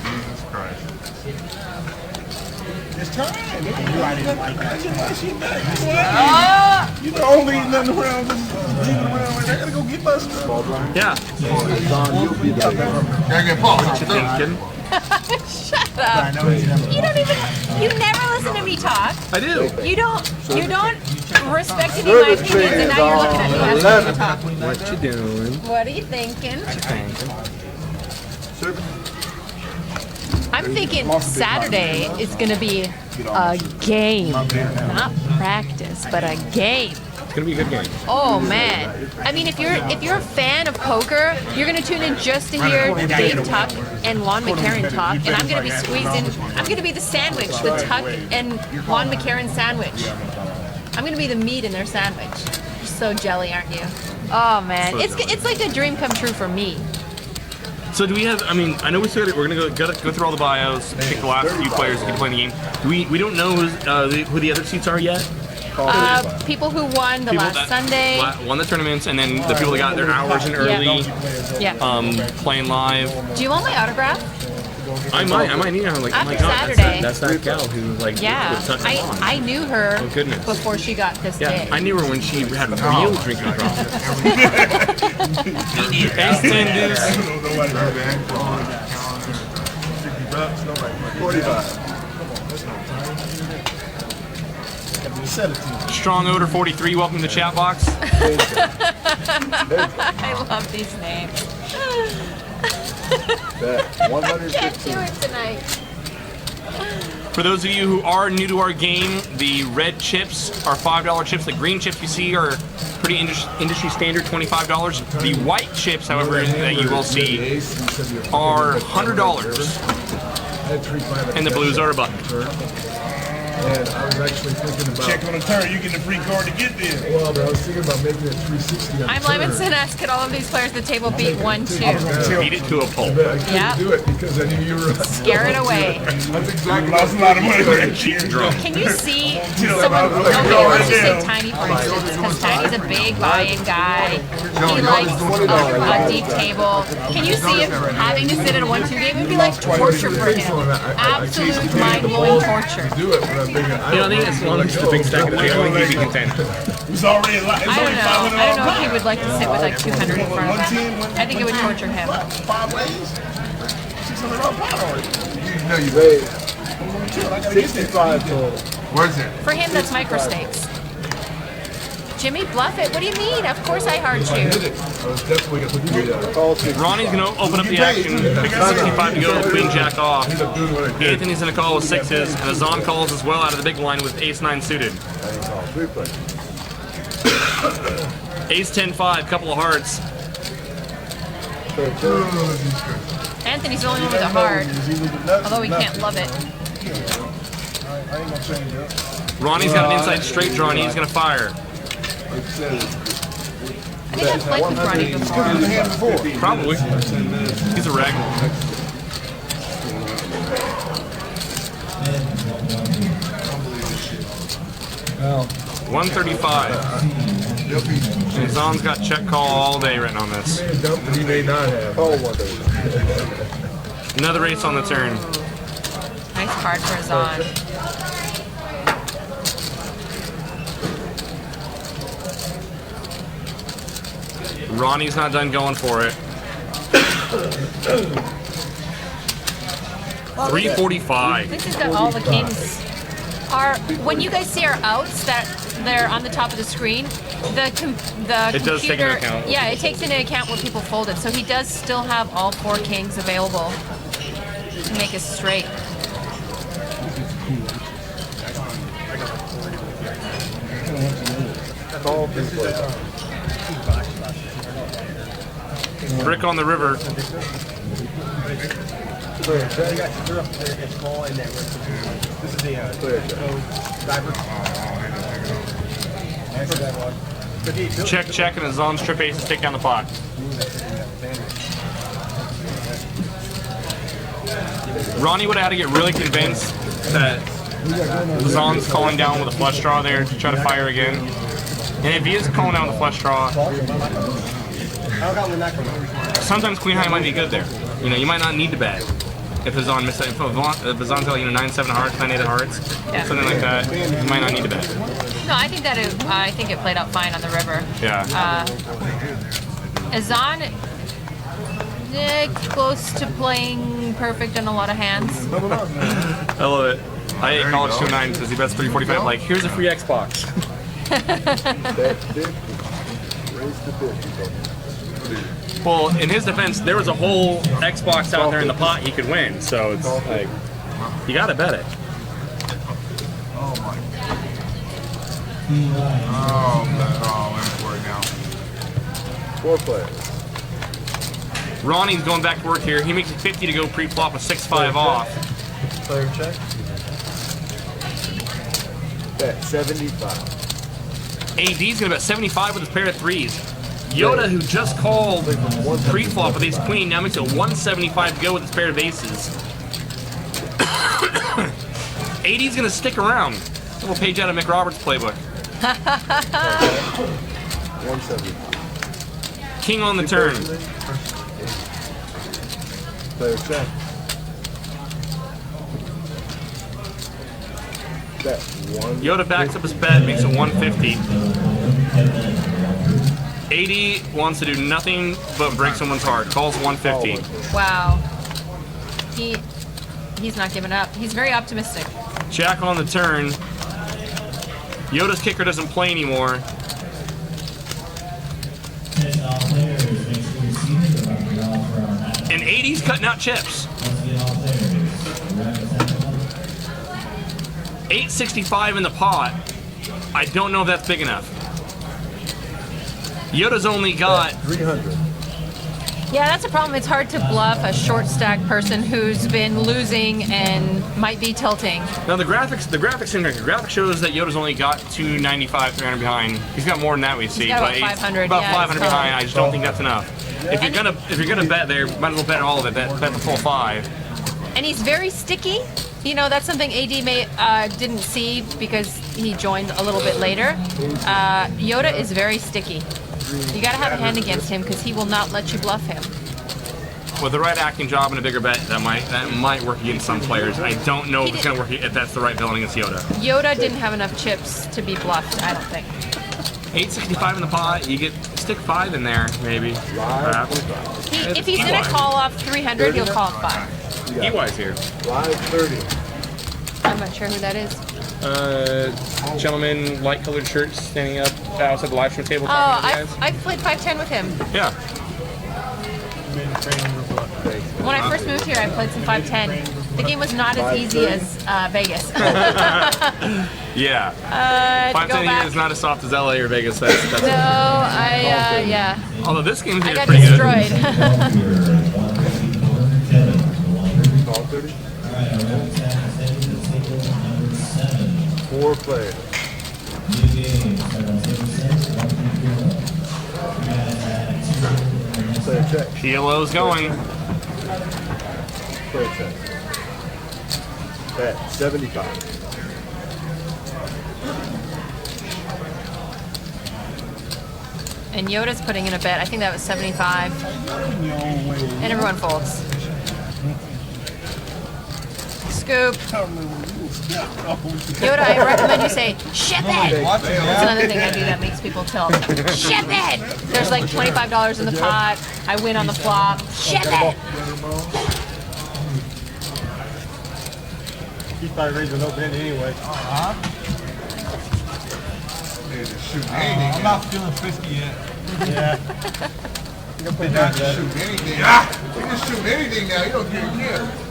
Jesus Christ. It's time. I didn't like that. You don't leave nothing around. Just leave it around. I gotta go get my stuff. Yeah. Gotta get Paul. What you Thinking. Shut up. You don't even. You never listen to me talk. I do. You don't respecting my opinions, and now you're looking at me asking me to talk. What you doing? What are you thinking? I'm thinking Saturday is going to be a game. Not practice, but a game. It's gonna be a good game. Oh man! I mean, if you're a fan of poker, you're gonna tune in just to hear Dave Tuck and Lon McCarron talk, and I'm gonna be squeezing. I'm gonna be the sandwich, the Tuck and Lon McCarron sandwich. I'm gonna be the meat in their sandwich. You're so jelly, aren't you? Oh man, it's like a dream come true for me. So do we have? I mean, I know we said we're gonna go through all the bios, pick the last few players who can play in the game. We don't know who the other seats are yet. People who won the last Sunday. Won the tournaments, and then the people that got their hours in early, playing live. Do you want my autograph? I might need it. I'm like, oh my god, Saturday. that's that gal who like. Yeah, I knew her before she got this day. I knew her when she had real drinking problems. Ace 10 deuce. 45. Strong Odor 43, welcome to the chat box. I love these names. Can't do it tonight. For those of you who are new to our game, the red chips are $5 chips. The green chips you see are pretty industry standard, $25. The white chips, however, that you will see are $100. And the blues are $1. And I was actually thinking about... Check on the turn, you get the free card to get there. Well, but I was thinking about making it 360 on I'm Lemonson. Ask could all of these players at the table beat 1-2? Beat it to a pole. I couldn't do it because I knew you were... Scare it away. That's exactly lost a lot of money there. Can you see someone... Okay, let's just say Tiny, for instance, because Tiny's a big buy-in guy. He likes a deep table. Can you see if having to sit at a 1-2 game would be like torture for him? Absolute mind-blowing torture. Do it, but You know, I think as long as it's a big stack of the table, I think he'd be content. It's already I don't know if he would like to sit with like 200 in front of him. I think it would torture him. 5 ways? $600 No, you paid 65 total. Where's it? For him, that's micro stakes. Jimmy, bluff it. What do you mean? Of course I heart you. I was definitely going to put you Ronnie's going to open up the action. 65 to go, Queen Jack off. Anthony's going to call with 6s, and Azan calls as well out of the big blind with Ace-9 suited. Ace-10-5, couple of hearts. Anthony's the only one with a heart, although he can't love it. Ronnie's got an inside straight draw, and he's going to fire. I think I've played with Ronnie before. Probably. He's a reg. Well, 135. And Zon's got check call all day written on this. He may not have. Another ace on the turn. Nice card for Zon. Ronnie's not done going for it. 345. This is all the kings are. When you guys see our outs that they're on the top of the screen, the computer. Does take into account. Yeah, it takes into account what people folded. So he does still have all 4 kings available to make us straight. Brick on the river. Check, check, and a Zon's trip aces take down the pot. Ronnie would have had to get really convinced that Zon's calling down with a flush draw there to try to fire again. And if he is calling down with a flush draw, sometimes Queen High might be good there. You know, you might not need to bet if the Zon misses. If the Zon's got 9-7 hearts, 9-8 hearts, something like that, you might not need to bet. No, I think that I think it played out fine on the river. Yeah. Azan, close to playing perfect in a lot of hands. I love it. I ate College 209 says he bets 345. Like, here's a free Xbox. Bet 50. Raise to 50. Well, in his defense, there was a whole Xbox out there in the pot he could win, so it's like, you gotta bet it. Oh my God. Oh, man. Oh, I'm for it now. 4 players. Ronnie's going back to work here. He makes it 50 to go pre-flop with 6-5 off. Player check. Bet 75. AD's gonna bet 75 with his pair of threes. Yoda, who just called pre-flop with ace queen, now makes it 175 to go with his pair of aces. AD's gonna stick around. A little page out of Mick Roberts' playbook. 175. King on the turn. Player check. Bet 1. Yoda backs up his bet, makes it 150. 80 wants to do nothing but break someone's heart. Calls 150. Wow. He's not giving up. He's very optimistic. Jack on the turn. Yoda's kicker doesn't play anymore. And 80's cutting out chips. 865 in the pot. I don't know if that's big enough. Yoda's only got 300. Yeah, that's a problem. It's hard to bluff a short stack person who's been losing and might be tilting. now the graphics in here. The graphic shows that Yoda's only got 295, 300 behind. He's got more than that we see. got about but 500, About yeah, 500 it's behind. I just don't think that's enough. If you're gonna bet there, might as well bet all of it. Bet the full 5. And he's very sticky. You know, that's something AD didn't see because he joined a little bit later. Yoda is very sticky. You gotta have a hand against him because he will not let you bluff him. With the right acting job and a bigger bet, that might work against some players. I don't know if it's gonna work if that's the right villain against Yoda. Yoda didn't have enough chips to be bluffed, I don't think. 865 in the pot. You stick 5 in there, maybe. Perhaps. If he's gonna call off 300, he'll call off 5. EY's here. Live 30. I'm not sure who that is. Gentleman, light colored shirt, standing up outside the live stream table. Oh, talking to you guys. I've played 5-10 with him. Yeah. When I first moved here, I played some 5-10. The game was not as easy as Vegas. Yeah. 510 go here back. is not as soft as LA or Vegas. That's No, yeah. Although this game I here is got pretty good. destroyed. Call 30. 4 players. Player check. PLO's going. Player check. Bet 75. And Yoda's putting in a bet. I think that was 75. And everyone folds. Scoop. Yoda, I recommend you say, ship it! That's another thing I do that makes people tilt. Ship it! There's like $25 in the pot. I win on the flop. Ship it! He's probably raising open end anyway. I'm not feeling 50 yet. Yeah. You can shoot anything. You can shoot anything now. You don't get a gift.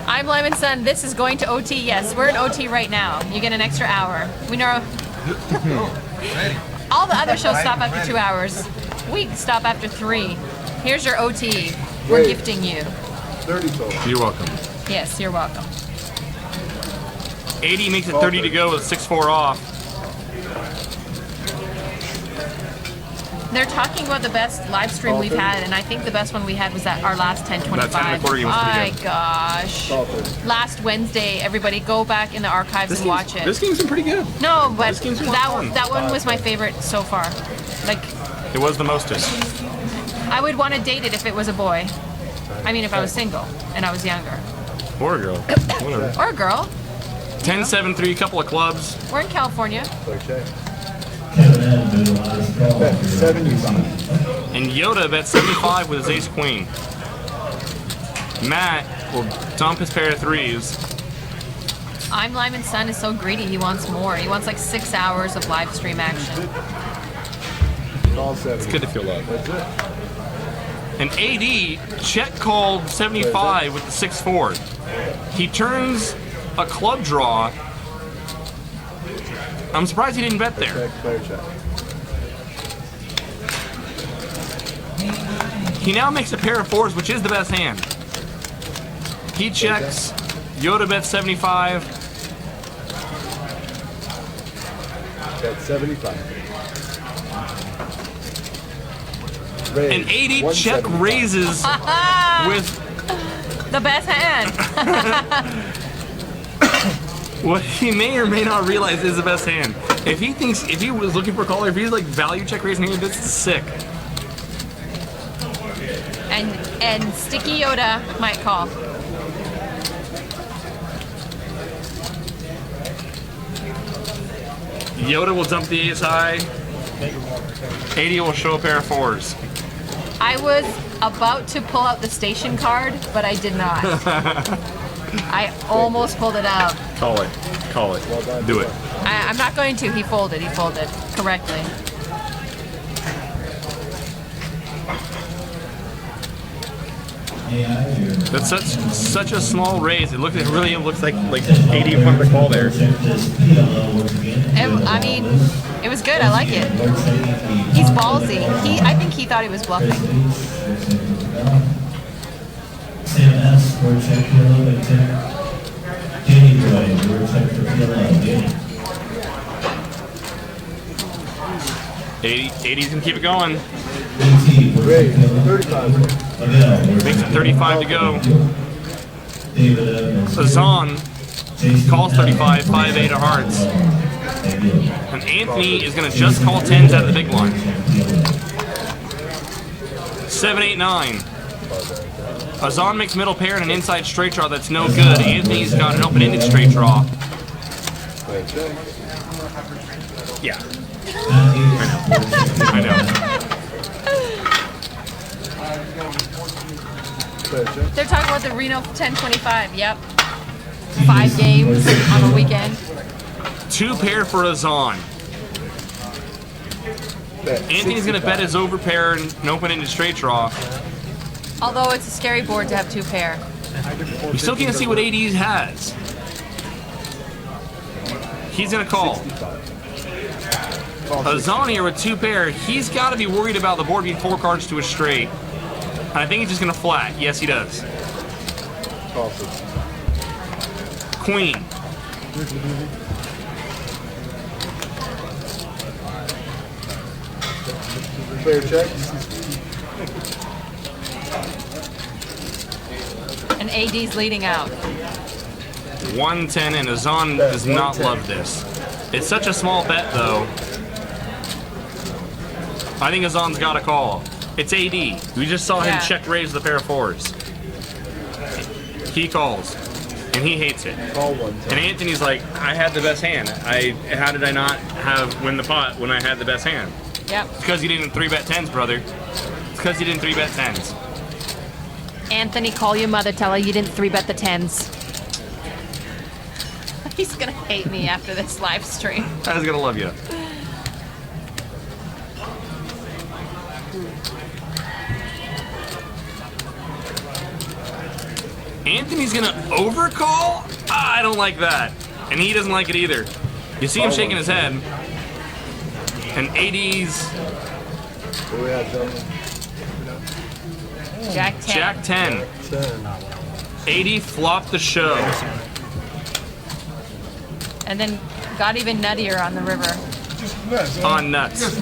I'm Lyman Sun. This is going to OT. Yes, we're in OT right now. You get an extra hour. We know all the other shows stop after 2 hours. We stop after 3. Here's your OT. We're Wait. gifting you. 30 total. You're welcome. Yes, you're welcome. 80 makes it 30 to go with 6-4 off. They're talking about the best live stream we've had, and I think the best one we had was our last 1025. That 10 and a quarter game was pretty My good. gosh. Last Wednesday, everybody go back in the archives and watch it. This game's been pretty good. No, but This game's been fun. that one was my favorite so far. Like, It was the mostest. I would want to date it if it was a boy. I mean, if I was single and I was younger. Or a girl. Whatever. Or a girl. 10-7-3, couple of clubs. We're in California. Player check. Bet 75. And Yoda bet 75 with his ace queen. Matt will dump his pair of threes. I'm Lyman's son is so greedy. He wants more. He wants like 6 hours of live stream action. All 70. It's good to feel love. That's it. And AD, check called 75 with the 6-4. He turns a club draw. I'm surprised he didn't bet there. Check, player check. He now makes a pair of 4s, which is the best hand. He checks. Yoda bets 75. Bet 75. Raise, And AD check 175. raises with The best hand. what he may or may not realize is the best hand. If he was looking for a caller, if he's like value check raising hand, this is sick. And Sticky Yoda might call. Yoda will dump the ace high. 80 will show a pair of 4s. I was about to pull out the station card, but I did not. I almost pulled it out. Call it. Call it. Do it. I'm not going to. He folded. He folded correctly. That's such a small raise. It really looks like AD wanted to call there. I mean, it was good. I like it. He's ballsy. I think he thought he was bluffing. Sam S. Word check PLO and check. Danny Boy, word check for PLO. Danny. 80's gonna keep it going. BT, word Raise, check PLO. 35. Adele, word Makes check it 35 to go. David Evans. Azan Jason calls 35, 5-8 of hearts. Thank you. And Anthony is gonna just call 10s out of the big one. 7-8-9. Azan makes middle pair and an inside straight draw that's no good. Anthony's got an open-ended straight draw. Player check. Yeah. I know. Player check. They're talking about the Reno 1025. Yep. 5 games on a weekend. 2 pair for Azan. Bet Anthony's gonna 65. bet his over pair and an open-ended straight draw. Although it's a scary board to have 2 pair. We still can't see what AD has. He's gonna call. Azan here with 2 pair. He's got to be worried about the board being 4 cards to a straight. And I think he's just gonna flat. Yes, he does. Call 60. Queen. Player check. And AD's leading out. 110, and Azan does not 110. love this. It's such a small bet, though. I think Azan's got a call. It's AD. We just saw him Yeah. check raise the pair of 4s. He calls, and he hates it. Call 110. And Anthony's like, I had the best hand. How did I not win the pot when I had the best hand? Yep. It's because you didn't 3-bet 10s, brother. It's because you didn't 3-bet 10s. Anthony, call your mother. Tell her you didn't 3-bet the 10s. He's gonna hate me after this live stream. I was gonna love you. Anthony's gonna overcall? I don't like that. And he doesn't like it either. You see him shaking his head. And AD's What do we have, gentlemen? Jack 10. Jack 10. 10. 80 flopped the show. And then got even nuttier on the river. On nuts.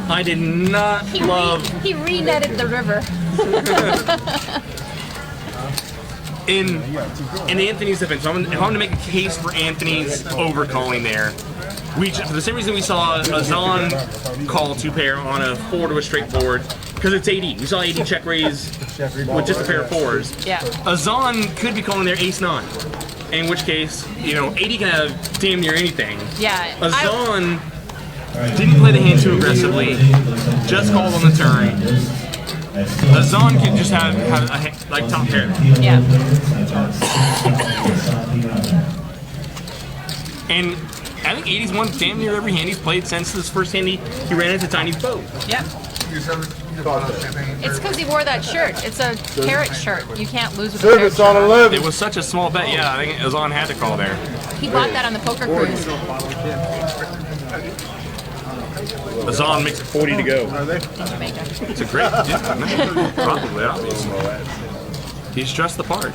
I did not love He re-netted the river. in Anthony's defense. If I'm going to make a case for Anthony's overcalling there, for the same reason we saw Azan call 2 pair on a 4 to a straight board, because it's AD. We saw AD check raise with just a pair of 4s. Yeah. Azan could be calling their ace-9, in which case, AD can have damn near anything. Yeah. Azan didn't play the hand too aggressively, just called on the turn. Azan could just have a top pair. Yeah. And I think 80's won damn near every hand he's played since his first hand he ran into Tiny's boat. Yep. It's because he wore that shirt. It's a carrot shirt. You can't lose with a carrot Service on shirt. 11. It was such a small bet. Yeah, I think Azan had to call there. He bought that on the poker cruise. Azan makes it 40 to go. Jamaica. It's a great, yeah, probably, obviously. He's dressed the part.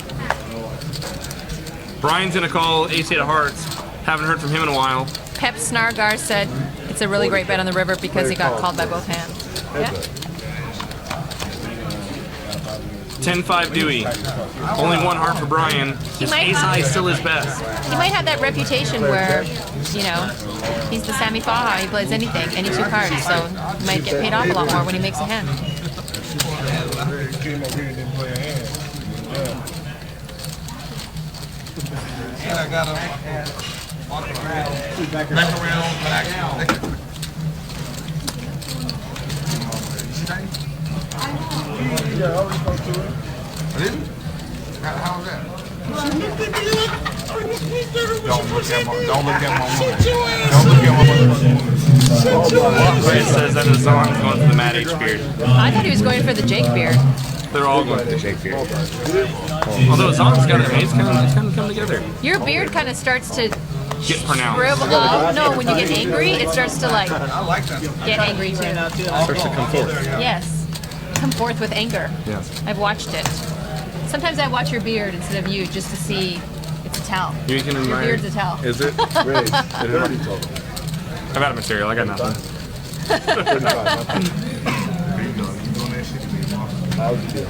Brian's gonna call Ace-8 of Hearts. Haven't heard from him in a while. Pep Snargar said it's a really great bet on the river because he got called by both hands. Yeah. 10-5 Dewey. Only one heart for Brian. His might Ace-High have- is still his best. He might have that reputation where, you know, he's the Sammy Faha. He plays anything, any two cards, so he might get paid off a lot more when he makes a hand. Came over here and didn't play a hand. And I got him. Back around. Yeah, I already spoke to her. How was that? Don't look at my money. Don't look at my money. Brian says that Azan's going for the Mad H beard. I thought he was going for the Jake beard. They're all going for the Jake beard. Although Azan's got it, it's kind of come together. Your beard kind of starts to Get pronounced. shrivel up. No, when you get angry, it starts to like I like that. get angry too. Starts to come forth. Yes. Come forth with anger. Yes. I've watched it. Sometimes I watch your beard instead of you just to see it's a tell. You can Your admire. beard's a tell. Is it? Ray, 30 total. I've had a material. I got nothing. 35. How's the deal?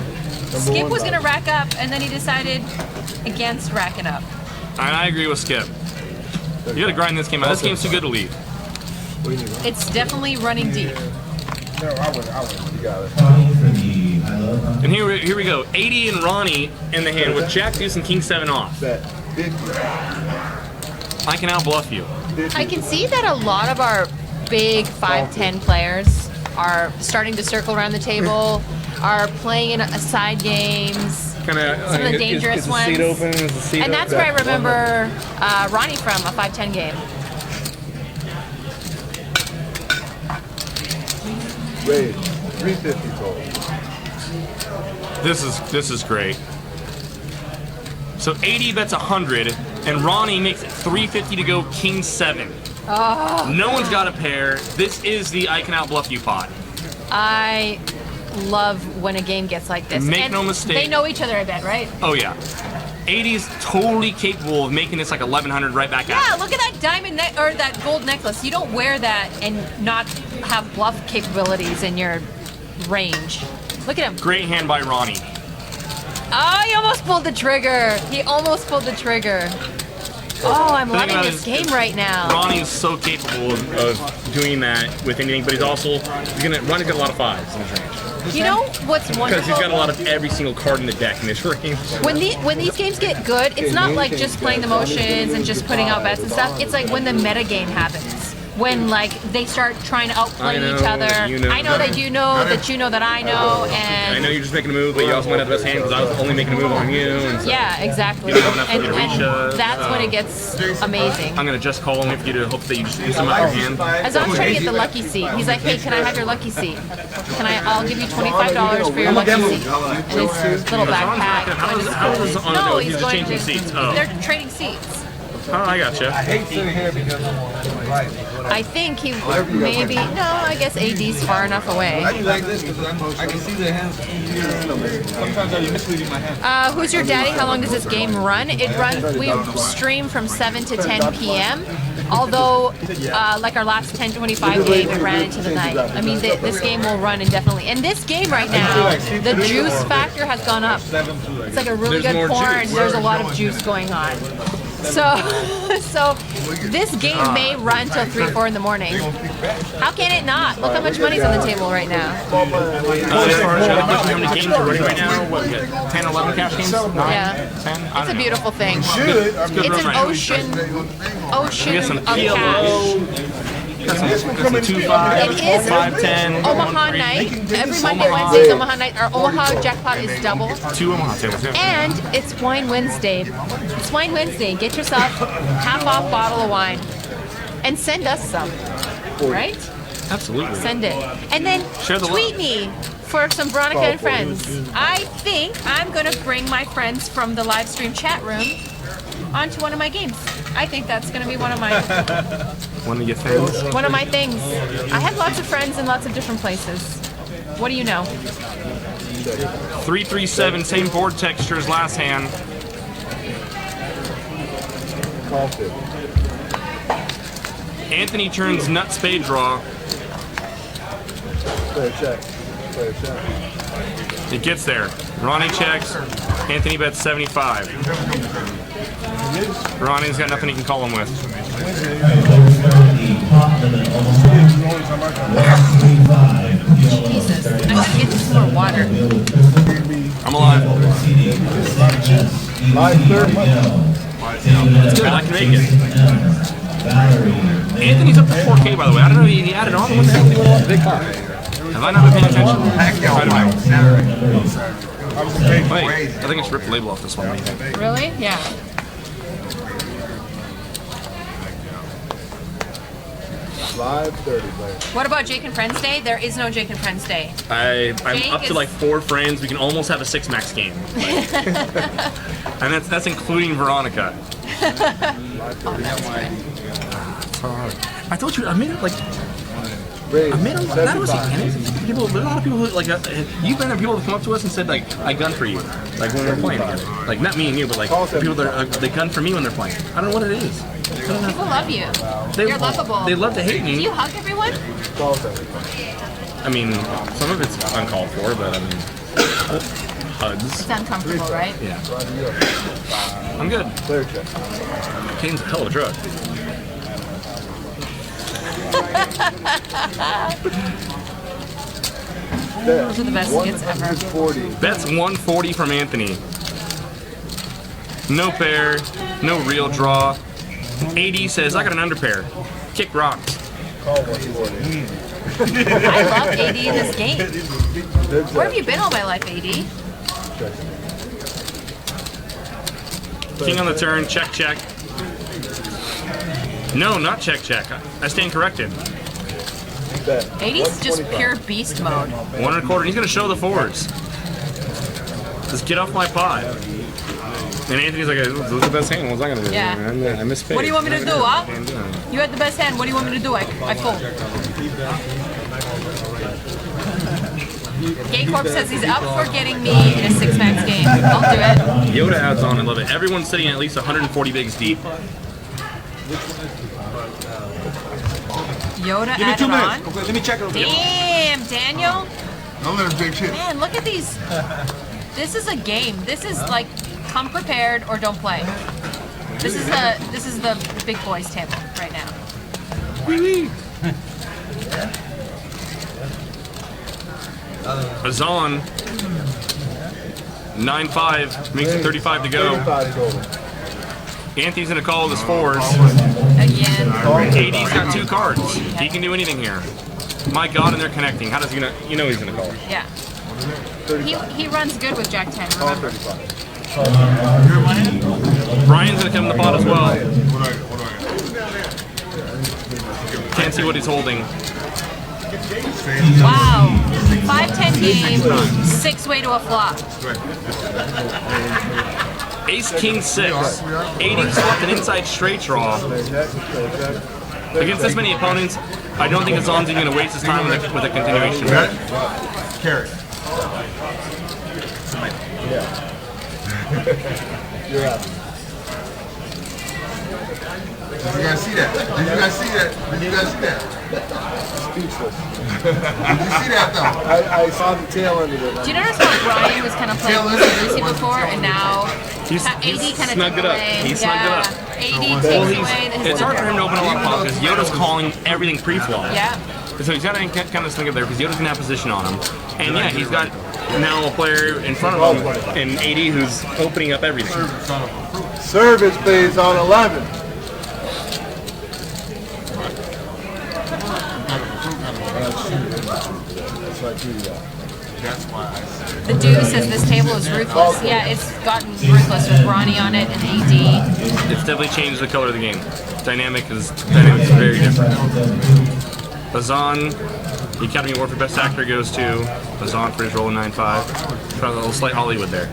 Skip was gonna rack up and then he decided against racking up. And I agree with Skip. You gotta grind this game out. This game's too good to leave. It's definitely running deep. No, I wouldn't. You got it. Calling for the I love And here we go. 80 and Ronnie in the hand with Jack Deuce and King 7 off. Bet. 50. I can outbluff you. I can see that a lot of our big 5-10 players are starting to circle around the table, are playing in side games, Kind of. some of the dangerous ones. Is the seat open? Is the seat And that's open? where I remember Ronnie from, a 5-10 game. Ray, 350 total. This is great. So 80 bets 100, and Ronnie makes it 350 to go. King 7. Oh, No one's got a pair. This is the I can outbluff you pot. I love when a game gets like this. Make And no mistake. They know each other, I bet, right? Oh yeah. 80's totally capable of making this like 1100 right back out. Yeah, look at that diamond or that gold necklace. You don't wear that and not have bluff capabilities in your range. Look at him. Great hand by Ronnie. Oh, he almost pulled the trigger. He almost pulled the trigger. Oh, I'm The thing loving about this it is, game right now. Ronnie is so capable of doing that with anything, but Ronnie's got a lot of 5s in his range. You know what's Because wonderful? he's got a lot of every single card in the deck in this range. When these games get good, it's not like just playing the motions and just putting out bets and stuff. It's like when the meta game happens. When like they start trying to outplay I know, each other. you know. I know that you know that you know that I know, I and know you're just making a move, but you also might have the best hand because I was only making a move on you. And so yeah, exactly. You don't have And, to reach, and that's when it gets amazing. I'm gonna just call him if you to hope that you just use him out your hand. As I'm trying to get the lucky seat, he's like, "Hey, can I have your lucky seat? I'll give you $25 for your lucky seat." And his little backpack. How is on No, he's he's just going changing to. seats. Oh. They're trading seats. Oh, I gotcha. hate sitting here because right. I think he maybe no. I guess AD's far enough away. I do like this because I can see the hands. Sometimes I'll be misleading my hands. Who's your daddy? How long does this game run? It runs. We stream from 7 to 10 p.m. Although, like our last 10:25 game, it ran into the night. I mean, this game will run indefinitely. And this game right now, the juice factor has gone up. It's like a really There's good more porn. juice. There's a lot of juice going on. So this game may run till 3, 4 in the morning. How can it not? Look how much money's on the table right now. As far as how many games we're running right now, what, we got 10, 11 cash games? 9, Yeah. 10? I It's don't a know. beautiful thing. Should. I mean, It's an right. ocean We got some of cash. PLO. That's a 2-5, It is 5-10, Omaha 1-3. night. Every Monday, Wednesday is Omaha night. Our Omaha jackpot is double. 2 Omaha tables, yeah. And it's Wine Wednesday. It's Wine Wednesday. Get yourself half off bottle of wine. And send us some. Right? Absolutely. Send it. And then Share the tweet love. me for some Veronica and friends. I think I'm going to bring my friends from the live stream chat room onto one of my games. I think that's going to be one of my things. I have lots of friends in lots of different places. What do you know? 3-3-7, same board texture as last hand. Anthony turns nut spade draw. Play a check. Play a check. It gets there. Ronnie checks. Anthony bets 75. Ronnie's got nothing he can call him with. Jesus. I'm going to get you some more water. I'm alive. Live third. It's good. I can make it. Anthony's up to 4K, by the way. I don't know if he added on. When the hell did he win a big car? Have I not been paying attention? Wait, I think I should rip the label off this one. Really? Yeah. Live 30, player. What about Jake and Friends Day? There is no Jake and Friends Day. I'm Jake up to is- like 4 friends. We can almost have a 6-max game. And that's including Veronica. I told you, I made it like. I made a lot. That was people. There's a lot of people who like. You've been there. People that come up to us and said like, "I gun for you," like when we were playing together. Like not me and you, but like people that they gun for me when they're playing. I don't know what it is. People love you. You're lovable. They love to hate Do me. you hug everyone? I mean, some of it's uncalled for, but I mean, hugs. It's uncomfortable, right? Yeah. I'm good. Cocaine's a hell of a drug. Those are the best skits ever. 40. Bet's 140 from Anthony. No pair, no real draw. AD says, I got an underpair. Kick rocks. Call 140. I love AD in this game. Where have you been all my life, AD? King on the turn, check, check. No, not check, check. I stand corrected. AD's just pure beast mode. 1 1/4. He's going to show the fours. Just get off my pot. And Anthony's like, "What's the best hand? What's I going to do? Yeah. I missed What do you want me to do, huh? You had the best hand. What do you want me to do? I fold. Gay Corp says he's up for getting me in a 6-max game. I'll do it. Yoda adds on, I love it. Everyone's sitting at least 140 bigs deep. Yoda Give me added 2 minutes. on. Okay, let me check it. Damn, Daniel. Don't let him big shit. Man, look at these. This is a game. This is like come prepared or don't play. This is the big boys table right now. Azan 9-5 makes it 35 to go. 35 total. Anthony's gonna call his fours. Again. AD's got 2 cards. He can do anything here. My God, and they're connecting. How does he gonna? You know he's gonna call. Yeah. He runs good with Jack 10. Call Remember. 35. Brian's gonna come in the pot as well. Can't see what he's holding. Wow. 5-10 game. 6-way to a flop. Ace King 6. 80 swapped an inside straight draw. Against this many opponents, I don't think Azan's even gonna waste his time with a continuation. Carrot. You're out. Did you guys see that? Did you guys see that? Did you guys see that? Speechless. Did you see that though? I saw the tail end of it. Do you notice how Brian was kind of playing loosey before, and now He's AD kind of snugged it up. He snugged it up. AD takes away his It's hard for him to open a lot of pots pockets. because Yoda's calling everything pre-flop. Yeah. So he's got to kind of snug it there because Yoda's gonna have position on him. And yeah, he's got now a player in front of him in AD who's opening up everything. Service plays on 11. That's why I said. The dude says this table is ruthless. Yeah, it's gotten ruthless with Ronnie on it and AD. It's definitely changed the color of the game. Dynamic is very different. Azan, the Academy Award for Best Actor goes to Azan for his role in 9-5. Try a little slight Hollywood there.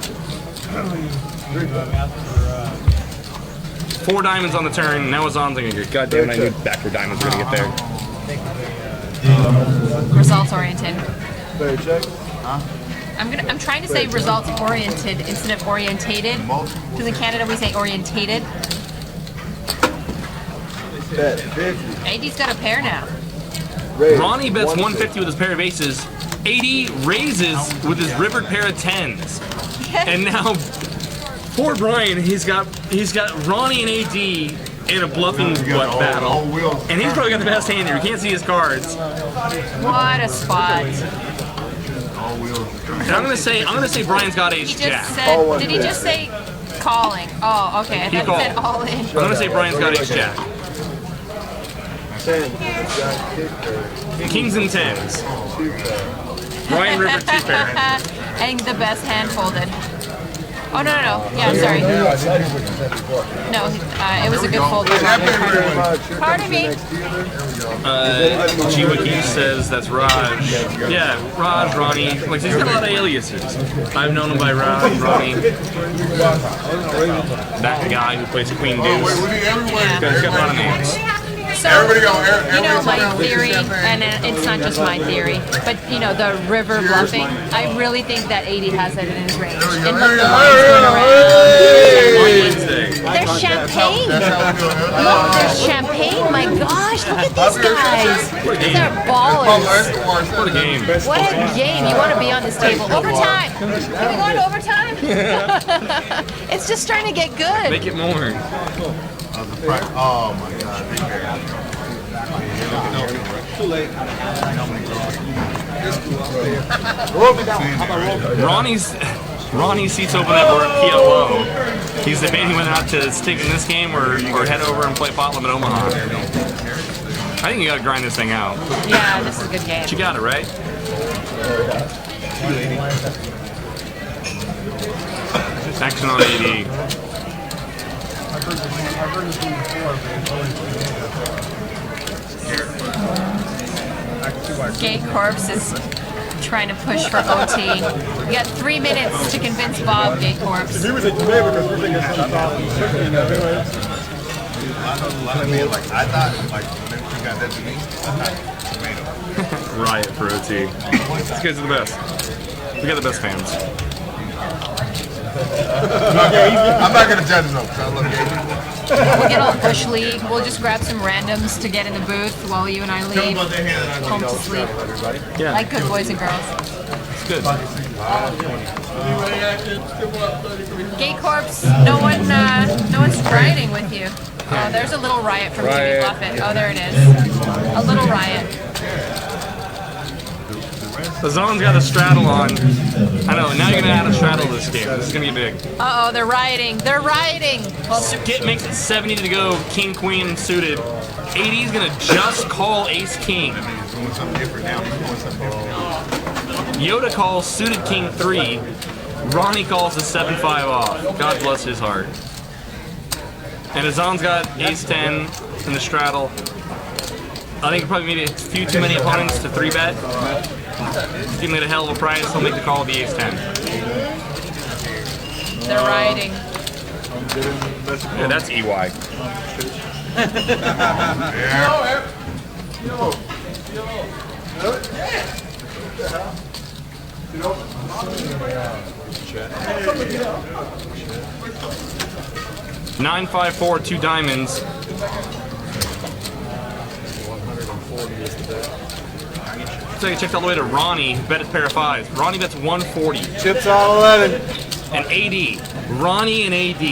4 diamonds on the turn. Now Azan's gonna get. God damn it! I knew backward diamonds were gonna get there. Results oriented. Better check. I'm trying to say results oriented instead of orientated. Because in Canada we say orientated. Bet 50. AD's got a pair now. Raise. Ronnie bets 150 with his pair of aces. 80 raises with his rivered pair of 10s. And now, poor Brian, he's got Ronnie and AD in a bluffing battle. And he's probably got the best hand here. You can't see his cards. What a spot. And I'm gonna say Brian's got ace He just jack. said, did he just say calling? Oh, okay. I thought he said all in. I'm gonna say Brian's got ace jack. 10. Kings and 10s. Brian River 2-pair. And the best hand folded. Oh, no. Yeah, sorry. No, it was a good fold. Pardon me. G-Wiki says that's Raj. Yeah, Raj, Ronnie. Like, he's got a lot of aliases. I've known him by Raj, Ronnie. That guy who plays Queen Deuce. He's got a lot of names. So, you know my theory, and it's not just my theory, but you know, the river bluffing, I really think that 80 has that in his range. And look, the line's going around. There's champagne. Look, there's champagne. My gosh, look at these guys. They're ballers. What a game. What a game. You want to be on this table. Overtime. Can we go into overtime? It's just starting to get good. Make it more. Oh my God. Too late. Ronnie's seats open up for PLO. He's debating whether or not to stick in this game or head over and play Pot Limit Omaha. I think you gotta grind this thing out. Yeah, this is a good game. But you got it, right? Action on AD. Gay Corpse is trying to push for OT. We got 3 minutes to convince Bob, Gay Corpse. We were thinking today because we're thinking I thought, like, when you got that to me, I thought Riot for OT. These guys are the best. We got the best fans. I'm not gonna judge them because I love games. We'll get all Bush League. We'll just grab some randoms to get in the booth while you and I leave home to sleep. Yeah. Like good boys and girls. It's good. Gay Corpse, no one's riding with you. Oh, there's a little riot from Jimmy Buffett. Oh, there it is. A little riot. Azan's got a straddle on. I know, now you're gonna add a straddle to this game. This is gonna be big. Uh-oh, they're rioting. They're rioting. Skip makes it 70 to go, King, Queen suited. 80's gonna just call Ace King. Yoda calls suited King 3. Ronnie calls the 7-5 off. God bless his heart. And Azan's got Ace 10 in the straddle. I think probably maybe a few too many opponents to 3-bet. Give him a hell of a price, he'll make the call with the Ace 10. They're rioting. Yeah, that's EY. Nine, 5, 4, 2 diamonds. 140 is the bet. So you checked all the way to Ronnie, who bet his pair of 5s. Ronnie bets 140. Chips on 11. And AD. Ronnie and AD.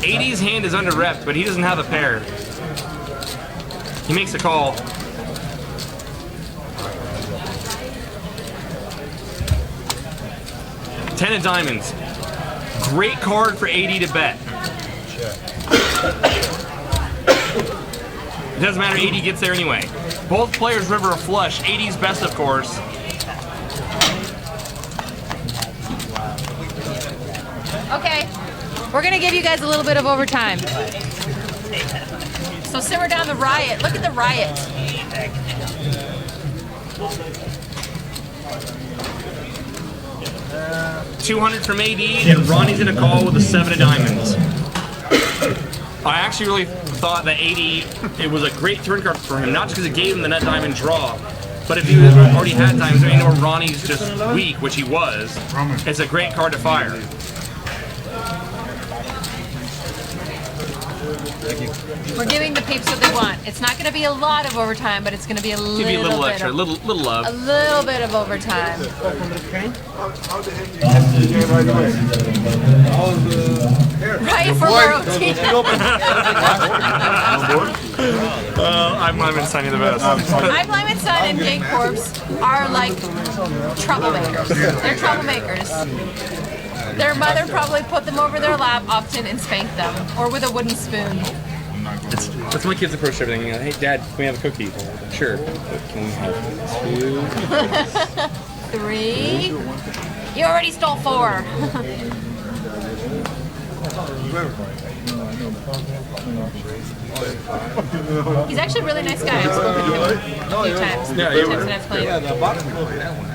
AD's hand is under rep, but he doesn't have a pair. He makes a call. Ten of diamonds. Great card for AD to bet. It doesn't matter, AD gets there anyway. Both players river a flush. 80's best, of course. Okay, we're gonna give you guys a little bit of overtime. So simmer down the riot. Look at the riot. $200 from AD, and Ronnie's gonna call with a 7 of diamonds. I actually really thought that 80, it was a great turn card for him, not just because it gave him the nut diamond draw, but if he already had diamonds, I mean, or Ronnie's just weak, which he was, it's a great card to fire. We're giving the peeps what they want. It's not going to be a lot of overtime, but it's going to be a little, Give you a little bit extra, of, little love. a little bit of overtime. Right for royalty. I'm Lyman Sunny the best. I'm Lyman Sun and Jake Corpse are like troublemakers. They're troublemakers. Their mother probably put them over their lap often and spanked them, or with a wooden spoon. That's my kids approach everything. Hey, Dad, can we have a cookie? Sure. Can we have 2? 3. You already stole 4. He's actually a really nice guy. I've spoken to him a few times. Yeah, Few times that I've played.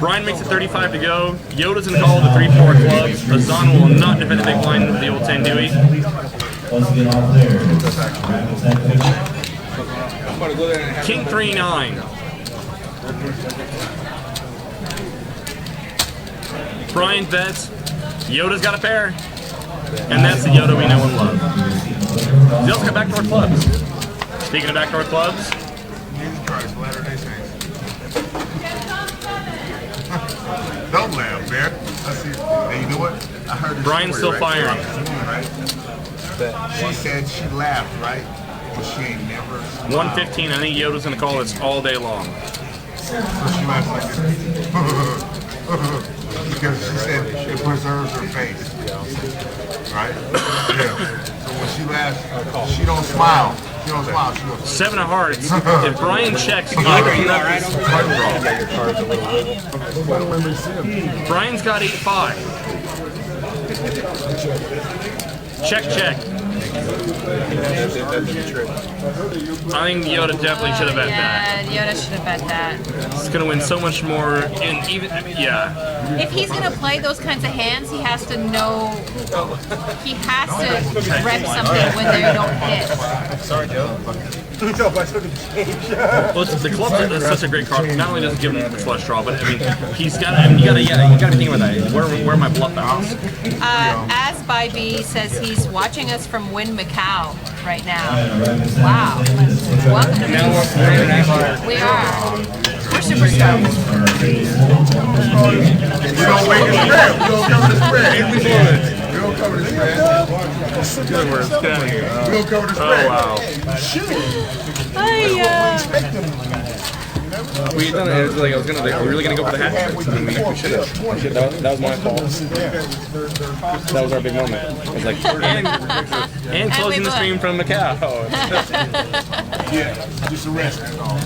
Brian makes it 35 to go. Yoda's gonna call the 3-4 clubs. Azan will not defend the big blind with the old 10 Dewey. Once again, off there. King 3-9. Brian bets. Yoda's got a pair. And that's the Yoda we know and love. He's also got backdoor clubs. Speaking of backdoor clubs, Don't laugh, man. I see. Hey, you know what? I heard this Brian's story, still firing. Right? She said she laughed, right? But she ain't never smiled. 115. I think Yoda's gonna call this all day long. So she laughed like this. Because she said it preserves her face. Right? Yeah. So when she laughs, she don't smile. She don't smile. She goes, 7 of hearts. If Brian checks, he's gonna clean up his card draw. Brian's got 8-5. Check, check. I think Yoda definitely should have bet that. Yeah, Yoda should have bet that. It's gonna win so much more, and even yeah. If he's gonna play those kinds of hands, he has to know. He has to rep something when they don't hit. Sorry, Joe. No, but I took a change. Well, the club is such a great card. Not only does it give him the flush draw, but I mean, he's got. I mean, you gotta be thinking about that. Where are my bluff outs? As by B says, he's watching us from Wynn, Macau right now. Wow. Welcome to We are. We're superstars. you don't make it spread. You don't cover the spread. You don't cover the spread. Good words. Get out of here. You don't cover the spread. Oh wow. We done it. It was like I was gonna. Are we really gonna go for the hat trick? I mean, we should have. That was my fault. That was our big moment. It was like and closing the stream from Macau. Yeah, just arrest that all.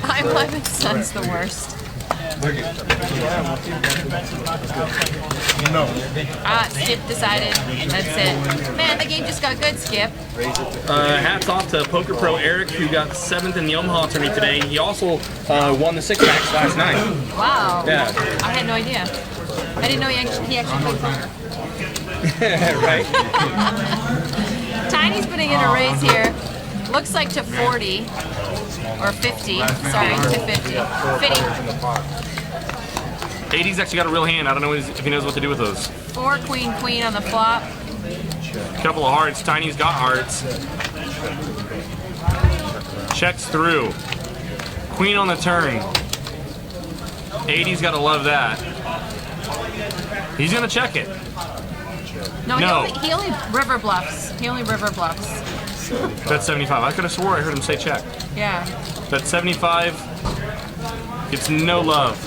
I'm Lyman Sun's the worst. No. Skip decided. That's it. Man, the game just got good, Skip. Hats off to Poker Pro Eric, who got 7th in the Omaha tourney today. He also won the 6-packs last night. Wow. Yeah. I had no idea. I didn't know he actually played poker. Right? Tiny's putting in a raise here. Looks like to 40. Or 50. Sorry, to 50. 50. 80's actually got a real hand. I don't know if he knows what to do with those. 4 queen, queen on the flop. Couple of hearts. Tiny's got hearts. Checks through. Queen on the turn. 80's got to love that. He's going to check it. No, No. He only river bluffs. He only river bluffs. That's 75. I could have swore I heard him say check. Yeah. That's 75. Gets no love.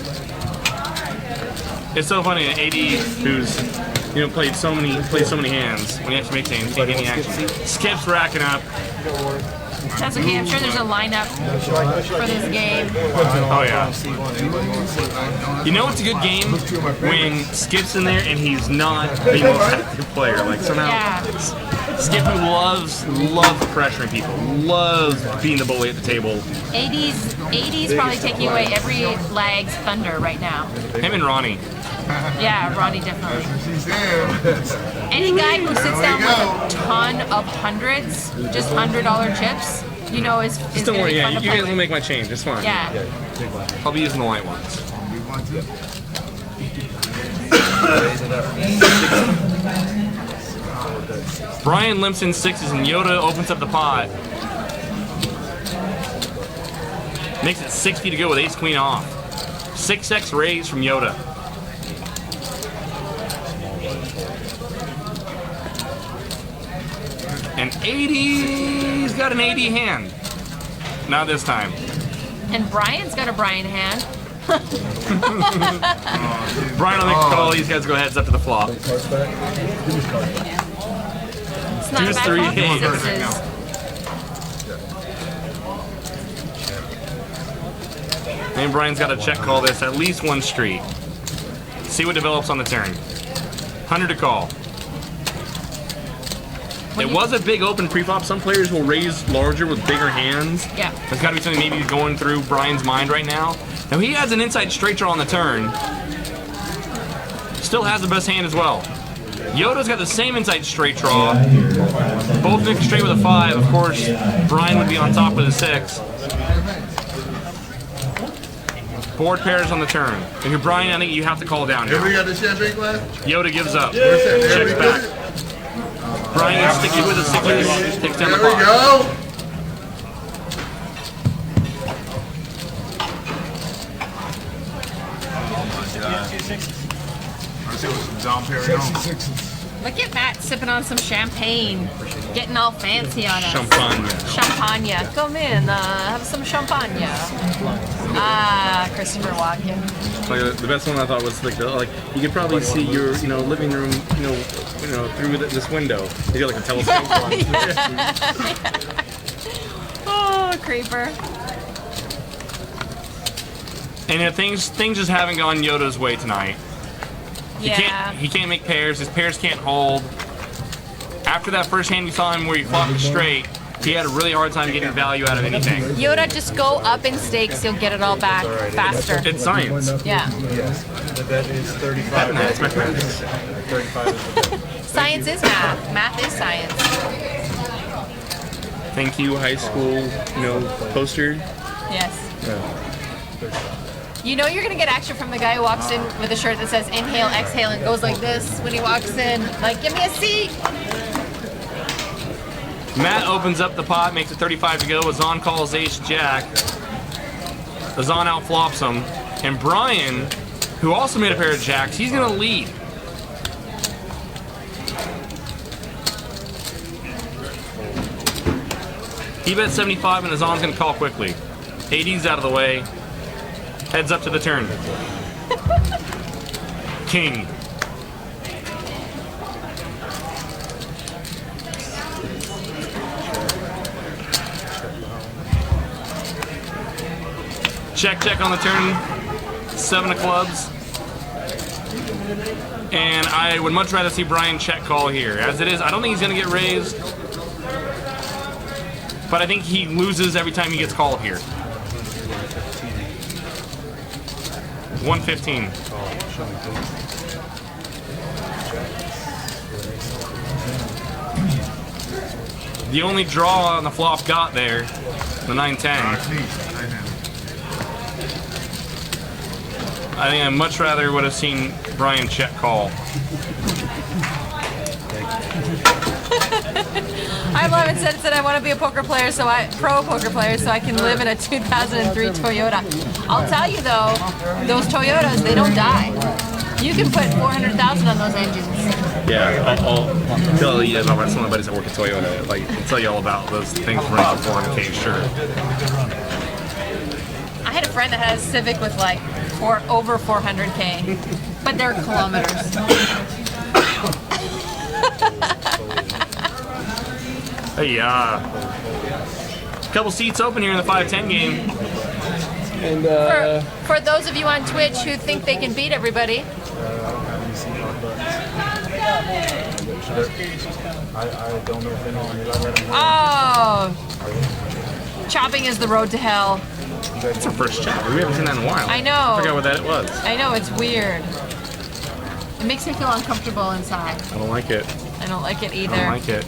It's so funny. 80, who's plays so many hands when he actually makes things, can't get any action. Skip's racking up. That's okay. I'm sure there's a lineup for this game. Oh yeah. You know it's a good game when Skip's in there and he's not the most active player. Like somehow Yeah. Skip, who loves pressuring people, loves being the bully at the table. 80s probably taking away every lag's thunder right now. Him and Ronnie. Yeah, Ronnie definitely. She said. Any guy who sits There down we with go. a ton of hundreds, just $100 chips, you know, is Just gonna don't worry, be yeah, fun to you play guys will with. make my change. It's fine. Yeah. I'll be using the light ones. You want to? Brian limps in sixes and Yoda opens up the pot. Makes it 60 to go with ace queen off. 6x raise from Yoda. And 80's got an 80 hand. Not this time. And Brian's got a Brian hand. Brian will make the call. These guys go heads up to the flop. It's not Deuce a bad three, call for eight. sixes. And Brian's got to check call this at least one street. See what develops on the turn. 100 to call. It was a big open pre-flop. Some players will raise larger with bigger hands. Yeah. There's got to be something maybe going through Brian's mind right now. Now he has an inside straight draw on the turn. Still has the best hand as well. Yoda's got the same inside straight draw. Both mixed straight with a 5. Of course, Brian would be on top with a 6. Board pairs on the turn. If you're Brian, I think you have to call down Here now. we got the champagne glass. Yoda gives up. Where's that? There Checks we back. go. Brian is sticking with a 6. Takes down There the we pot. go. I see what some Dom Perignon. Look at Matt sipping on some champagne, getting all fancy on us. Champagne. Champagne. Come in, have some champagne. Ah, Christopher Walken. Like the best one I thought was like you could probably see your living room through this window. You got like a telescope. Oh, creeper. And things just haven't gone Yoda's way tonight. Yeah. He can't make pairs. His pairs can't hold. After that first hand you saw him where he flopped straight, he had a really hard time getting value out of anything. Yoda, just go up in stakes. You'll get it all back faster. It's science. Yeah. The bet is 35. That's mathematics. 35 is the bet. Science is math. Math is science. Thank you, high school, poster. Yes. You know you're gonna get action from the guy who walks in with a shirt that says inhale, exhale, and goes like this when he walks in. Like, give me a seat. Matt opens up the pot, makes it 35 to go. Azan calls ace jack. Azan outflops him. And Brian, who also made a pair of jacks, he's gonna lead. He bet 75 and Azan's gonna call quickly. 80's out of the way. Heads up to the turn. King. Check on the turn. 7 of clubs. And I would much rather see Brian check call here. As it is, I don't think he's going to get raised. But I think he loses every time he gets called here. 115. The only draw on the flop got there, the 9-10. I think I much rather would have seen Brian check call. I love it. Said I want to be a poker player, pro poker player, so I can live in a 2003 Toyota. I'll tell you though, those Toyotas, they don't die. You can put 400,000 on those engines. Yeah, I'll tell you about some of my buddies that work at Toyota. Like, I'll tell you all about those things running for 400K, sure. I had a friend that had a Civic with like over 400K, but they're kilometers. Hey, Couple seats open here in the 5-10 game. And For those of you on Twitch who think they can beat everybody, I don't know if anyone. oh, chopping is the road to hell. It's our first chat. We haven't seen that in a while. I know. I forgot what that was. I know, it's weird. It makes me feel uncomfortable inside. I don't like it. I don't like it either. I don't like it.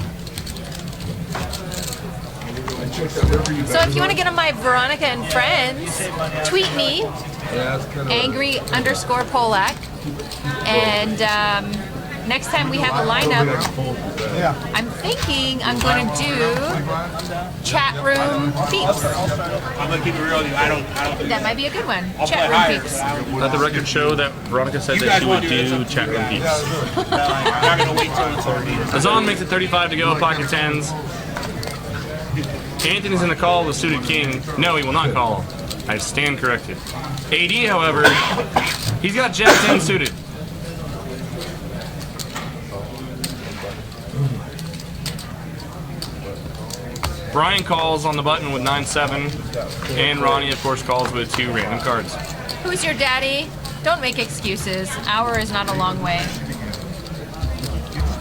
So if you want to get on my Veronica and Friends, tweet me, angry_Polak, and next time we have a lineup, I'm thinking I'm going to do chat room peeps. I'm gonna keep it real with you. I don't That might be a good one. I'll Chat play room higher, peeps. Let the record show that Veronica said that she would do chat room peeps. I'm not gonna wait till it's already. Azan makes it 35 to go, pocket 10s. Anthony's in the call with Suited King. No, he will not call. I stand corrected. AD, however, he's got Jack 10 suited. Brian calls on the button with 9-7, and Ronnie, of course, calls with 2 random cards. Who's your daddy? Don't make excuses. Hour is not a long way.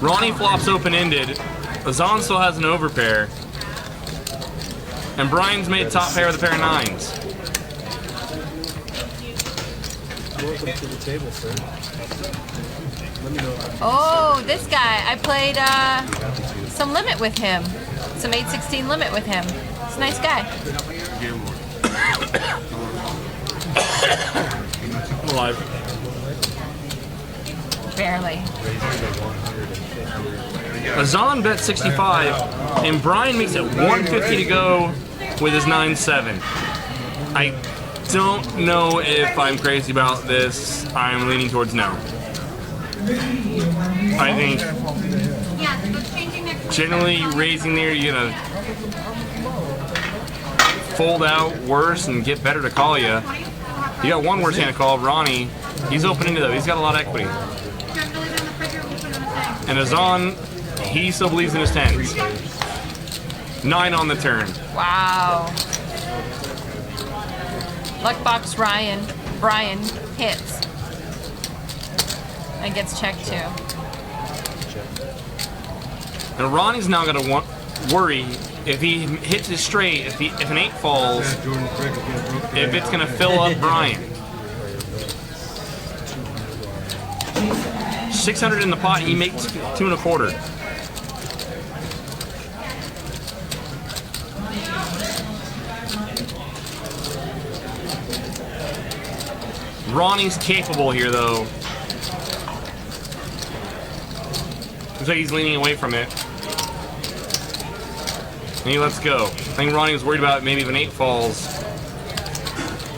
Ronnie flops open-ended. Azan still has an overpair. And Brian's made top pair with a pair of 9s. Welcome to the table, sir. Let me know. Oh, this guy. I played some limit with him. Some 816 limit with him. He's a nice guy. I'm alive. Barely. Azan bet 65, and Brian makes it 150 to go with his 9-7. I don't know if I'm crazy about this. I'm leaning towards no. I think Yeah, but changing next generally raising there, you're gonna fold out worse and get better to call you. You got one worse hand to call, Ronnie. He's open into though. He's got a lot of equity. And Azan, he still believes in his 10s. 9 on the turn. Wow. Luckbox Brian hits. And gets checked too. And Ronnie's now got to worry if he hits his straight, if an 8 falls, if it's going to fill up Brian. 600 in the pot, he makes 2 1/4. Ronnie's capable here, though. Looks like he's leaning away from it. And he lets go. I think Ronnie was worried about maybe if an 8 falls.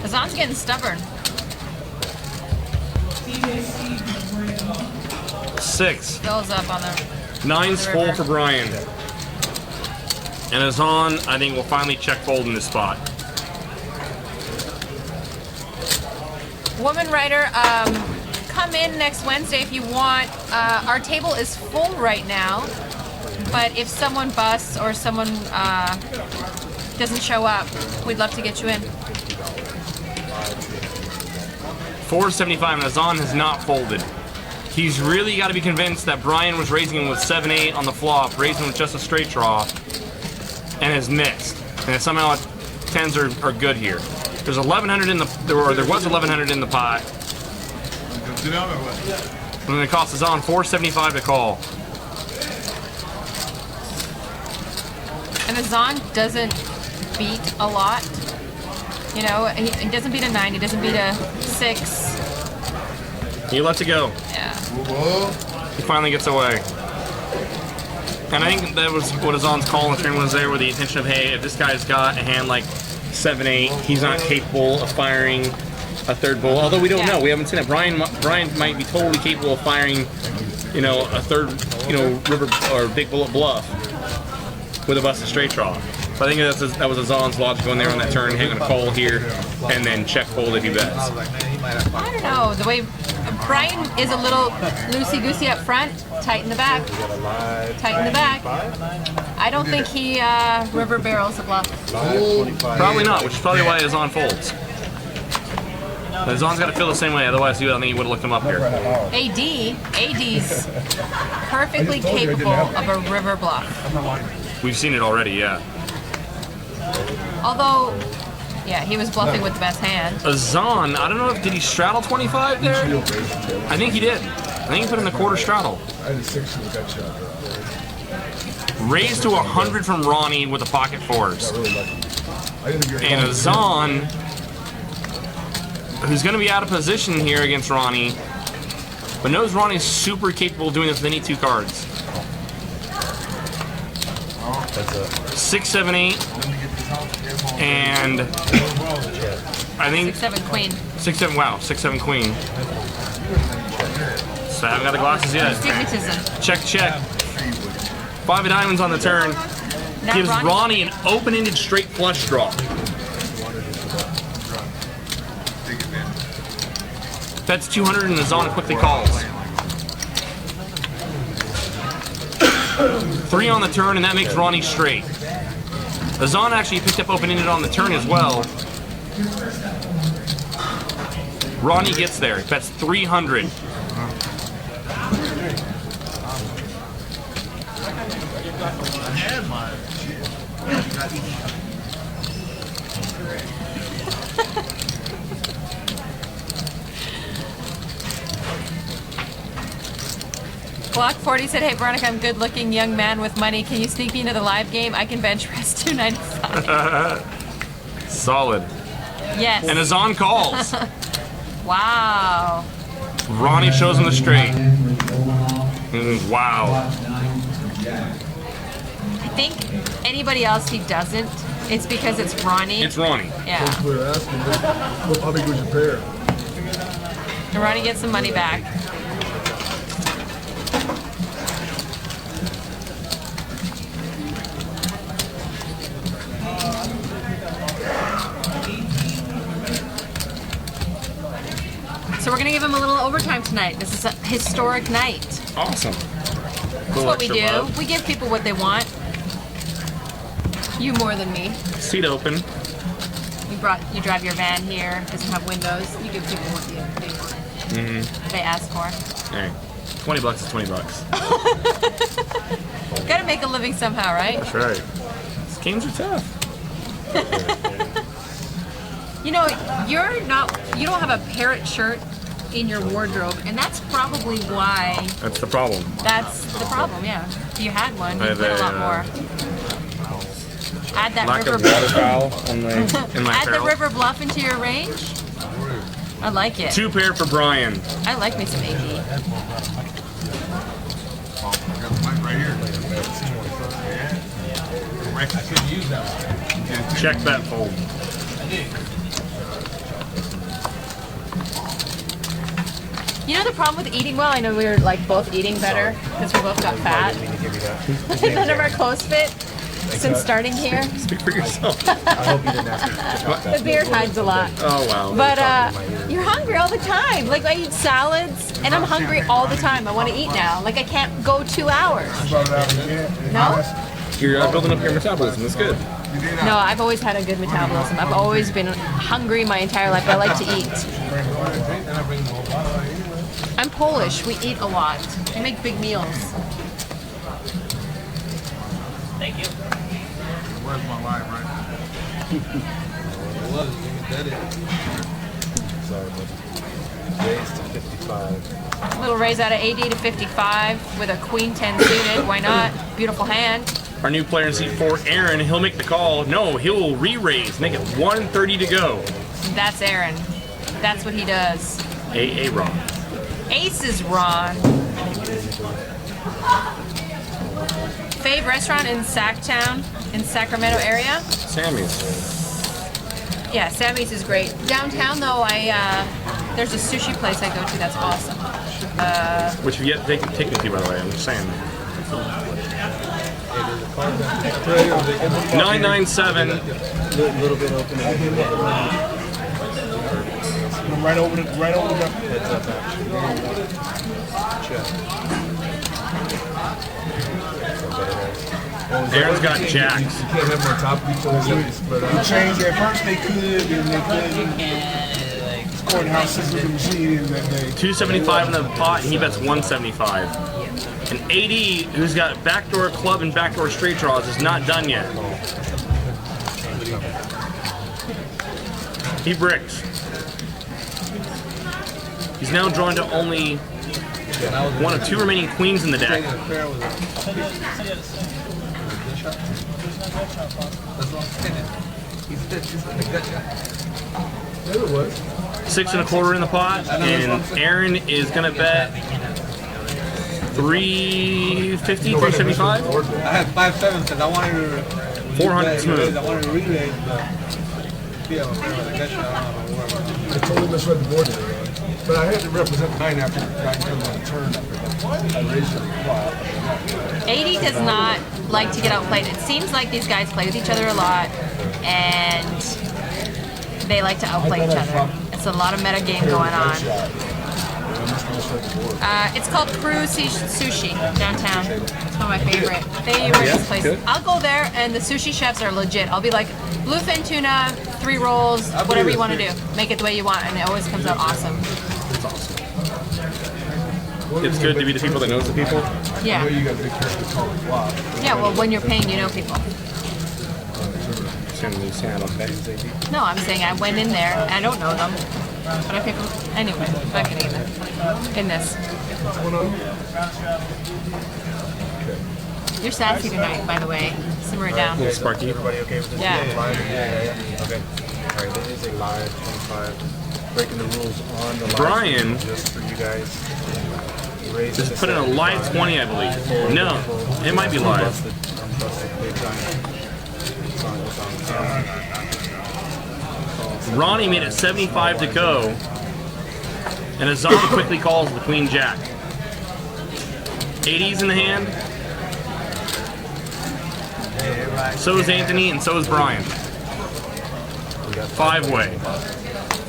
Azan's getting stubborn. 6. Fills up on the 9's the full river. for Brian. And Azan, I think, will finally check fold in this spot. Woman writer, come in next Wednesday if you want. Our table is full right now, but if someone busts or someone doesn't show up, we'd love to get you in. 475, and Azan has not folded. He's really got to be convinced that Brian was raising him with 7-8 on the flop, raising with just a straight draw, and has missed. And that somehow 10s are good here. There's 1100 in the, there was 1100 in the pot. And it costs Azan 475 to call. And Azan doesn't beat a lot. You know, he doesn't beat a 9, he doesn't beat a 6. He lets it go. Yeah. He finally gets away. And I think that was what Azan's call on the turn was there with the intention of, hey, if this guy's got a hand like 7-8, he's not capable of firing a third bull. Although we don't know, we haven't seen it. Brian might be totally capable of firing, you know, a third, you know, river or big bullet bluff with a busted straight draw. So I think that was Azan's logic going there on that turn, hitting a call here, and then check fold if he bets. I don't know, the way Brian is a little loosey-goosey up front, tight in the back. Tight in the back. I don't think he river barrels the bluff. Probably not, which is probably why Azan folds. Azan's got to feel the same way, otherwise I think he would have looked him up here. AD's perfectly capable of a river bluff. We've seen it already, yeah. Although, yeah, he was bluffing with the best hand. Azan, I don't know if, did he straddle 25 there? I think he did. I think he put in the quarter straddle. Raised to 100 from Ronnie with the pocket fours. And Azan, who's going to be out of position here against Ronnie, but knows Ronnie's super capable of doing this with any two cards. 6, 7, 8, and I think 6-7 queen. 6, 7. Wow, 6, 7 queen. So I haven't got the glasses yet. Stigmatism. Check, check. 5 of diamonds on the turn. Now Gives Ronnie an open-ended straight flush draw. Bets 200 and Azan quickly calls. 3 on the turn, and that makes Ronnie straight. Azan actually picked up open-ended on the turn as well. Ronnie gets there. Bets 300. Block 40 said, hey Veronica, I'm good looking young man with money. Can you sneak me into the live game? I can bench press 295. Solid. Yes. And Azan calls. Wow. Ronnie shows him the straight. Wow. I think anybody else he doesn't, it's because it's Ronnie. It's Ronnie. Yeah. How big was your pair? And Ronnie gets some money back. So we're gonna give him a little overtime tonight. This is a historic night. Awesome. That's what we do. We give people what they want. You more than me. Seat open. You drive your van here. Doesn't have windows. You give people what they want. They ask for. Hey, $20 is $20. Gotta make a living somehow, right? That's right. These games are tough. You know, you don't have a parrot shirt in your wardrobe, and that's probably why. That's the problem. That's the problem, yeah. If you had one, I you'd have win a lot more. Add that Lack river of waterfowl in my Add the apparel. river bluff into your range. I like it. 2 pair for Brian. I like me some AD. I got the mic right here. I could use that one. Check that fold. You know the problem with eating well? I know we were like both eating better because we both got fat. None of our clothes fit since starting here. Speak for yourself. The beard hides a lot. Oh, wow. But you're hungry all the time. Like I eat salads and I'm hungry all the time. I want to eat now. Like I can't go 2 hours. No? You're building up your metabolism. That's good. No, I've always had a good metabolism. I've always been hungry my entire life. I like to eat. I'm Polish. We eat a lot. We make big meals. Thank you. Where's my line, right? Raise to 55. Little raise out of AD to 55 with a queen 10 suited. Why not? Beautiful hand. Our new player in seat 4, Aaron, he'll make the call. No, he'll re-raise. Make it 130 to go. That's Aaron. That's what he does. A Ron. Ace is Ron. Fave restaurant in Sacktown, in Sacramento area. Sammy's. Yeah, Sammy's is great. Downtown though, there's a sushi place I go to that's awesome. Which you've yet to take me to, by the way. I'm just saying. 997. Little bit open. right over the Heads up action. Check. Aaron's got jacks. You can't have them on top of each other. So they spread out. change. At first they could, and they couldn't. According to how simple the machine is that day. 275 in the pot, and he bets 175. And AD, who's got backdoor club and backdoor straight draws, is not done yet. He bricks. He's now drawn to only one of two remaining queens in the deck. There it was. 6 1/4 in the pot, and Aaron is gonna bet 350, 375. I had 5-7 because I wanted to. 400 smooth. I wanted to relay the feel. I totally misread the board there. But I had to represent 9 after 9 comes on the turn after that. I raised it. 80 does not like to get outplayed. It seems like these guys play with each other a lot, and they like to outplay each other. It's a lot of meta game going on. It's called Crew Sushi downtown. It's one of my favorite. They run this place. I'll go there, and the sushi chefs are legit. I'll be like, bluefin tuna, 3 rolls, whatever you want to do. Make it the way you want, and it always comes out awesome. It's good to be the people that knows the people. Yeah. You got to be careful to call it flop. Yeah, well, when you're paying, you know people. No, I'm saying I went in there, and I don't know them. But I pick them. Anyway, not getting in there. In this. You're sassy tonight, by the way. Simmer it down. Sparky. Everybody okay with this? Yeah. Okay. All right, this is a live 25. Breaking the rules on the live. Brian Just for you guys. just put in a live 20, I believe. No, it might be live. Ronnie made it 75 to go, and Azam quickly calls the Queen Jack. 80's in the hand. So is Anthony, and so is Brian. 5-way.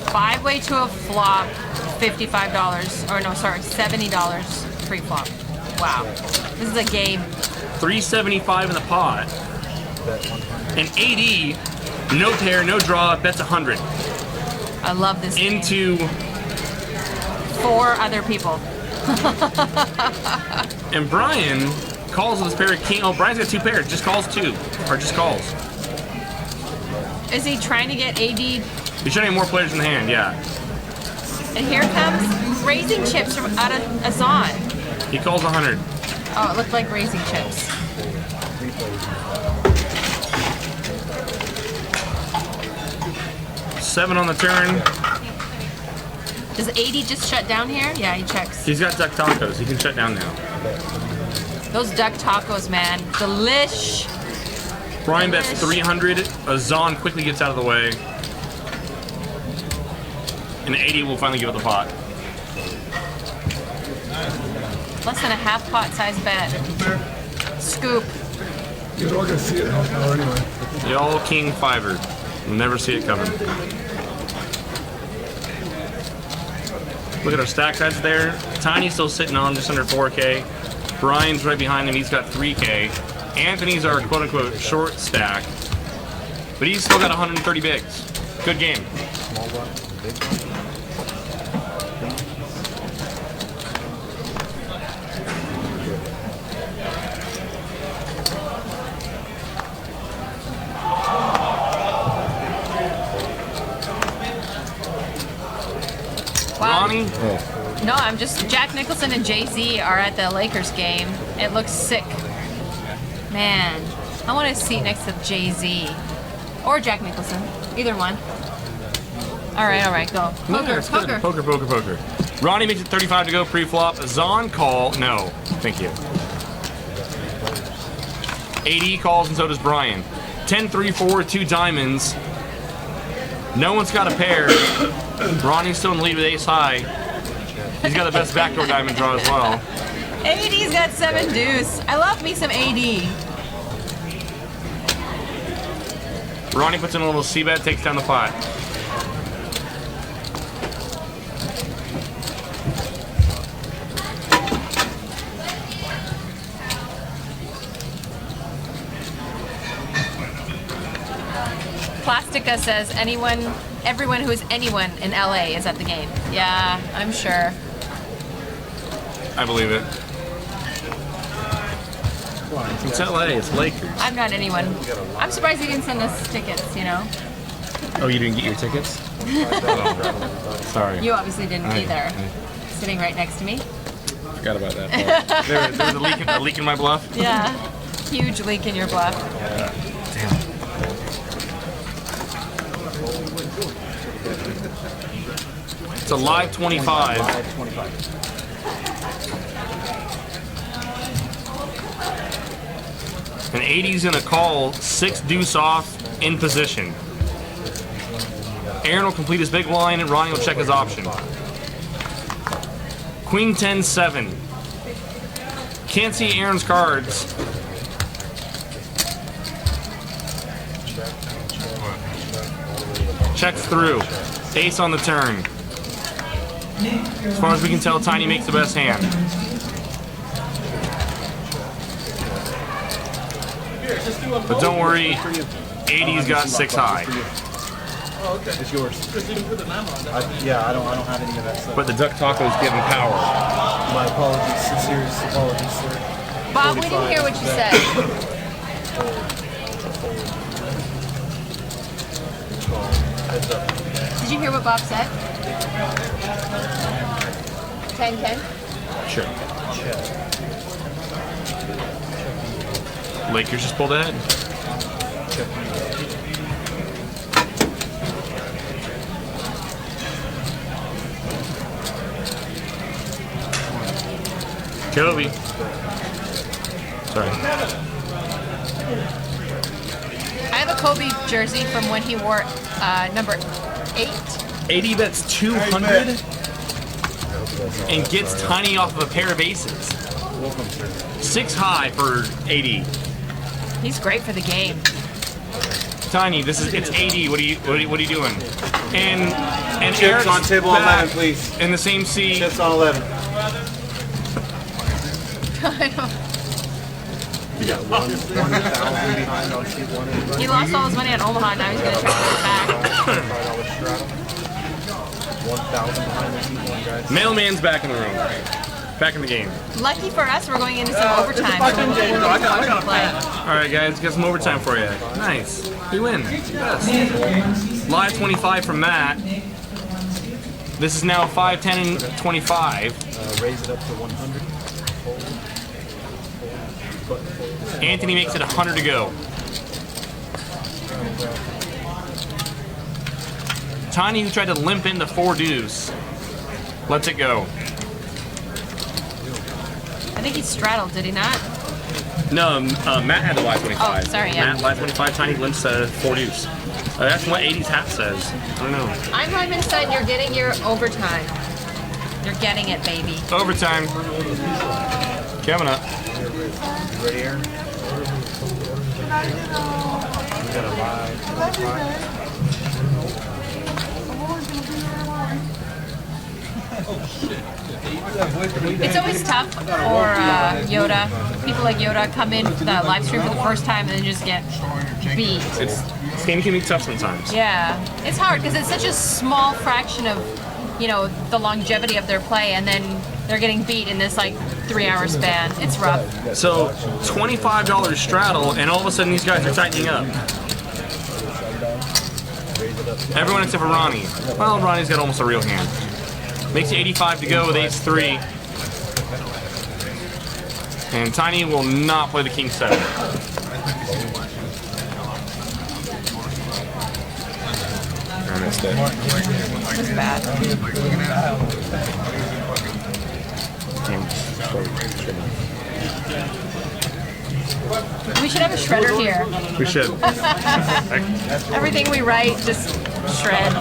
5-way to a flop, $55. Or no, sorry, $70 pre-flop. Wow. This is a game. 375 in the pot. And 80, no tear, no draw, bets 100. I love this game. Into 4 other people. And Brian calls with his pair of king. Oh, Brian's got 2 pairs. Just calls 2. Or just calls. Is he trying to get AD? He's trying to get more players in the hand, yeah. And here comes Raising Chips from out of Azan. He calls 100. Oh, it looked like Raising Chips. Seven on the turn. Does 80 just shut down here? Yeah, he checks. He's got duck tacos. He can shut down now. Those duck tacos, man. Delish. Brian bets 300. Azan quickly gets out of the way. And 80 will finally give it the pot. Less than a half pot size bet. Scoop. You're all going to see it now anyway. The all king fiver. You'll never see it coming. Look at our stack size there. Tiny's still sitting on just under 4K. Brian's right behind him. He's got 3K. Anthony's our quote-unquote short stack. But he's still got 130 bigs. Good game. Small one, big one. Ronnie? No, I'm just. Jack Nicholson and Jay-Z are at the Lakers game. It looks sick. Man, I want a seat next to Jay-Z. Or Jack Nicholson. Either one. Alright, go. Poker, poker. Poker. Ronnie makes it 35 to go pre-flop. Zahn call. No. Thank you. 80 calls and so does Brian. 10-3-4, 2 diamonds. No one's got a pair. Ronnie's still in the lead with ace high. He's got the best backdoor diamond draw as well. AD's got 7 deuce. I love me some AD. Ronnie puts in a little c-bet, takes down the pot. Sticka says everyone who is anyone in LA is at the game. Yeah, I'm sure. I believe it. It's LA. It's Lakers. I'm not anyone. I'm surprised he didn't send us tickets, you know? Oh, you didn't get your tickets? Oh, sorry. You obviously didn't either. Sitting right next to me. Forgot about that. There's a leak in my bluff? Yeah. Huge leak in your bluff. Damn. It's a live 25. An 80's gonna call 6 deuce off in position. Aaron will complete his big blind and Ronnie will check his option. Queen 10-7. Can't see Aaron's cards. Checks through. Ace on the turn. As far as we can tell, Tiny makes the best hand. But don't worry, 80's got 6 high. It's yours. Yeah, I don't have any of that stuff. But the duck tacos give him power. My apologies, serious apologies, sir. Bob, we didn't hear what you said. Did you hear what Bob said? 10-10? Sure. Lakers just pulled ahead. Kobe. Sorry. I have a Kobe jersey from when he wore number 8. 80 bets 200 and gets Tiny off of a pair of aces. 6 high for 80. He's great for the game. Tiny, it's 80. What are you doing? And Chips Eric's on table back 11, please. in the same seat. Chips on 11. He lost all his money on Omaha, now he's going to try to get it back. Mailman's back in the room. Back in the game. Lucky for us, we're going into some overtime. So we'll play. All right, guys, got some overtime for you. Nice. You win. Yes. Live 25 from Matt. This is now 5, 10, and 25. Raise it up to 100. Anthony makes it 100 to go. Tiny, who tried to limp into 4 deuce, lets it go. I think he straddled, did he not? No, Matt had the live 25. Oh, sorry, yeah. Matt, live 25, Tiny limps to 4 deuce. That's what 80's hat says. I don't know. I'm live inside, you're getting your overtime. You're getting it, baby. Overtime. Coming up. You ready, Aaron? We got a live. It's always tough for Yoda. People like Yoda come in for the live stream for the first time and then just get beat. This game can be tough sometimes. Yeah, it's hard because it's such a small fraction of, you know, the longevity of their play, and then they're getting beat in this like 3-hour span. It's rough. So $25 straddle, and all of a sudden these guys are tightening up. Everyone except for Ronnie. Well, Ronnie's got almost a real hand. Makes it 85 to go with ace-3. And Tiny will not play the king 7. I missed it. It's bad. We should have a shredder here. We should. Everything we write, just shred.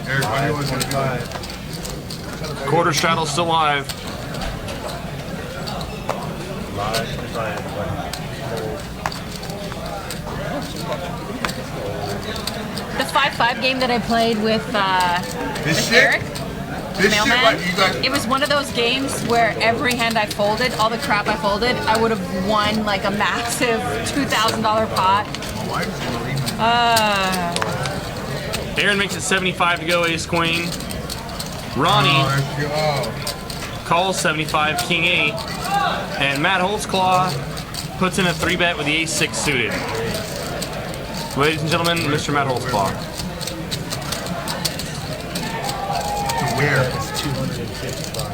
Eric, what do you want to do? Quarter straddle still live. The 5-5 game that I played with This shit? Eric, This shit, Mailman. like, you guys. It was one of those games where every hand I folded, all the crap I folded, I would have won like a massive $2,000 pot. My wife's gonna read me. Aaron makes it 75 to go, ace queen. Ronnie Oh, let's go. calls 75, king 8. And Matt Holtzclaw puts in a 3-bet with the ace 6 suited. Ladies and gentlemen, Mr. Matt Holtzclaw. To where? 255.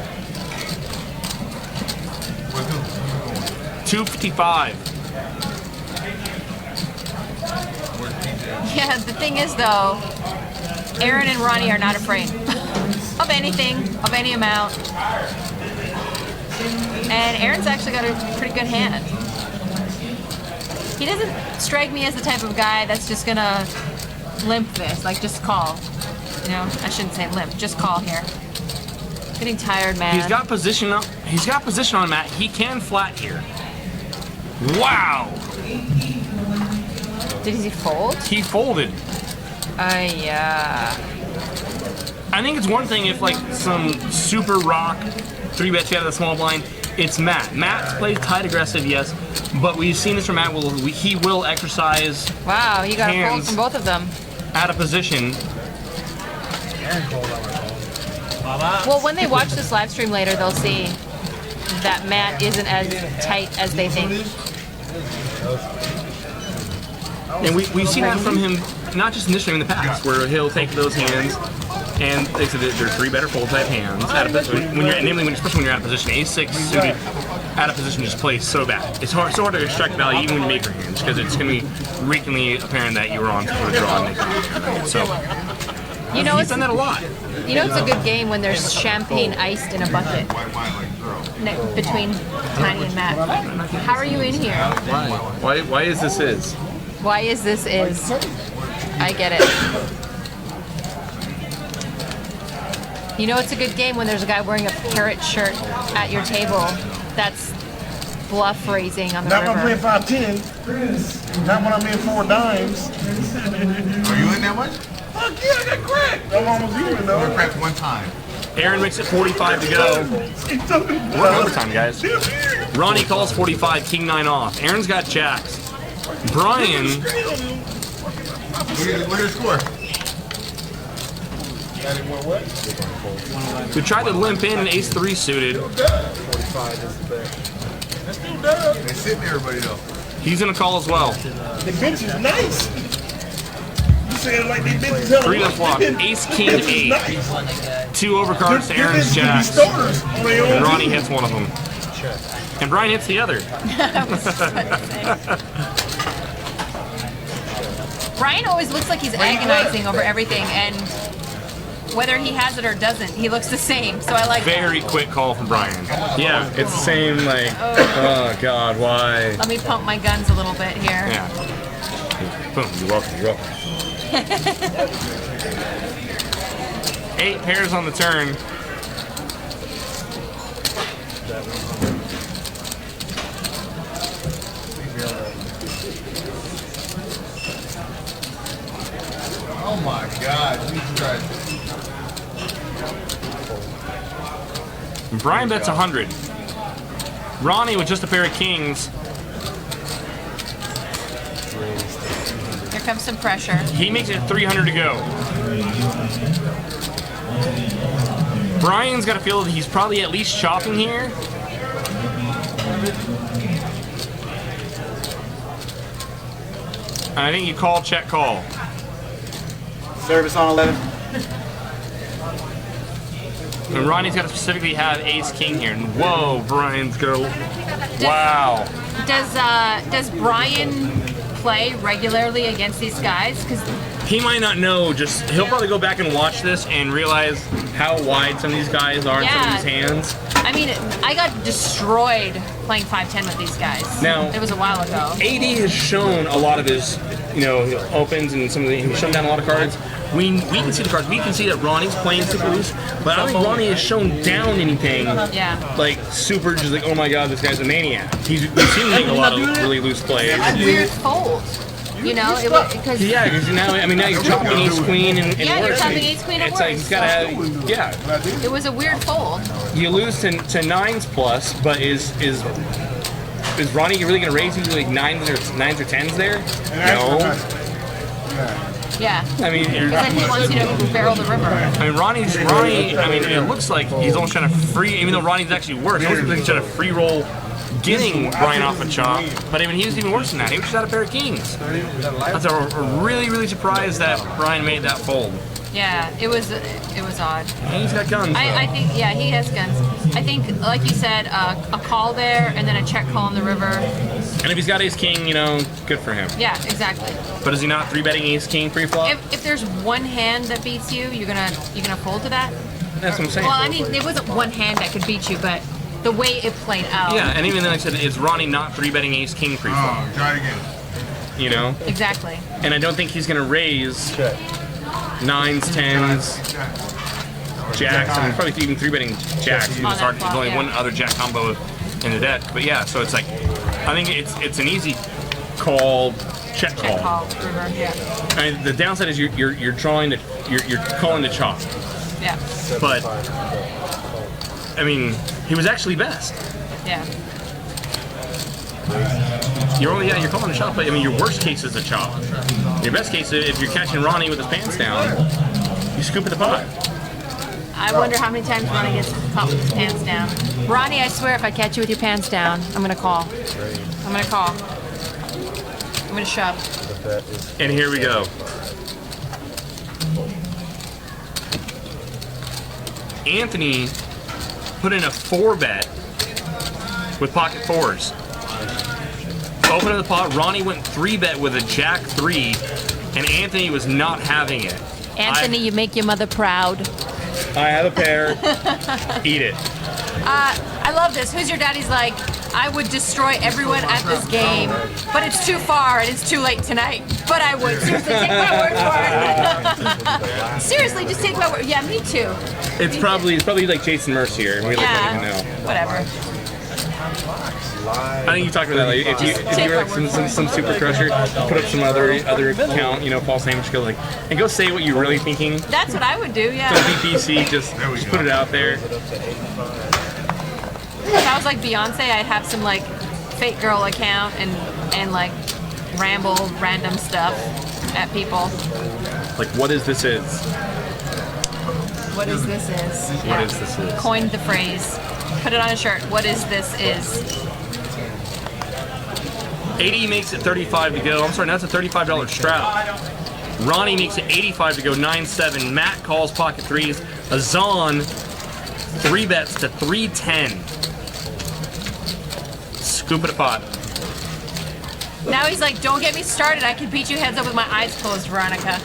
Where's it going? 255. Where's PJ? Yeah, the thing is though, Aaron and Ronnie are not afraid of anything, of any amount. And Aaron's actually got a pretty good hand. He doesn't strike me as the type of guy that's just gonna limp this, like just call. You know, I shouldn't say limp, just call here. Getting tired, man. He's got position up. He's got position on Matt. He can flat here. Wow. Did he fold? He folded. Yeah. I think it's one thing if like some super rock 3-bets you out of the small blind. It's Matt. Matt plays tight aggressive, yes, but we've seen this from Matt. He will exercise Wow, he got a fold hands from both of them. out of position. And called out my call. Well, when they watch this live stream later, they'll see that Matt isn't as tight as they think. And we've seen that from him, not just in this stream, in the past, where he'll take those hands, and they said that they're 3-bet or fold type hands. Out of position, especially when you're out of position, ace-6 suited, out of position just plays so bad. It's so hard to extract value even when you make your hands, because it's going to be recently apparent that you were on for a draw and make your hand. So You know, he's it's done that a lot. you know it's a good game when there's champagne iced in a bucket White wine like girl. between Tiny and Matt. How are you in here? Why is this is? Why is this is? I get it. You know it's a good game when there's a guy wearing a parrot shirt at your table that's bluff raising on the Not when I'm river. playing 5-10. Not when I'm in 4 dimes. Are you in that much? Fuck yeah, I got cracked. I'm almost even I though. cracked one time. Aaron makes it 45 to go. We're in overtime, guys. Ronnie calls 45, king 9 off. Aaron's got jacks. Brian Look at the score. who tried to limp in an ace-3 suited. They sitting everybody though. He's gonna call as well. The bench is nice. You said it like they bench is hella 3 to nice. flop. Ace, king, Bench is 8. nice. 2 overcards to Your Aaron's bench can be jacks. starters on their own And Ronnie team. hits one of them. And Brian hits the other. Brian always looks like he's agonizing over everything, and whether he has it or doesn't, he looks the same. So I like that. Very quick call from Brian. Yeah, it's the same, like, oh God, why? Let me pump my guns a little bit here. Yeah. Boom, you're welcome, you're welcome. 8 pairs on the turn. Oh my God, Jesus Christ. Brian bets 100. Ronnie with just a pair of kings. Here comes some pressure. He makes it 300 to go. Brian's got a feel that he's probably at least chopping here. And I think you call, check, call. Service on 11. And Ronnie's got to specifically have ace king here. And whoa, Brian's gonna. Wow. Does Brian play regularly against these guys? Because He might not know, just he'll probably go back and watch this and realize how wide some of these guys are in some Yeah. of these hands. I mean, I got destroyed playing 5-10 with these guys. Now- It was a while ago. AD has shown a lot of his, opens and some of the, he's shown down a lot of cards. We can see the cards. We can see that Ronnie's playing super loose, but I don't think Ronnie has shown down anything Yeah. like super. Just like, oh my God, this guy's a maniac. We've seen him make a lot of really loose plays. Weird fold. You know, because Yeah, because now you're chopping ace queen and Yeah, you're worse. chopping ace queen and It's like worse, he's gotta have, yeah. it was a weird fold. You lose to 9s plus, but is Ronnie really gonna raise you to like 9s or 10s there? No. Yeah. I mean, Because then he wants you to barrel the river. I mean, Ronnie. I mean, it looks like he's almost trying to free. Even though Ronnie's actually worse, it looks like he's trying to free roll, getting Brian off a chop. But I mean, he was even worse than that. He was just out a pair of kings. That's a really surprised that Brian made that fold. Yeah, it was odd. And he's got guns. I think, yeah, he has guns. I think, like you said, a call there and then a check call on the river. And if he's got ace king, good for him. Yeah, exactly. But is he not 3-betting ace king pre-flop? If there's one hand that beats you, you're gonna fold to that. That's what I'm saying. Well, I mean, it wasn't one hand that could beat you, but the way it played out. Yeah, and even then I said, is Ronnie not 3-betting ace king pre-flop? Oh, try it again. Exactly. And I don't think he's gonna raise 9s, 10s, jacks, and probably even 3-betting jacks. It's hard. There's only one other jack combo in the deck. But yeah, so it's like, I think it's an easy call, check call. Check call, river, yeah. I mean, the downside is you're drawing to you're calling the chop. Yeah. But I mean, he was actually best. Yeah. You're calling the chop, but I mean, your worst case is a chop. Your best case is if you're catching Ronnie with his pants down, you scoop at the pot. I wonder how many times Ronnie gets caught with his pants down. Ronnie, I swear, if I catch you with your pants down, I'm gonna call. I'm gonna call. I'm gonna shove. And here we go. Anthony put in a 4-bet with pocket 4s. Open the pot, Ronnie went 3-bet with a jack 3, and Anthony was not having it. Anthony, you make your mother proud. I have a pair. Eat it. I love this. Who's Your Daddy's like, I would destroy everyone at this game, but it's too far and it's too late tonight. But I would. Seriously, take my word for it. Seriously, just take my word. Yeah, me too. It's probably like Jason Mercier, and we don't even know. Whatever. I think you talked about that. Like, if you're like some super crusher, put up some other account, Paul Sandwich, go and go say what you're really thinking. That's what I would do. Yeah. Don't be PC. Just put it out there. If I was like Beyonce, I'd have some like fake girl account and like ramble random stuff at people. Like, what is this is? What is this is? What is this is? Coined the phrase. Put it on a shirt. What is this is? 80 makes it 35 to go. I'm sorry, that's a $35 strap. Ronnie makes it 85 to go, 9-7. Matt calls pocket 3s. Azan 3-bets to 310. Scoop at a pot. Now he's like, don't get me started. I could beat you heads up with my eyes closed, Veronica.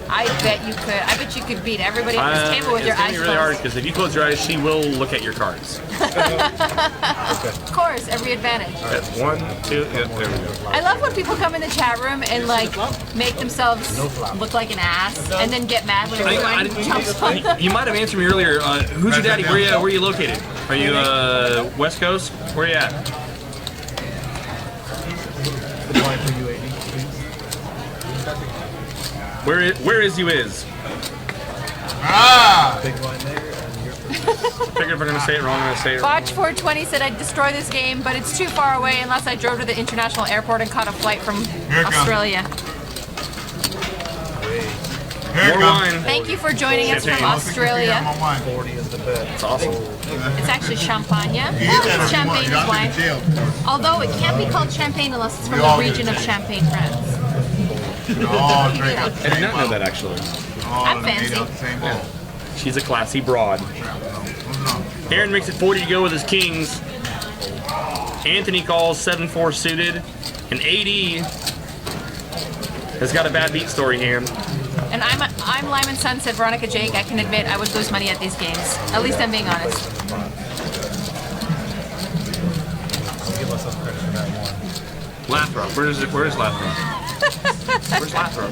I bet you could. I bet you could beat everybody at this table with your eyes It's really hard closed. because if you close your eyes, she will look at your cards. Of course, every advantage. That's 1, 2, yeah, there we go. I love when people come in the chat room and like make themselves look like an ass and then get mad when everyone jumps on them. You might have answered me earlier. Who's your daddy? Where are you located? Are you West Coast? Where are you at? Where is you is? Ah! Figured if I'm gonna say it wrong, I'm gonna say it wrong. Botch 420 said I'd destroy this game, but it's too far away unless I drove to the international airport and caught a flight from Australia. More wine. Thank you for joining us from Australia. It's awesome. It's actually champagne. Champagne is wine. Although it can't be called champagne unless it's from the region of Champagne, France. I did not know that actually. I'm fancy. She's a classy broad. Aaron makes it 40 to go with his kings. Anthony calls 7-4 suited. And AD has got a bad beat story here. And I'm Lyman Sun, said Veronica Jake. I can admit I would lose money at these games. At least I'm being honest. Lathrop. Where's Lathrop? Where's Lathrop?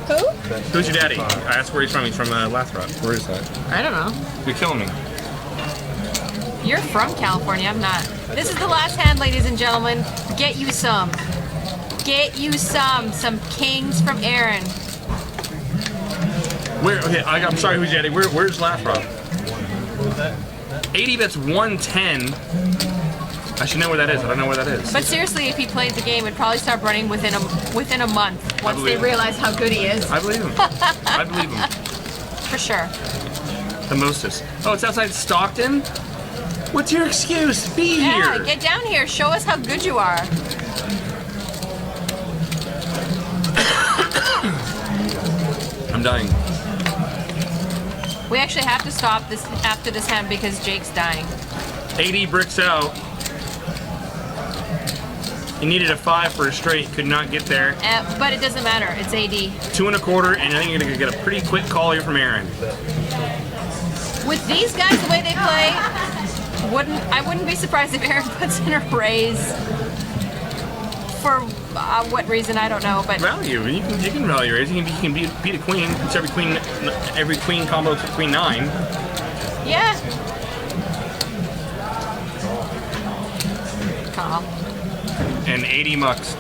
Who? Who's your daddy? I asked where he's from. He's from Lathrop. Where is that? I don't know. You're killing me. You're from California. I'm not. This is the last hand, ladies and gentlemen. Get you some. Get you some kings from Aaron. Where? Okay, I'm sorry, who's Eddie? Where's Laugh Rob? 80 bits 110. I should know where that is. I don't know where that is. But seriously, if he played the game, it'd probably start running within a month once they realize how good he is. I believe him. I believe him. For sure. The mostest. Oh, it's outside Stockton? What's your excuse? Be Yeah, here. get down here. Show us how good you are. I'm dying. We actually have to stop this after this hand because Jake's dying. 80 bricks out. He needed a 5 for a straight. Could not get there. But it doesn't matter. It's AD. 2 1/4, and I think you're going to get a pretty quick call here from Aaron. With these guys, the way they play, I wouldn't be surprised if Aaron puts in a raise. For what reason, I don't know. But Value. You can value raise. You can beat a queen. It's every queen combo to queen 9. yeah. Call. And 80 mucks.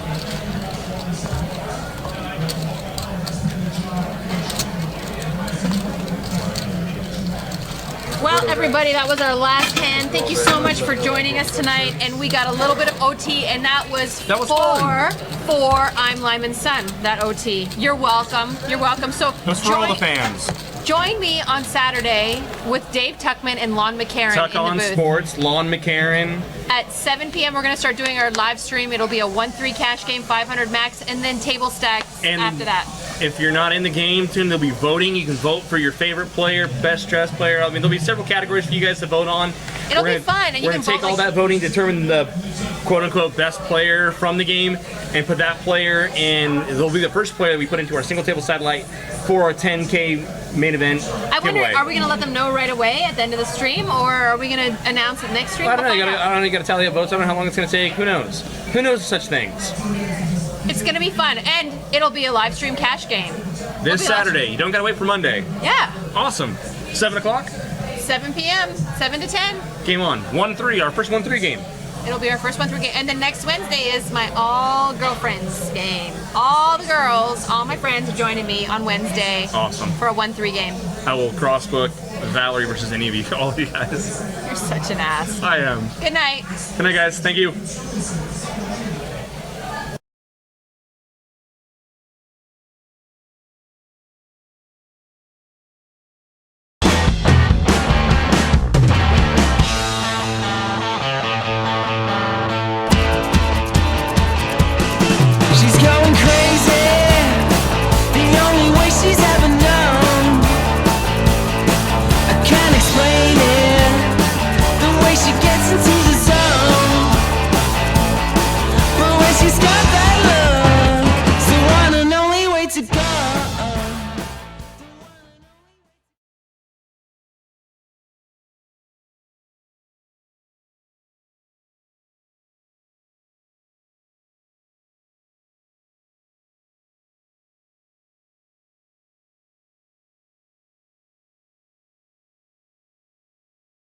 Well, everybody, that was our last hand. Thank you so much for joining us tonight. And we got a little bit of OT, and that was fun. for I'm Lyman's son, that OT. You're welcome. You're welcome. So That's for all the fans. join me on Saturday with Dave Tuckman and Lon McCarran Tuck in on the booth. Sports, Lon McCarran. At 7 p.m., we're going to start doing our live stream. It'll be a 1-3 cash game, 500 max, and then table stacks And after that. If you're not in the game, soon they'll be voting. You can vote for your favorite player, best dressed player. I mean, there'll be several categories for you guys to vote on. It'll be fun, and you we're can gonna take vote all like- that voting, determine the quote-unquote best player from the game, and put that player in. It'll be the first player that we put into our single table satellite for our 10K main event I wonder, giveaway. are we going to let them know right away at the end of the stream, or are we going to announce it next stream? I don't know. We'll You find gotta, out. you gotta tally up votes. I don't know how long it's gonna take. Who knows? Who knows such things? It's going to be fun, and it'll be a live stream cash game. This be Saturday. awesome. You don't gotta wait for Monday. Yeah, Awesome. 7 o'clock. 7 p.m., 7 to 10. Game on. 1-3. Our first 1-3 game. It'll be our first 1-3 game. And then next Wednesday is my all girlfriends game. All the girls, all my friends are joining me on Wednesday. Awesome. For a 1-3 game. I will crossbook Valerie versus any of you, all of you guys. You're such an ass. I am. Good night. Good night, guys. Thank you.